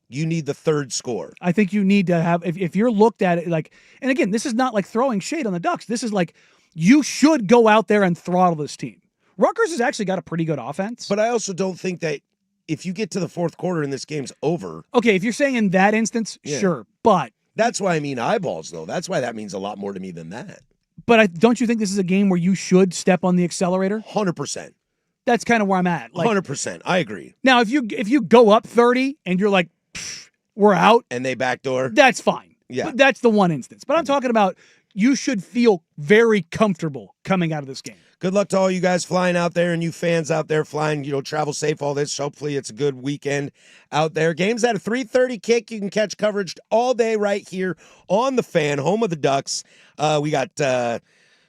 You need the third score. I think you need to have, if you're looked at it like, and again, this is not like throwing shade on the Ducks. This is like, you should go out there and throttle this team. Rutgers has actually got a pretty good offense. But I also don't think that if you get to the fourth quarter and this game's over. Okay, if you're saying in that instance, sure. But that's why I mean eyeballs, though. That's why that means a lot more to me than that. But don't you think this is a game where you should step on the accelerator? 100%. That's kind of where I'm at. Like, 100%. I agree. Now, if you go up 30 and you're like, we're out. And they backdoor. That's fine. Yeah. But that's the one instance. But I'm talking about you should feel very comfortable coming out of this game. Good luck to all you guys flying out there and you fans out there flying, travel safe, all this. Hopefully it's a good weekend out there. Games at a 3:30 kick. You can catch coverage all day right here on The Fan, home of the Ducks. We got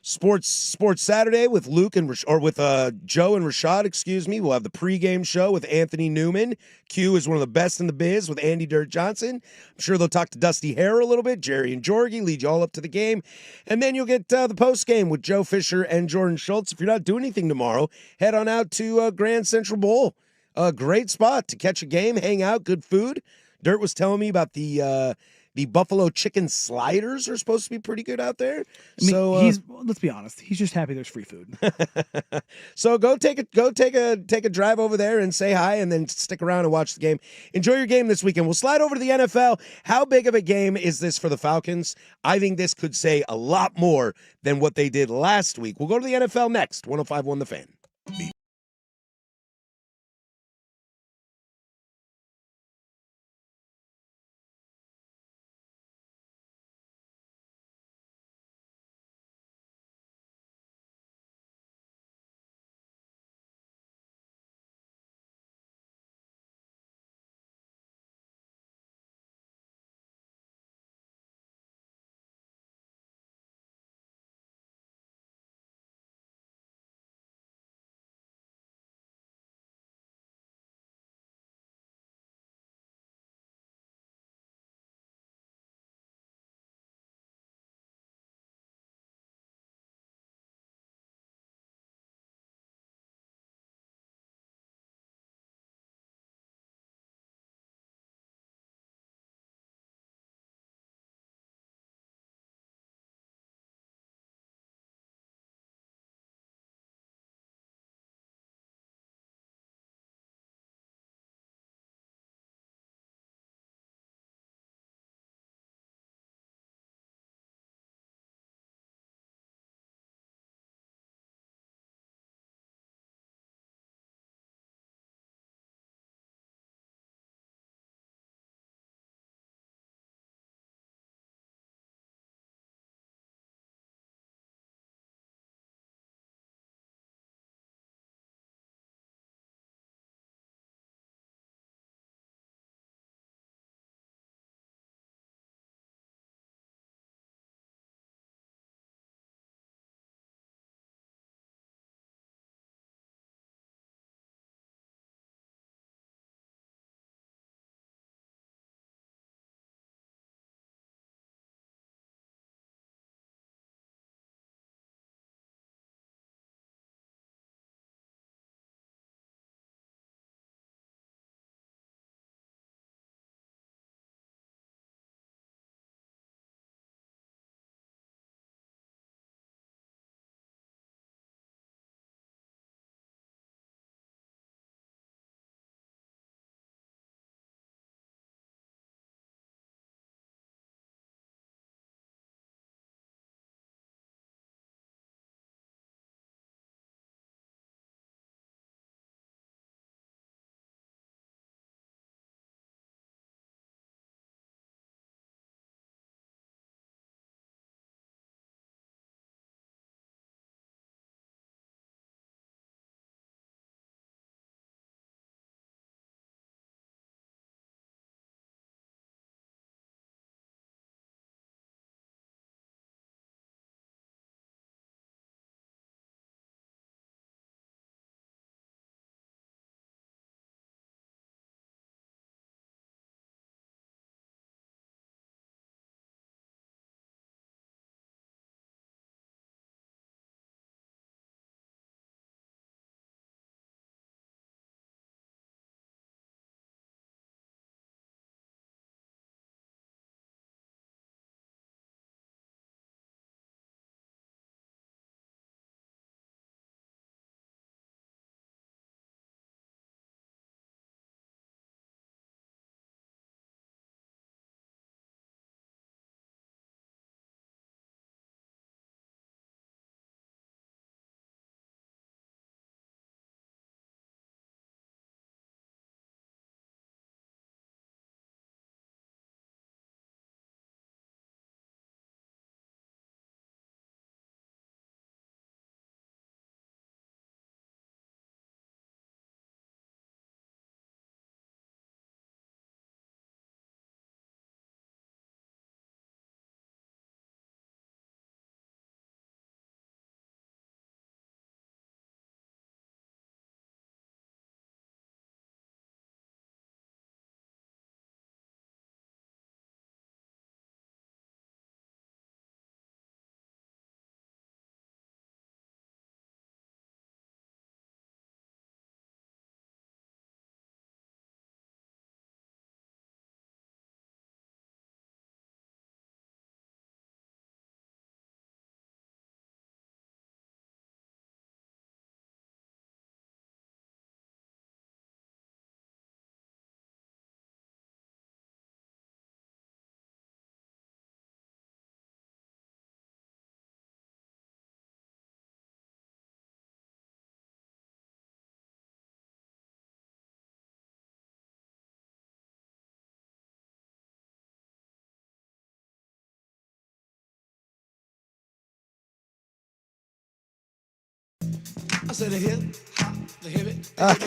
Sports Saturday with Luke and with Joe and Rashad, excuse me. We'll have the pregame show with Anthony Newman. Q is one of the best in the biz with Andy Dirt Johnson. I'm sure they'll talk to Dusty Hare a little bit. Jerry and Jorgie lead you all up to the game. And then you'll get the postgame with Joe Fisher and Jordan Schultz. If you're not doing anything tomorrow, head on out to Grand Central Bowl. A great spot to catch a game, hang out, good food. Dirt was telling me about the buffalo chicken sliders are supposed to be pretty good out there. I mean, so let's be honest, he's just happy there's free food. So go take a drive over there and say hi, and then stick around and watch the game. Enjoy your game this weekend. We'll slide over to the NFL. How big of a game is this for the Falcons? I think this could say a lot more than what they did last week. We'll go to the NFL next. 105.1 The Fan.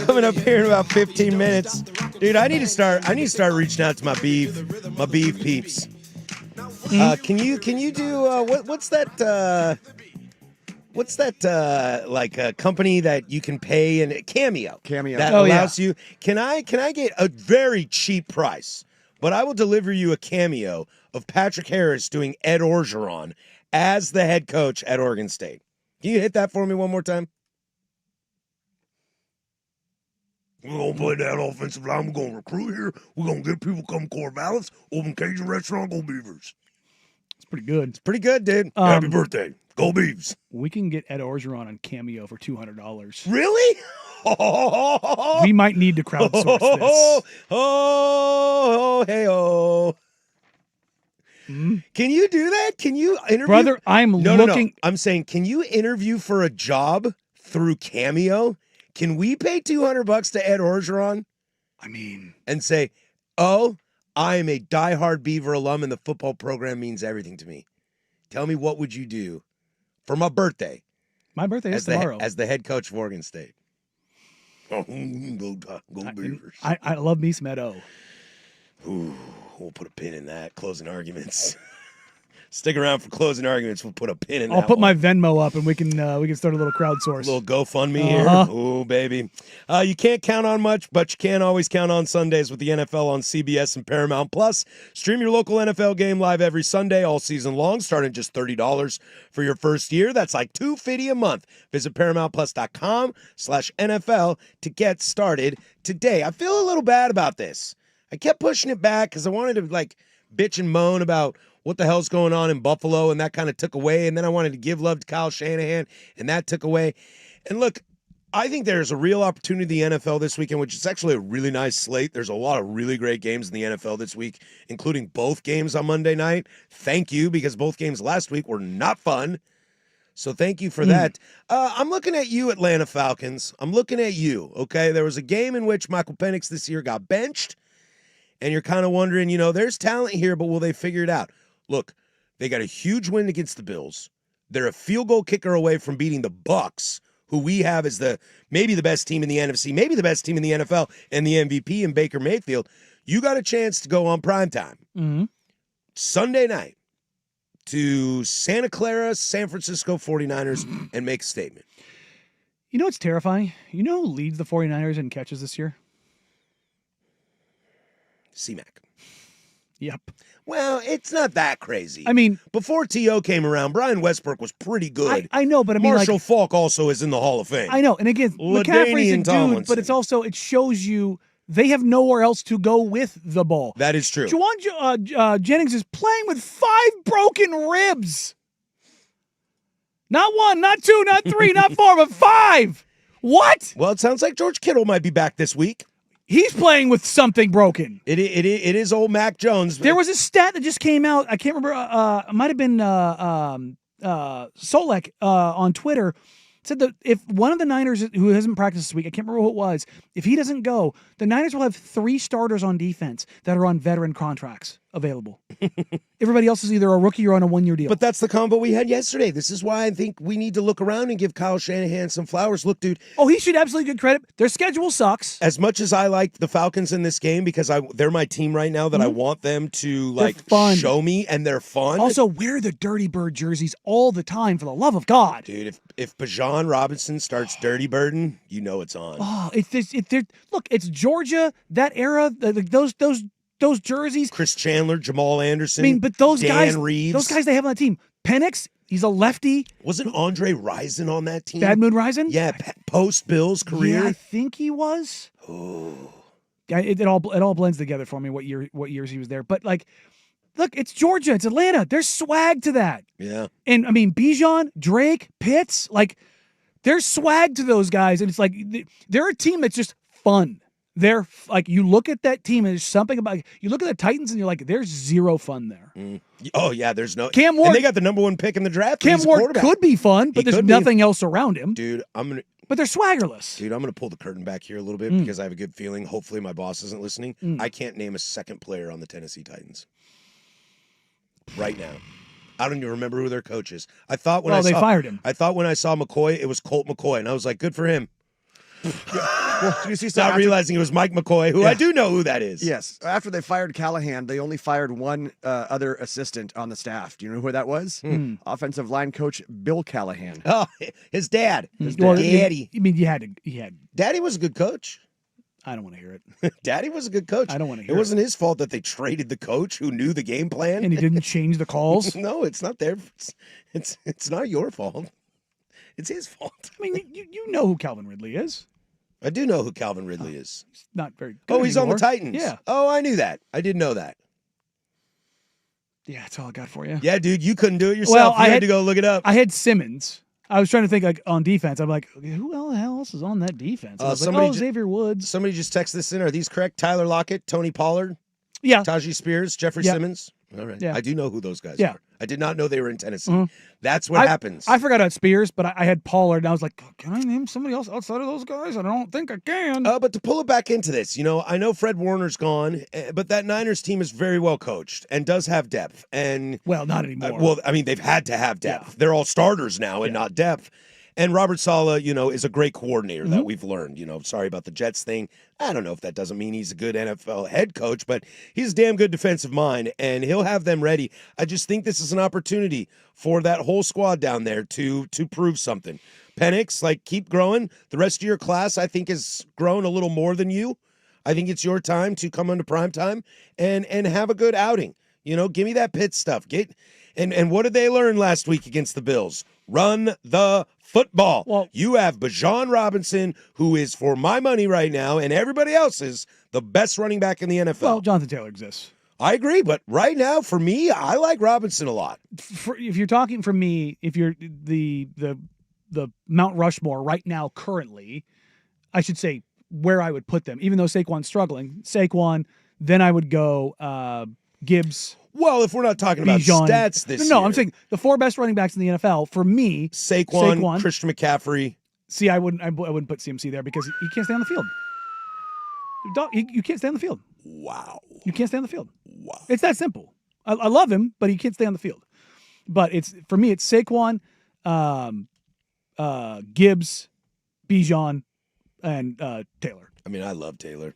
Coming up here in about 15 minutes, dude. I need to start reaching out to my beef peeps. Can you do what's that like a company that you can pay in Cameo? Cameo. That allows you. Can I get a very cheap price? But I will deliver you a cameo of Patrick Harris doing Ed Orgeron as the head coach at Oregon State. Can you hit that for me one more time? We're going to play that offensive line. We're going to recruit here. We're going to get people come Corvallis, open Cajun restaurant, go Beavers. It's pretty good. It's pretty good, dude. Happy birthday. Go Beavs. We can get Ed Orgeron on Cameo for $200. Really? We might need to crowdsource this. Hey-oh. Can you do that? Can you interview? Brother, I'm looking. No. I'm saying, can you interview for a job through Cameo? Can we pay $200 to Ed Orgeron? I mean, and say, "Oh, I am a diehard Beaver alum, and the football program means everything to me. Tell me, what would you do for my birthday?" My birthday is tomorrow. As the head coach of Oregon State. Oh, go Beavers. I love me some Ed O. Ooh, we'll put a pin in that. Closing arguments. Stick around for closing arguments. We'll put a pin in that. I'll put my Venmo up, and we can start a little crowdsource. A little GoFundMe here. Oh, baby. You can't count on much, but you can always count on Sundays with the NFL on CBS and Paramount Plus. Stream your local NFL game live every Sunday all season long, starting at just $30 for your first year. That's like $250 a month. Visit ParamountPlus.com/NFL to get started today. I feel a little bad about this. I kept pushing it back because I wanted to bitch and moan about what the hell's going on in Buffalo, and that kind of took away. And then I wanted to give love to Kyle Shanahan, and that took away. And look, I think there's a real opportunity in the NFL this weekend, which is actually a really nice slate. There's a lot of really great games in the NFL this week, including both games on Monday night. Thank you, because both games last week were not fun. So thank you for that. I'm looking at you, Atlanta Falcons. I'm looking at you, okay? There was a game in which Michael Penix this year got benched, and you're kind of wondering, there's talent here, but will they figure it out? Look, they got a huge win against the Bills. They're a field goal kicker away from beating the Bucs, who we have as maybe the best team in the NFC, maybe the best team in the NFL, and the MVP in Baker Mayfield. You got a chance to go on primetime Sunday night to Santa Clara, San Francisco 49ers, and make a statement. You know what's terrifying? You know who leads the 49ers in catches this year? C-Mac. Yep. Well, it's not that crazy. I mean, before T.O. came around, Brian Westbrook was pretty good. I know, but I mean, Marshall Faulk also is in the Hall of Fame. I know, and again, McCaffrey's a dude, but it's also, it shows you they have nowhere else to go with the ball. That is true. Juwan Jennings is playing with 5 broken ribs. Not 1, not 2, not 3, not 4, but 5. What? Well, it sounds like George Kittle might be back this week. He's playing with something broken. It is old Mac Jones. There was a stat that just came out. I can't remember. It might have been Solek on Twitter. Said that if one of the Niners who hasn't practiced this week, I can't remember who it was, if he doesn't go, the Niners will have 3 starters on defense that are on veteran contracts available. Everybody else is either a rookie or on a 1-year deal. But that's the combo we had yesterday. This is why I think we need to look around and give Kyle Shanahan some flowers. Look, dude. Oh, he should absolutely get credit. Their schedule sucks. As much as I like the Falcons in this game because they're my team right now that I want them to show me, and they're fun. Also, wear the Dirty Bird jerseys all the time, for the love of God. Dude, if Bijan Robinson starts Dirty Birding, you know it's on. Oh, look, it's Georgia, that era, those jerseys. Chris Chandler, Jamal Anderson. I mean, but those Dan Reeves. they have on the team. Penix, he's a lefty. Wasn't Andre Rison on that team? Bad Moon Rison? Yeah, post Bills career. Yeah, I think he was. Oh. Yeah, it all blends together for me what years he was there. But look, it's Georgia, it's Atlanta. There's swag to that. Yeah. And I mean, Bijan, Drake, Pitts, there's swag to those guys, and it's they're a team that's just fun. They're you look at that team and there's something about you look at the Titans and you're like, there's zero fun there. Oh yeah, there's no Cam Ward. And they got the number 1 pick in the draft. Cam Ward could be fun, but there's nothing else around him. Dude, but they're swaggerless. Dude, I'm gonna pull the curtain back here a little bit because I have a good feeling. Hopefully my boss isn't listening. I can't name a second player on the Tennessee Titans right now. I don't even remember who their coach is. I thought when Well, they fired him. I thought when I saw McCoy, it was Colt McCoy, and I was like, good for him. Well, did you see Not after- realizing it was Mike McCoy, who I do know who that is. Yes. After they fired Callahan, they only fired one other assistant on the staff. Do you know who that was? Offensive line coach Bill Callahan. Oh, his dad. Well, Daddy. I mean, you had. Daddy was a good coach. I don't want to hear it. Daddy was a good coach. I don't want to hear It it. wasn't his fault that they traded the coach who knew the game plan. And he didn't change the calls. No, it's not their. It's not your fault. It's his fault. I mean, you know who Calvin Ridley is. I do know who Calvin Ridley is. He's not very good. Oh, he's on the anymore. Titans. Yeah. Oh, I knew that. I didn't know that. Yeah, that's all I got for you. Yeah, dude, you couldn't do it yourself. Well, You I had had to go look it up. I had Simmons. I was trying to think like on defense. I'm like, who the hell else is on that defense? I was like, somebody Xavier Woods. Somebody just texted this in. Are these correct? Tyler Lockett, Tony Pollard, Yeah. Tajee Spears, Jeffrey Yeah. Simmons. All right. Yeah. I do know who those guys Yeah. are. I did not know they were in Tennessee. Mhm. That's what happens. I forgot about Spears, but I had Pollard, and I was like, can I name somebody else outside of those guys? I don't think I can. But to pull it back into this, I know Fred Warner's gone, but that Niners team is very well coached and does have depth. And Well, not anymore. well, I mean, they've had to have depth. Yeah. They're all starters now and not depth. And Robert Saleh, is a great coordinator that we've learned. Sorry about the Jets thing. I don't know if that doesn't mean he's a good NFL head coach, but he's a damn good defensive mind, and he'll have them ready. I just think this is an opportunity for that whole squad down there to prove something. Penix, keep growing. The rest of your class, I think, has grown a little more than you. I think it's your time to come into prime time and have a good outing. Give me that pit stuff. And what did they learn last week against the Bills? Run the football. Well, you have Bijan Robinson, who is, for my money right now, and everybody else's, the best running back in the NFL. Well, Jonathan Taylor exists. I agree, but right now, for me, I like Robinson a lot. If you're talking for me, if you're the Mount Rushmore right now, currently, I should say where I would put them. Even though Saquon's struggling, then I would go Gibbs. Well, if we're not talking about Bijan. stats this year. No, I'm saying the four best running backs in the NFL for me. Saquon, Christian McCaffrey. See, I wouldn't put CMC there because he can't stay on the field. You can't stay on the field. Wow. You can't stay on the field. Wow. It's that simple. I love him, but he can't stay on the field. But for me, it's Saquon, Gibbs, Bijan, and Taylor. I mean, I love Taylor.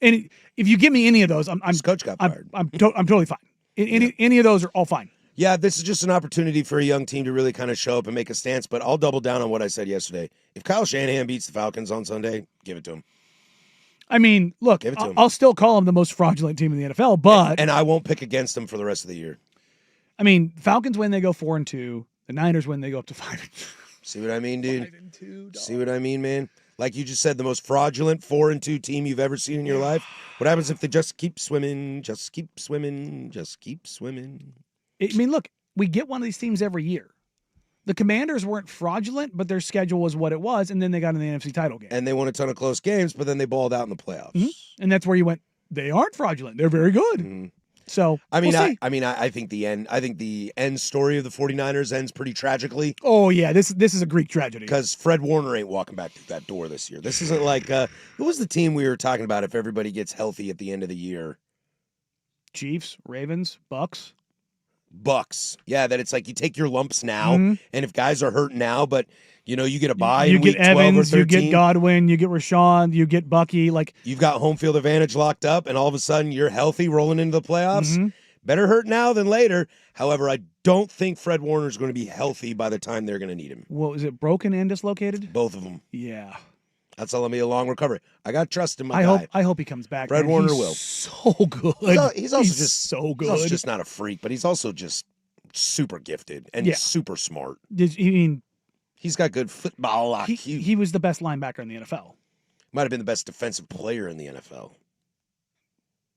And if you give me any of those, His coach got fired. I'm totally fine. Any of those are all fine. Yeah, this is just an opportunity for a young team to really kind of show up and make a stance, but I'll double down on what I said yesterday. If Kyle Shanahan beats the Falcons on Sunday, give it to him. I mean, look, Give it to him. I'll still call them the most fraudulent team in the NFL, but And I won't pick against them for the rest of the year. I mean, Falcons win, they go 4-2. The Niners win, they go up to 5-2. See what I mean, dude? 5-2, dog. See what I mean, man? Like you just said, the most fraudulent 4-2 team you've ever seen in your life. What happens if they just keep swimming, just keep swimming, just keep swimming? I mean, look, we get one of these teams every year. The Commanders weren't fraudulent, but their schedule was what it was, and then they got in the NFC title game. And they won a ton of close games, but then they balled out in the playoffs. And that's where you went, they aren't fraudulent. They're very good. Mhm. So, I mean, we'll see. I think the end story of the 49ers ends pretty tragically. Oh, yeah, this is a Greek tragedy. Because Fred Warner ain't walking back through that door this year. This isn't like who was the team we were talking about if everybody gets healthy at the end of the year? Chiefs, Ravens, Bucks. Bucks. Yeah, that it's like you take your lumps now, Mhm. and if guys are hurt now, but you get a bye You in get week 12 Evans, or you 13. get Godwin, you get Rashawn, you get Bucky. Like, You've got home field advantage locked up, and all of a sudden you're healthy rolling into the playoffs. Mhm. Better hurt now than later. However, I don't think Fred Warner's going to be healthy by the time they're going to need him. what was it, broken and dislocated? Both of them. Yeah. That's going to be a long recovery. I got trust in my guy. I hope he comes back. Fred man. Warner He's will. so good. He's also just so good. He's also just not a freak, but he's also just super gifted and Yeah. super smart. I mean, He's got good football IQ. he was the best linebacker in the NFL. Might have been the best defensive player in the NFL.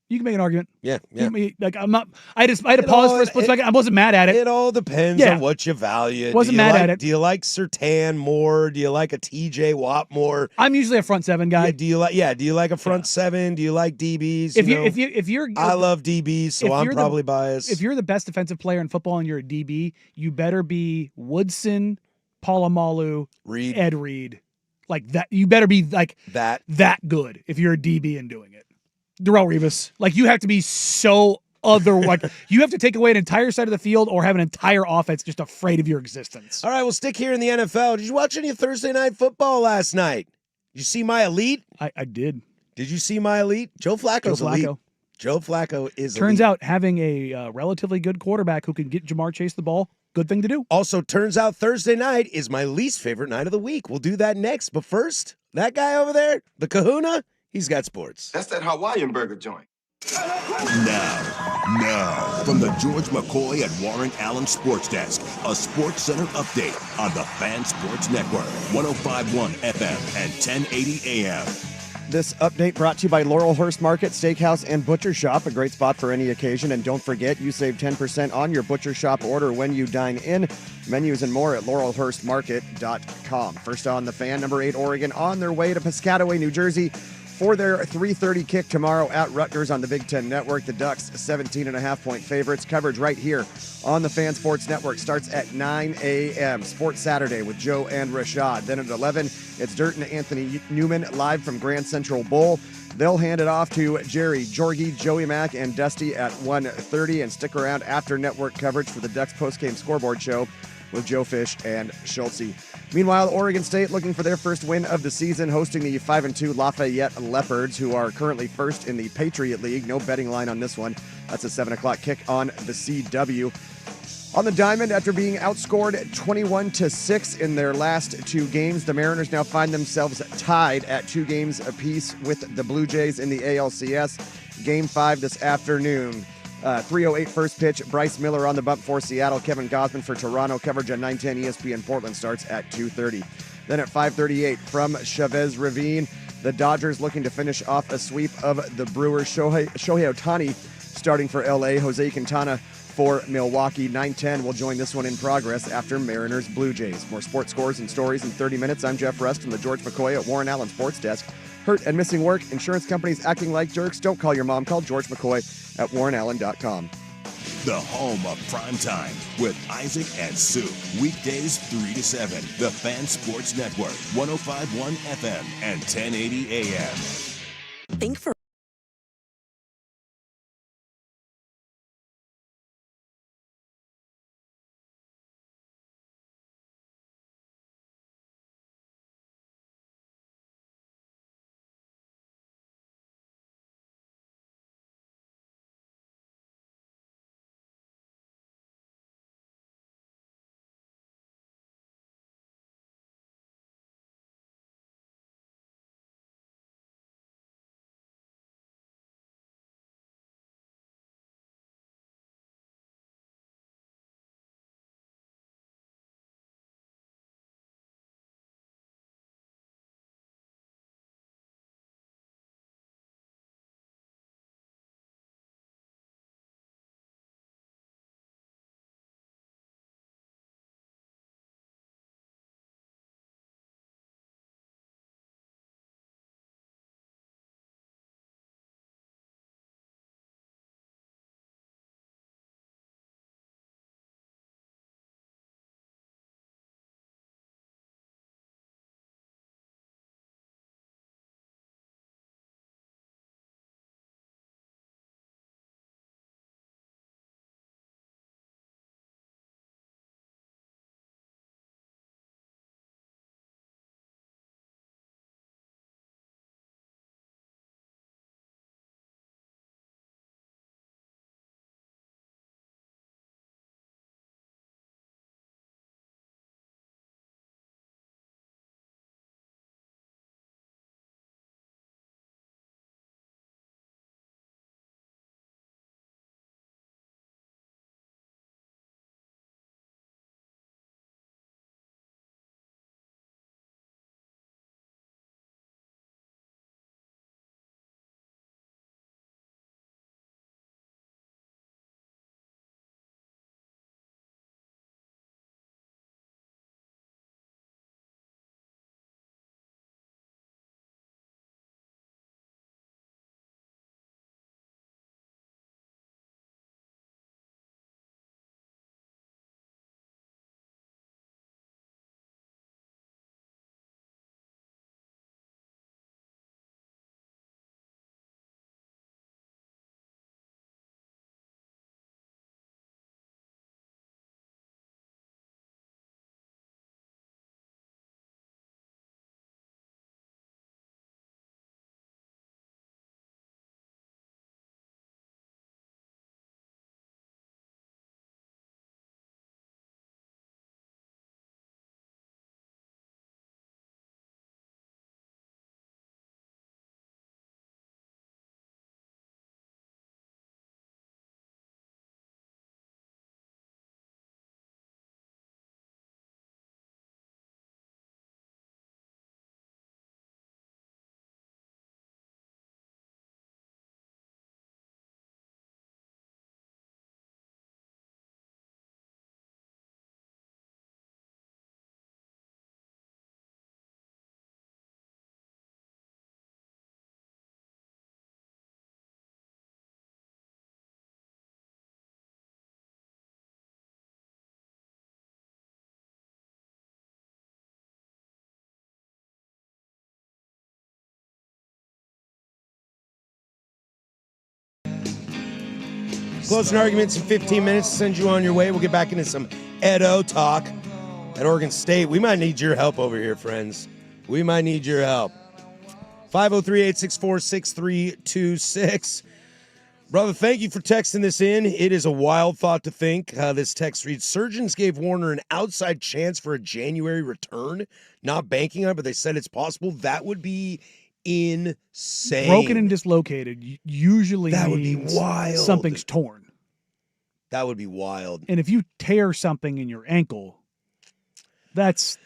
You can make an argument. Yeah, You yeah. can make- like I'm not. I had to It pause all- for a split it- second. I wasn't mad at it. It all depends Yeah. on what you value. Wasn't do you mad like, at it. Do you like Surtain more? Do you like a TJ Watt more? I'm usually a front seven guy. Do you like a front seven? Do you like DBs? if know? if you're I love DBs, so if I'm you're the- probably biased. if you're the best defensive player in football and you're a DB, you better be Woodson, Polamalu, Reed Ed Reed, like that. You better be like that. that good if you're a DB and doing it. Darrelle Revis, like you have to be so other like you have to take away an entire side of the field or have an entire offense just afraid of your existence. All right, we'll stick here in the NFL. Did you watch any Thursday night football last night? Did you see my elite? I did. Did you see my elite? Joe Flacco's elite. Flacco. Joe Flacco is Turns elite. out having a relatively good quarterback who can get Jamar Chase the ball, good thing to do. Also, turns out Thursday night is my least favorite night of the week. We'll do that next. But first, that guy over there, the kahuna, he's got sports. That's that Hawaiian burger joint. Now, from the George McCoy at Warren Allen Sports Desk, a Sports Center update on the Fan Sports Network, 105.1 FM and 1080 AM. This update brought to you by Laurelhurst Market, Steakhouse, and Butcher Shop, a great spot for any occasion. And don't forget, you save 10% on your Butcher Shop order when you dine in. Menus and more at laurelhurstmarket.com. First on the Fan, number 8 Oregon on their way to Piscataway, New Jersey for their 3:30 kick tomorrow at Rutgers on the Big Ten Network. The Ducks, 17.5-point favorites. Coverage right here on the Fan Sports Network starts at 9 a.m. Sports Saturday with Joe and Rashad. Then at 11, it's Dirt and Anthony Newman live from Grand Central Bowl. They'll hand it off to Jerry, Jorgie, Joey Mack, and Dusty at 1:30. And stick around after network coverage for the Ducks postgame scoreboard show with Joe Fish and Schultze. Meanwhile, Oregon State looking for their first win of the season, hosting the 5-2 Lafayette Leopards, who are currently first in the Patriot League. No betting line on this one. That's a 7 o'clock kick on the CW. On the diamond, after being outscored 21-6 in their last 2 games, the Mariners now find themselves tied at 2 games apiece with the Blue Jays in the ALCS. Game 5 this afternoon. 3:08 first pitch. Bryce Miller on the bump for Seattle. Kevin Gausman for Toronto. Coverage on 910 ESPN Portland starts at 2:30. Then at 5:38 from Chavez Ravine, the Dodgers looking to finish off a sweep of the Brewers. Shohei Ohtani starting for LA. Jose Quintana for Milwaukee. 9:10 will join this one in progress after Mariners Blue Jays. More sports scores and stories in 30 minutes. I'm Jeff Rust from the George McCoy at Warren Allen Sports Desk. Hurt and missing work, insurance companies acting like jerks. Don't call your mom. Call George McCoy at warrenallen.com. The home of primetime with Isaac and Sue. Weekdays 3 to 7. The Fan Sports Network, 105.1 FM and 1080 AM. Think for Closing arguments in 15 minutes to send you on your way. We'll get back into some Edo talk at Oregon State. We might need your help over here, friends. We might need your help. 503-864-6326. Brother, thank you for texting this in. It is a wild thought to think. This text reads, surgeons gave Warner an outside chance for a January return, not banking on it, but they said it's possible. That would be insane. Broken and dislocated usually That would be means wild. something's torn. That would be wild. And if you tear something in your ankle, that's...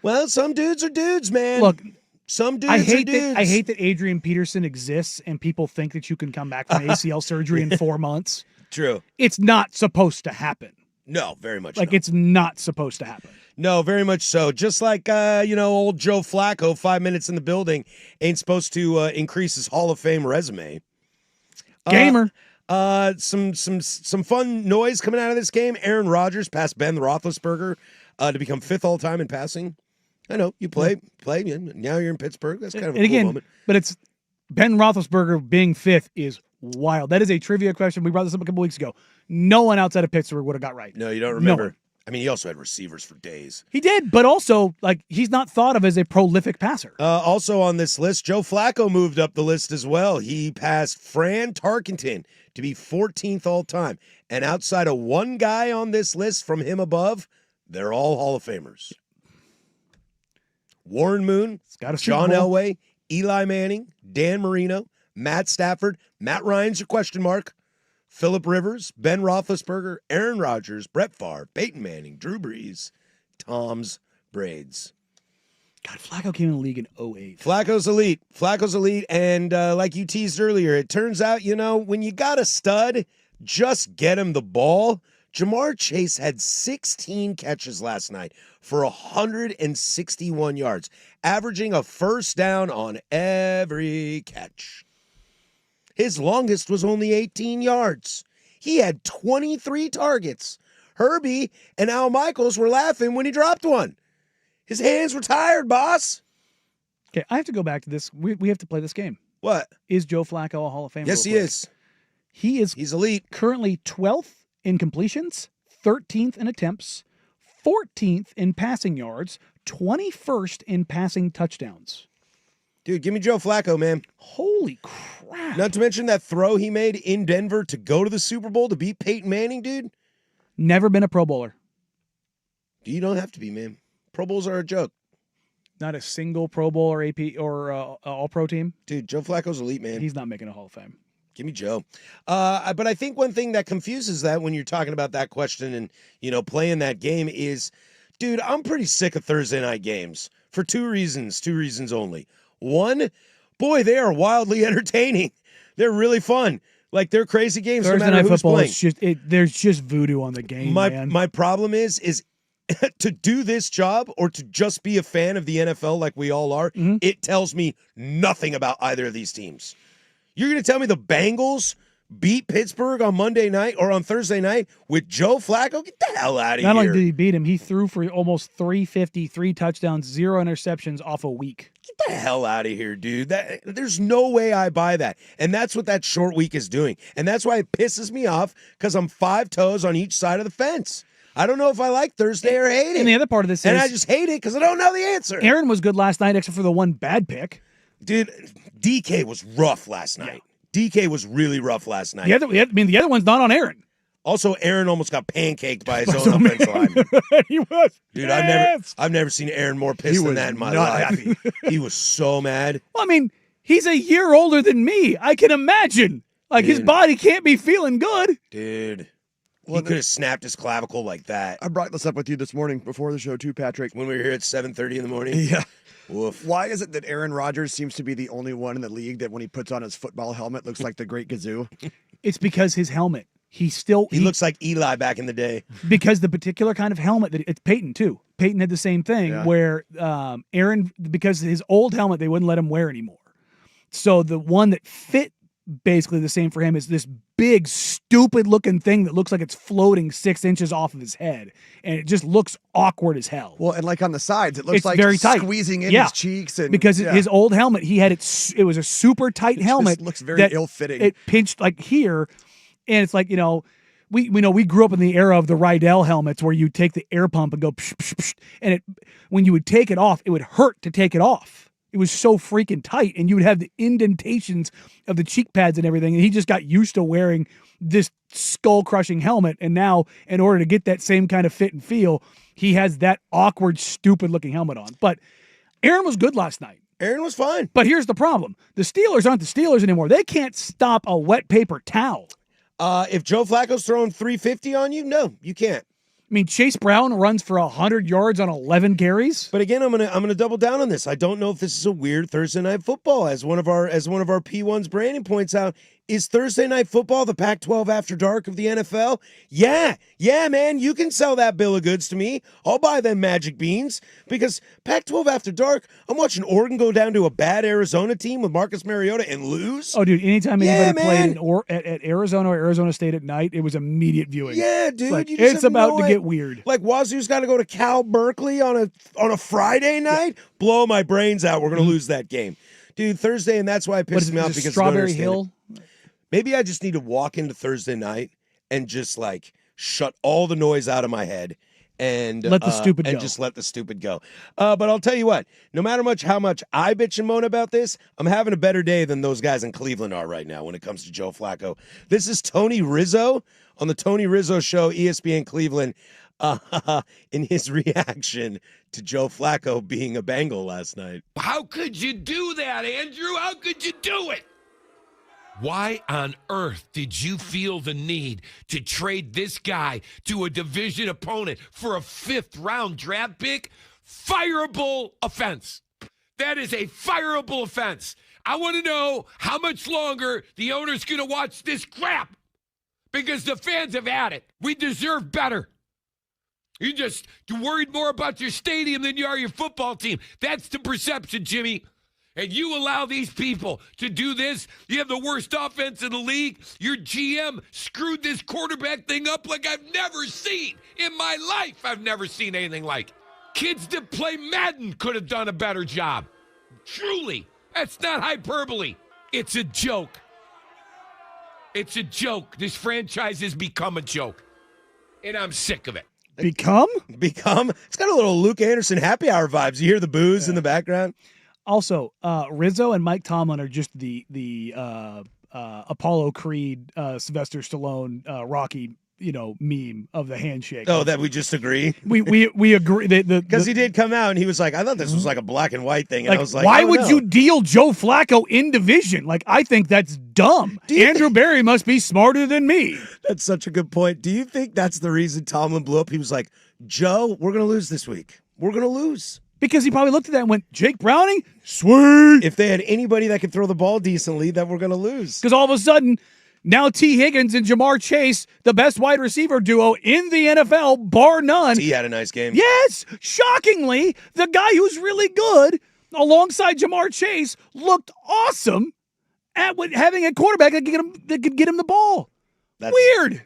Well, some dudes are dudes, man. Look, some dudes I are hate dudes. I hate that Adrian Peterson exists and people think that you can come back from ACL surgery in 4 months. True. It's not supposed to happen. No, very much Like, no. it's not supposed to happen. No, very much so. Just like, old Joe Flacco, 5 minutes in the building, ain't supposed to increase his Hall of Fame resume. Gamer. Some fun noise coming out of this game. Aaron Rodgers passed Ben Roethlisberger to become 5th all-time in passing. I know, you play, and now you're in Pittsburgh. That's kind of a And cool again, moment. but it's Ben Roethlisberger being 5th is wild. That is a trivia question. We brought this up a couple weeks ago. No one outside of Pittsburgh would have got right. No, you don't No remember. one. I mean, he also had receivers for days. He did, but also, like, he's not thought of as a prolific passer. Also on this list, Joe Flacco moved up the list as well. He passed Fran Tarkenton to be 14th all-time. And outside of one guy on this list from him above, they're all Hall of Famers. Warren Moon, got a Super John Bowl. Elway, Eli Manning, Dan Marino, Matt Stafford, Matt Ryan's your question mark, Phillip Rivers, Ben Roethlisberger, Aaron Rodgers, Brett Favre, Peyton Manning, Drew Brees, Tom's Braids. God, Flacco came in the league in 08. Flacco's elite. And like you teased earlier, it turns out, when you got a stud, just get him the ball. Jamar Chase had 16 catches last night for 161 yards, averaging a first down on every catch. His longest was only 18 yards. He had 23 targets. Herbie and Al Michaels were laughing when he dropped one. His hands were tired, boss. Okay, I have to go back to this. We have to play this game. What? Is Joe Flacco a Hall of Famer? Yes, real he quick? is. He's elite. Currently 12th in completions, 13th in attempts, 14th in passing yards, 21st in passing touchdowns. Dude, give me Joe Flacco, man. Holy crap. Not to mention that throw he made in Denver to go to the Super Bowl to beat Peyton Manning, dude. Never been a Pro Bowler. You don't have to be, man. Pro Bowls are a joke. Not a single Pro Bowl or AP or All-Pro team. Dude, Joe Flacco's elite, man. He's not making a Hall of Fame. Give me Joe. But I think one thing that confuses that when you're talking about that question and, playing that game is, dude, I'm pretty sick of Thursday night games for two reasons only. One, boy, they are wildly entertaining. They're really fun. Like, they're crazy games Thursday no matter Night who's Football playing. is just there's just voodoo on the game, man. My problem is to do this job or to just be a fan of the NFL like we all are, it tells me nothing about either of these teams. You're going to tell me the Bengals beat Pittsburgh on Monday night or on Thursday night with Joe Flacco? Get the hell out of Not here. only did he beat him, he threw for almost 350, 3 touchdowns, 0 interceptions off a week. Get the hell out of here, dude. There's no way I buy that. And that's what that short week is doing. And that's why it pisses me off because I'm 5 toes on each side of the fence. I don't know if I like Thursday or hate it. And the other part of this and is I just hate it because I don't know the answer. Aaron was good last night except for the one bad pick. Dude, DK was rough last night. DK was really rough last night. The other one's not on Aaron. Also, Aaron almost got pancaked by his own offensive lineman. He was. Dude, pissed. I've never seen Aaron more pissed than that in my life. He was so mad. Well, I mean, he's a year older than me. I can imagine. Like, his body can't be feeling good. Dude. He could have snapped his clavicle like that. I brought this up with you this morning before the show too, Patrick. When we were here at 7:30 in the morning. Yeah. Woof. Why is it that Aaron Rodgers seems to be the only one in the league that when he puts on his football helmet looks like the Great Gazoo? It's because his helmet. He looks like Eli back in the day. Because the particular kind of helmet that it's Peyton too. Peyton had the same thing where Aaron, because his old helmet they wouldn't let him wear anymore. So the one that fit basically the same for him is this big, stupid looking thing that looks like it's floating 6 inches off of his head. And it just looks awkward as hell. Well, and like on the sides, it looks It's like very tight. squeezing in Yeah. his cheeks. And Because his old helmet, it was a super tight helmet. looks very that ill-fitting. It pinched like here. And it's like, we know we grew up in the era of the Rydell helmets where you take the air pump and go psh, psh, psh, and when you would take it off, it would hurt to take it off. It was so freaking tight, and you would have the indentations of the cheek pads and everything. And he just got used to wearing this skull-crushing helmet, and now in order to get that same kind of fit and feel, he has that awkward, stupid-looking helmet on. But Aaron was good last night. Aaron was fine. But here's the problem. The Steelers aren't the Steelers anymore. They can't stop a wet paper towel. If Joe Flacco's throwing 350 on you, no, you can't. I mean, Chase Brown runs for 100 yards on 11 carries. But again, I'm gonna double down on this. I don't know if this is a weird Thursday night football. As one of our P1s, Brandon points out, is Thursday night football the Pac-12 after dark of the NFL? Yeah, man, you can sell that bill of goods to me. I'll buy them magic beans because Pac-12 after dark, I'm watching Oregon go down to a bad Arizona team with Marcus Mariota and lose. Oh, dude, anytime anybody played at Arizona or Arizona State at night, it was immediate viewing. Yeah, dude. It's about to get weird. Like Wazoo's got to go to Cal Berkeley on a Friday night? Yeah. Blow my brains out. We're going to lose that game. Dude, Thursday, and that's why it pisses me off because Strawberry Hill. Maybe I just need to walk into Thursday night and just like shut all the noise out of my head and let the stupid go. And just let the stupid go. But I'll tell you what, no matter how much I bitch and moan about this, I'm having a better day than those guys in Cleveland are right now when it comes to Joe Flacco. This is Tony Rizzo on the Tony Rizzo Show, ESPN Cleveland, in his reaction to Joe Flacco being a Bengal last night. How could you do that, Andrew? How could you do it? Why on earth did you feel the need to trade this guy to a division opponent for a fifth-round draft pick? Fireable offense. That is a fireable offense. I want to know how much longer the owner's going to watch this crap because the fans have had it. We deserve better. You're just worried more about your stadium than you are your football team. That's the perception, Jimmy. And you allow these people to do this. You have the worst offense in the league. Your GM screwed this quarterback thing up like I've never seen in my life. I've never seen anything like it. Kids that play Madden could have done a better job. Truly. That's not hyperbole. It's a joke. It's a joke. This franchise has become a joke. And I'm sick of it. Become? It's got a little Luke Anderson happy hour vibes. You hear the booze in the background? Also, Rizzo and Mike Tomlin are just the Apollo Creed, Sylvester Stallone, Rocky, meme of the handshake. Oh, that we just agree. We agree because he did come out and he was like, I thought this was like a black and white thing, and I was like, why would you deal Joe Flacco in division? Like, I think that's dumb. Andrew Berry must be smarter than me. That's such a good point. Do you think that's the reason Tomlin blew up? He was like, Joe, we're gonna lose this week. We're gonna lose. Because he probably looked at that and went, Jake Browning? Sweet. If they had anybody that could throw the ball decently, that we're going to lose. Because all of a sudden, now T. Higgins and Jamar Chase, the best wide receiver duo in the NFL, bar none. He had a nice game. Yes. Shockingly, the guy who's really good alongside Jamar Chase looked awesome at having a quarterback that could get him the ball. That's weird.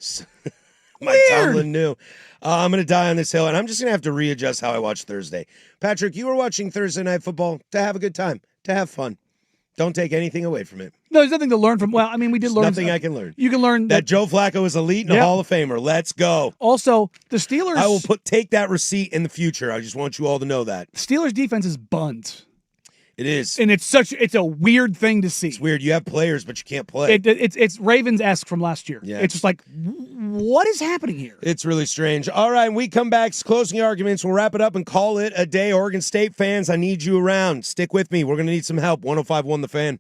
Mike Tomlin knew. I'm going to die on this hill, and I'm just going to have to readjust how I watch Thursday. Patrick, you were watching Thursday Night Football to have a good time, to have fun. Don't take anything away from it. No, there's nothing to learn from. Well, I mean, we did learn. Nothing I can learn. You can learn that Joe Flacco is elite and a Hall of Famer. Let's go. Also, the Steelers. I will take that receipt in the future. I just want you all to know that. Steelers defense is bunt. It is. And it's a weird thing to see. It's weird. You have players, but you can't play. It's Ravens-esque from last year. Yeah. It's just like, what is happening here? It's really strange. All right, when we come back, closing arguments. We'll wrap it up and call it a day. Oregon State fans, I need you around. Stick with me. We're going to need some help. 105.1 The Fan.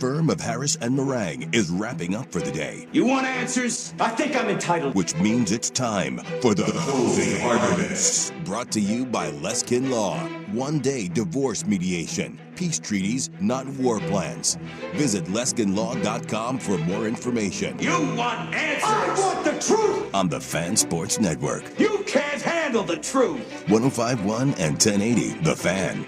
firm of Harris and Meringue is wrapping up for the day, You want answers? I think I'm entitled. which means it's time for the closing arguments. Brought to you by Leskin Law. One-day divorce mediation. Peace treaties, not war plans. Visit LeskinLaw.com for more information. You want answers? I want the truth. On the Fan Sports Network. You can't handle the truth. 105.1 and 1080, The Fan.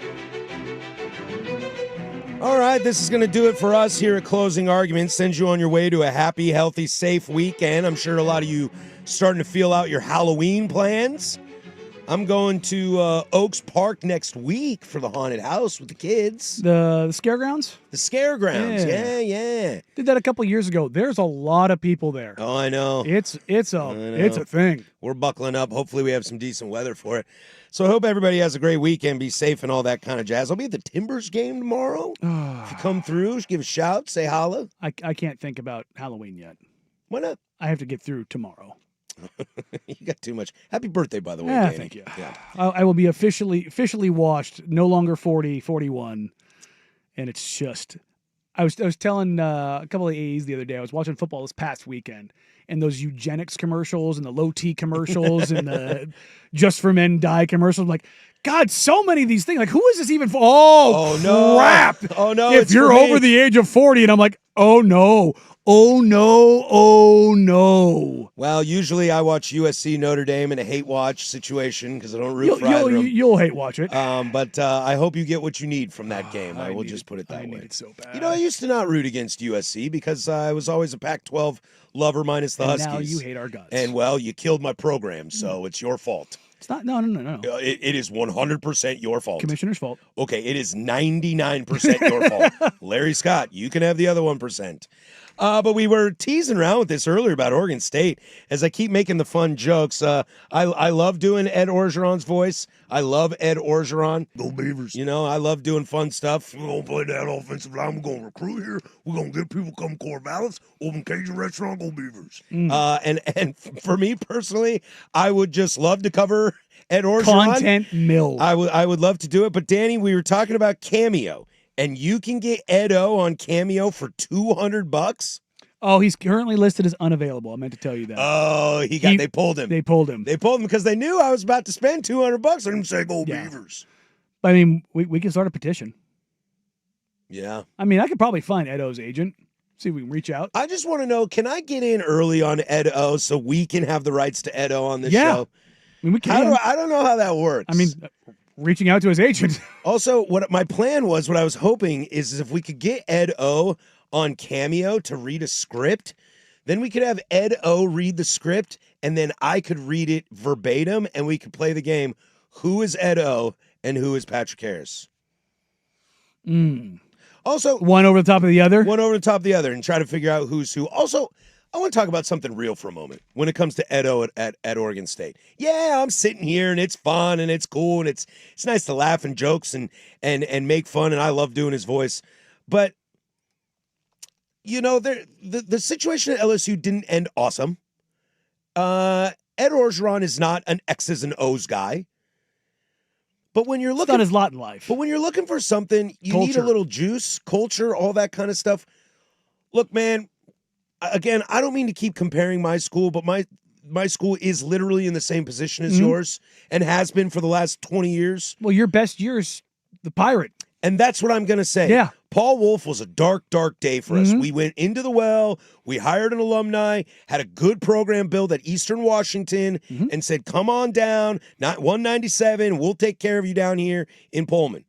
All right, this is going to do it for us here at Closing Arguments. Sends you on your way to a happy, healthy, safe weekend. I'm sure a lot of you starting to feel out your Halloween plans. I'm going to Oaks Park next week for the haunted house with the kids. The Scaregrounds? The Scaregrounds, Yeah. yeah. Did that a couple years ago. There's a lot of people there. Oh, I know. It's a thing. We're buckling up. Hopefully we have some decent weather for it. So I hope everybody has a great weekend, be safe and all that kind of jazz. I'll be at the Timbers game tomorrow. If you come through, give a shout, say holla. I can't think about Halloween yet. Why not? I have to get through tomorrow. You got too much. Happy birthday, by the way, Yeah, Danny. thank you. Yeah. I will be officially washed, no longer 40, 41. And it's just, I was telling a couple of A's the other day, I was watching football this past weekend, and those eugenics commercials and the low T commercials and the Just for Men Die commercials. I'm like, God, so many of these things. Like, who is this even for? Oh, no. crap. Oh, no. If it's you're for me. over the age of 40, and I'm like, oh, no. Oh, no. Oh, no. Well, usually I watch USC Notre Dame in a hate watch situation because I don't root for either of them. You'll hate watch it. But I hope you get what you need from that game. I will just put it that I way. need it so bad. You know, I used to not root against USC because I was always a Pac-12 lover minus the And Huskies. now you hate our guts. And, well, you killed my program, so it's your fault. It's not. No. It is 100% your fault. Commissioner's fault. Okay, it is 99% your fault. Larry Scott, you can have the other 1%. But we were teasing around with this earlier about Oregon State. As I keep making the fun jokes, I love doing Ed Orgeron's voice. I love Ed Orgeron. Go Beavers. You know, I love doing fun stuff. We're going to play that offensive line. We're going to recruit here. We're going to get people come Corvallis, open Cajun restaurant, go Beavers. And for me personally, I would just love to cover Ed Orgeron. Content mill. I would love to do it. But Danny, we were talking about Cameo. And you can get Ed O on Cameo for $200. Oh, he's currently listed as unavailable. I meant to tell you that. Oh, they pulled him. They pulled him. They pulled him because they knew I was about to spend $200 on him. Say, go Beavers. I mean, we can start a petition. Yeah. I mean, I could probably find Ed O's agent. See if we can reach out. I just want to know, can I get in early on Ed O so we can have the rights to Ed O on this show? I mean, we can. I don't know how that works. I mean, reaching out to his agent. Also, what my plan was, what I was hoping is if we could get Ed O on Cameo to read a script, then we could have Ed O read the script, and then I could read it verbatim, and we could play the game, who is Ed O and who is Patrick Harris? Also, one over the top of the other? One over the top of the other, and try to figure out who's who. Also, I want to talk about something real for a moment when it comes to Ed O at Oregon State. Yeah, I'm sitting here and it's fun and it's cool and it's nice to laugh and jokes and make fun, and I love doing his voice. But you know, the situation at LSU didn't end awesome. Ed Orgeron is not an X's and O's guy. But when you're looking, done his lot in life. But when you're looking for something, you need a little juice, culture, all that kind of stuff. Look, man. Again, I don't mean to keep comparing my school, but my school is literally in the same position as yours and has been for the last 20 years. Well, your best year's the Pirate. And that's what I'm going to say. Yeah. Paul Wolf was a dark, dark day for us. We went into the well. We hired an alumni, had a good program built at Eastern Washington, and said, come on down, not 197. We'll take care of you down here in Pullman.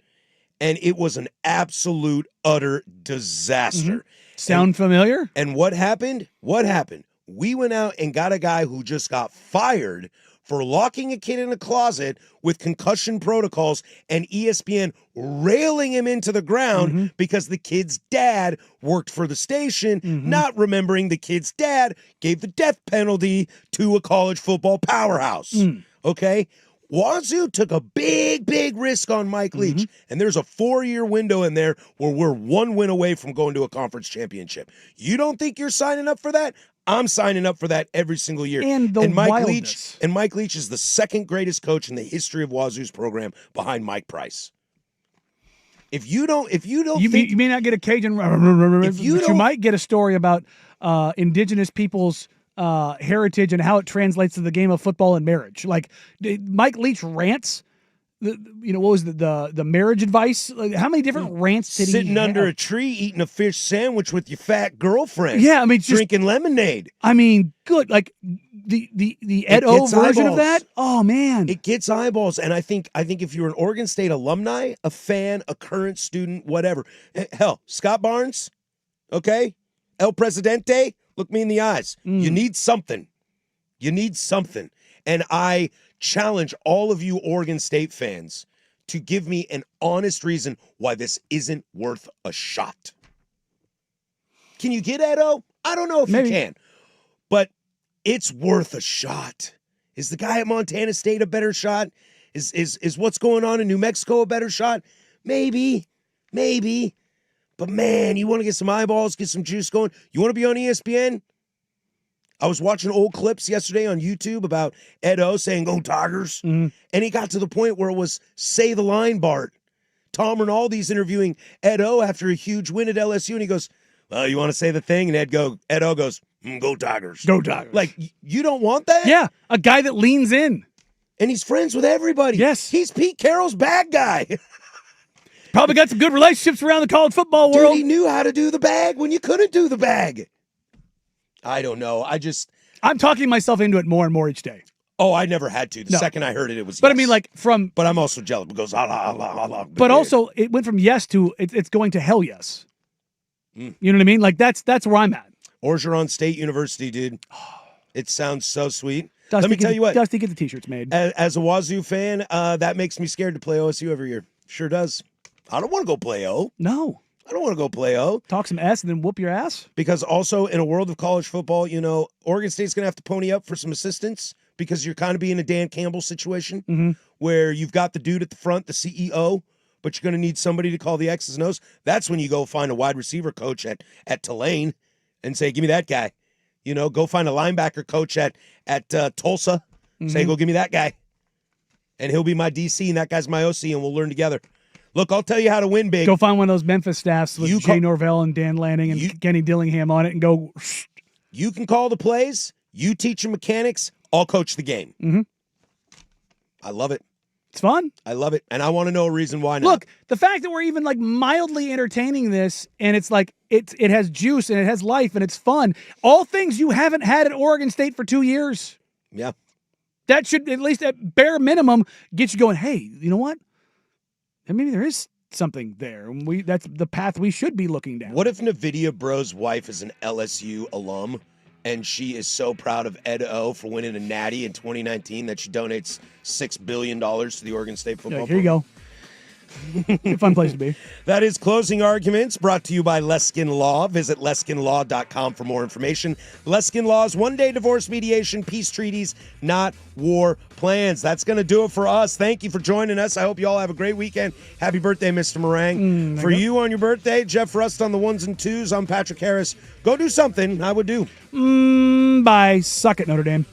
And it was an absolute, utter disaster. Sound familiar? And what happened? What happened? We went out and got a guy who just got fired for locking a kid in a closet with concussion protocols and ESPN railing him into the ground because the kid's dad worked for the station, not remembering the kid's dad gave the death penalty to a college football powerhouse. Okay? Wazoo took a big, big risk on Mike Leach, and there's a 4-year window in there where we're 1 win away from going to a conference championship. You don't think you're signing up for that? I'm signing up for that every single year. And Mike Leach is the second greatest coach in the history of Wazoo's program behind Mike Price. If you don't You think may not get a Cajun, If you but you don't- might get a story about indigenous people's heritage and how it translates to the game of football and marriage. Like Mike Leach rants. What was the marriage advice? Like, how many different rants did he sitting under have? a tree eating a fish sandwich with your fat girlfriend. Yeah, I mean, just drinking lemonade. I mean, good. Like the Ed O gets version of eyeballs. that. Oh man, It gets eyeballs, and I think if you're an Oregon State alumni, a fan, a current student, whatever, hell, Scott Barnes, okay, El Presidente, look me in the eyes. You need something. You need something, and I challenge all of you Oregon State fans to give me an honest reason why this isn't worth a shot. Can you get Edo? I don't know if Maybe. you can, but it's worth a shot. Is the guy at Montana State a better shot? Is what's going on in New Mexico a better shot? Maybe. But man, you want to get some eyeballs, get some juice going? You want to be on ESPN? I was watching old clips yesterday on YouTube about Ed O saying, "Go Tigers." And he got to the point where it was, "Say the line, Bart." Tom Rinaldi's interviewing Ed O after a huge win at LSU, and he goes, "Well, you want to say the thing?" And Ed O goes, "Go Tigers." Go Tigers. Like, you don't want that? Yeah, a guy that leans in. And he's friends with everybody. Yes. He's Pete Carroll's bad guy. Probably got some good relationships around the college football Dude, world. he knew how to do the bag when you couldn't do the bag. I don't know. I'm talking myself into it more and more each day. I never had to. The No. second I heard it, it was But I yes. mean, like from. But I'm also jealous. It goes, ah, la, la, la, la. But also, it went from yes to it's going to hell yes. You know what I mean? Like that's where I'm at. Orgeron State University, dude. It sounds so sweet. Dusty, Let me tell you what. Dusty, get the t-shirts made. As a Wazoo fan, that makes me scared to play OSU every year. Sure does. I don't want to go play O. No. I don't want to go play O. Talk some S and then whoop your ass. Because also in a world of college football, Oregon State's going to have to pony up for some assistance because you're kind of being a Dan Campbell situation where you've got the dude at the front, the CEO, but you're going to need somebody to call the X's and O's. That's when you go find a wide receiver coach at Tulane and say, "Give me that guy." Go find a linebacker coach at Tulsa. Say, "Go give me that guy." And he'll be my DC, and that guy's my OC, and we'll learn together. Look, I'll tell you how to win big. Go find one of those Memphis staffs with You Jay call- Norvell and Dan Lanning and Kenny Dillingham on it and go. You can call the plays. You teach the mechanics. I'll coach the game. I love it. It's fun. I love it. And I want to know a reason why not. Look, the fact that we're even like mildly entertaining this and it's like it has juice and it has life and it's fun. All things you haven't had at Oregon State for 2 years. Yeah. That should at least at bare minimum get you going, hey, you know what? And maybe there is something there. That's the path we should be looking down. What if Nvidia Bro's wife is an LSU alum and she is so proud of Ed O for winning a natty in 2019 that she donates $6 billion to the Oregon State football Here you go. A fun place to be. That is Closing Arguments, brought to you by Leskin Law. Visit LeskinLaw.com for more information. Leskin Law's one-day divorce mediation, peace treaties, not war plans. That's going to do it for us. Thank you for joining us. I hope you all have a great weekend. Happy birthday, Mr. Meringue. For you on your birthday, Jeff Rust on the ones and twos. I'm Patrick Harris. Go do something I would do. Bye. Suck it, Notre Dame.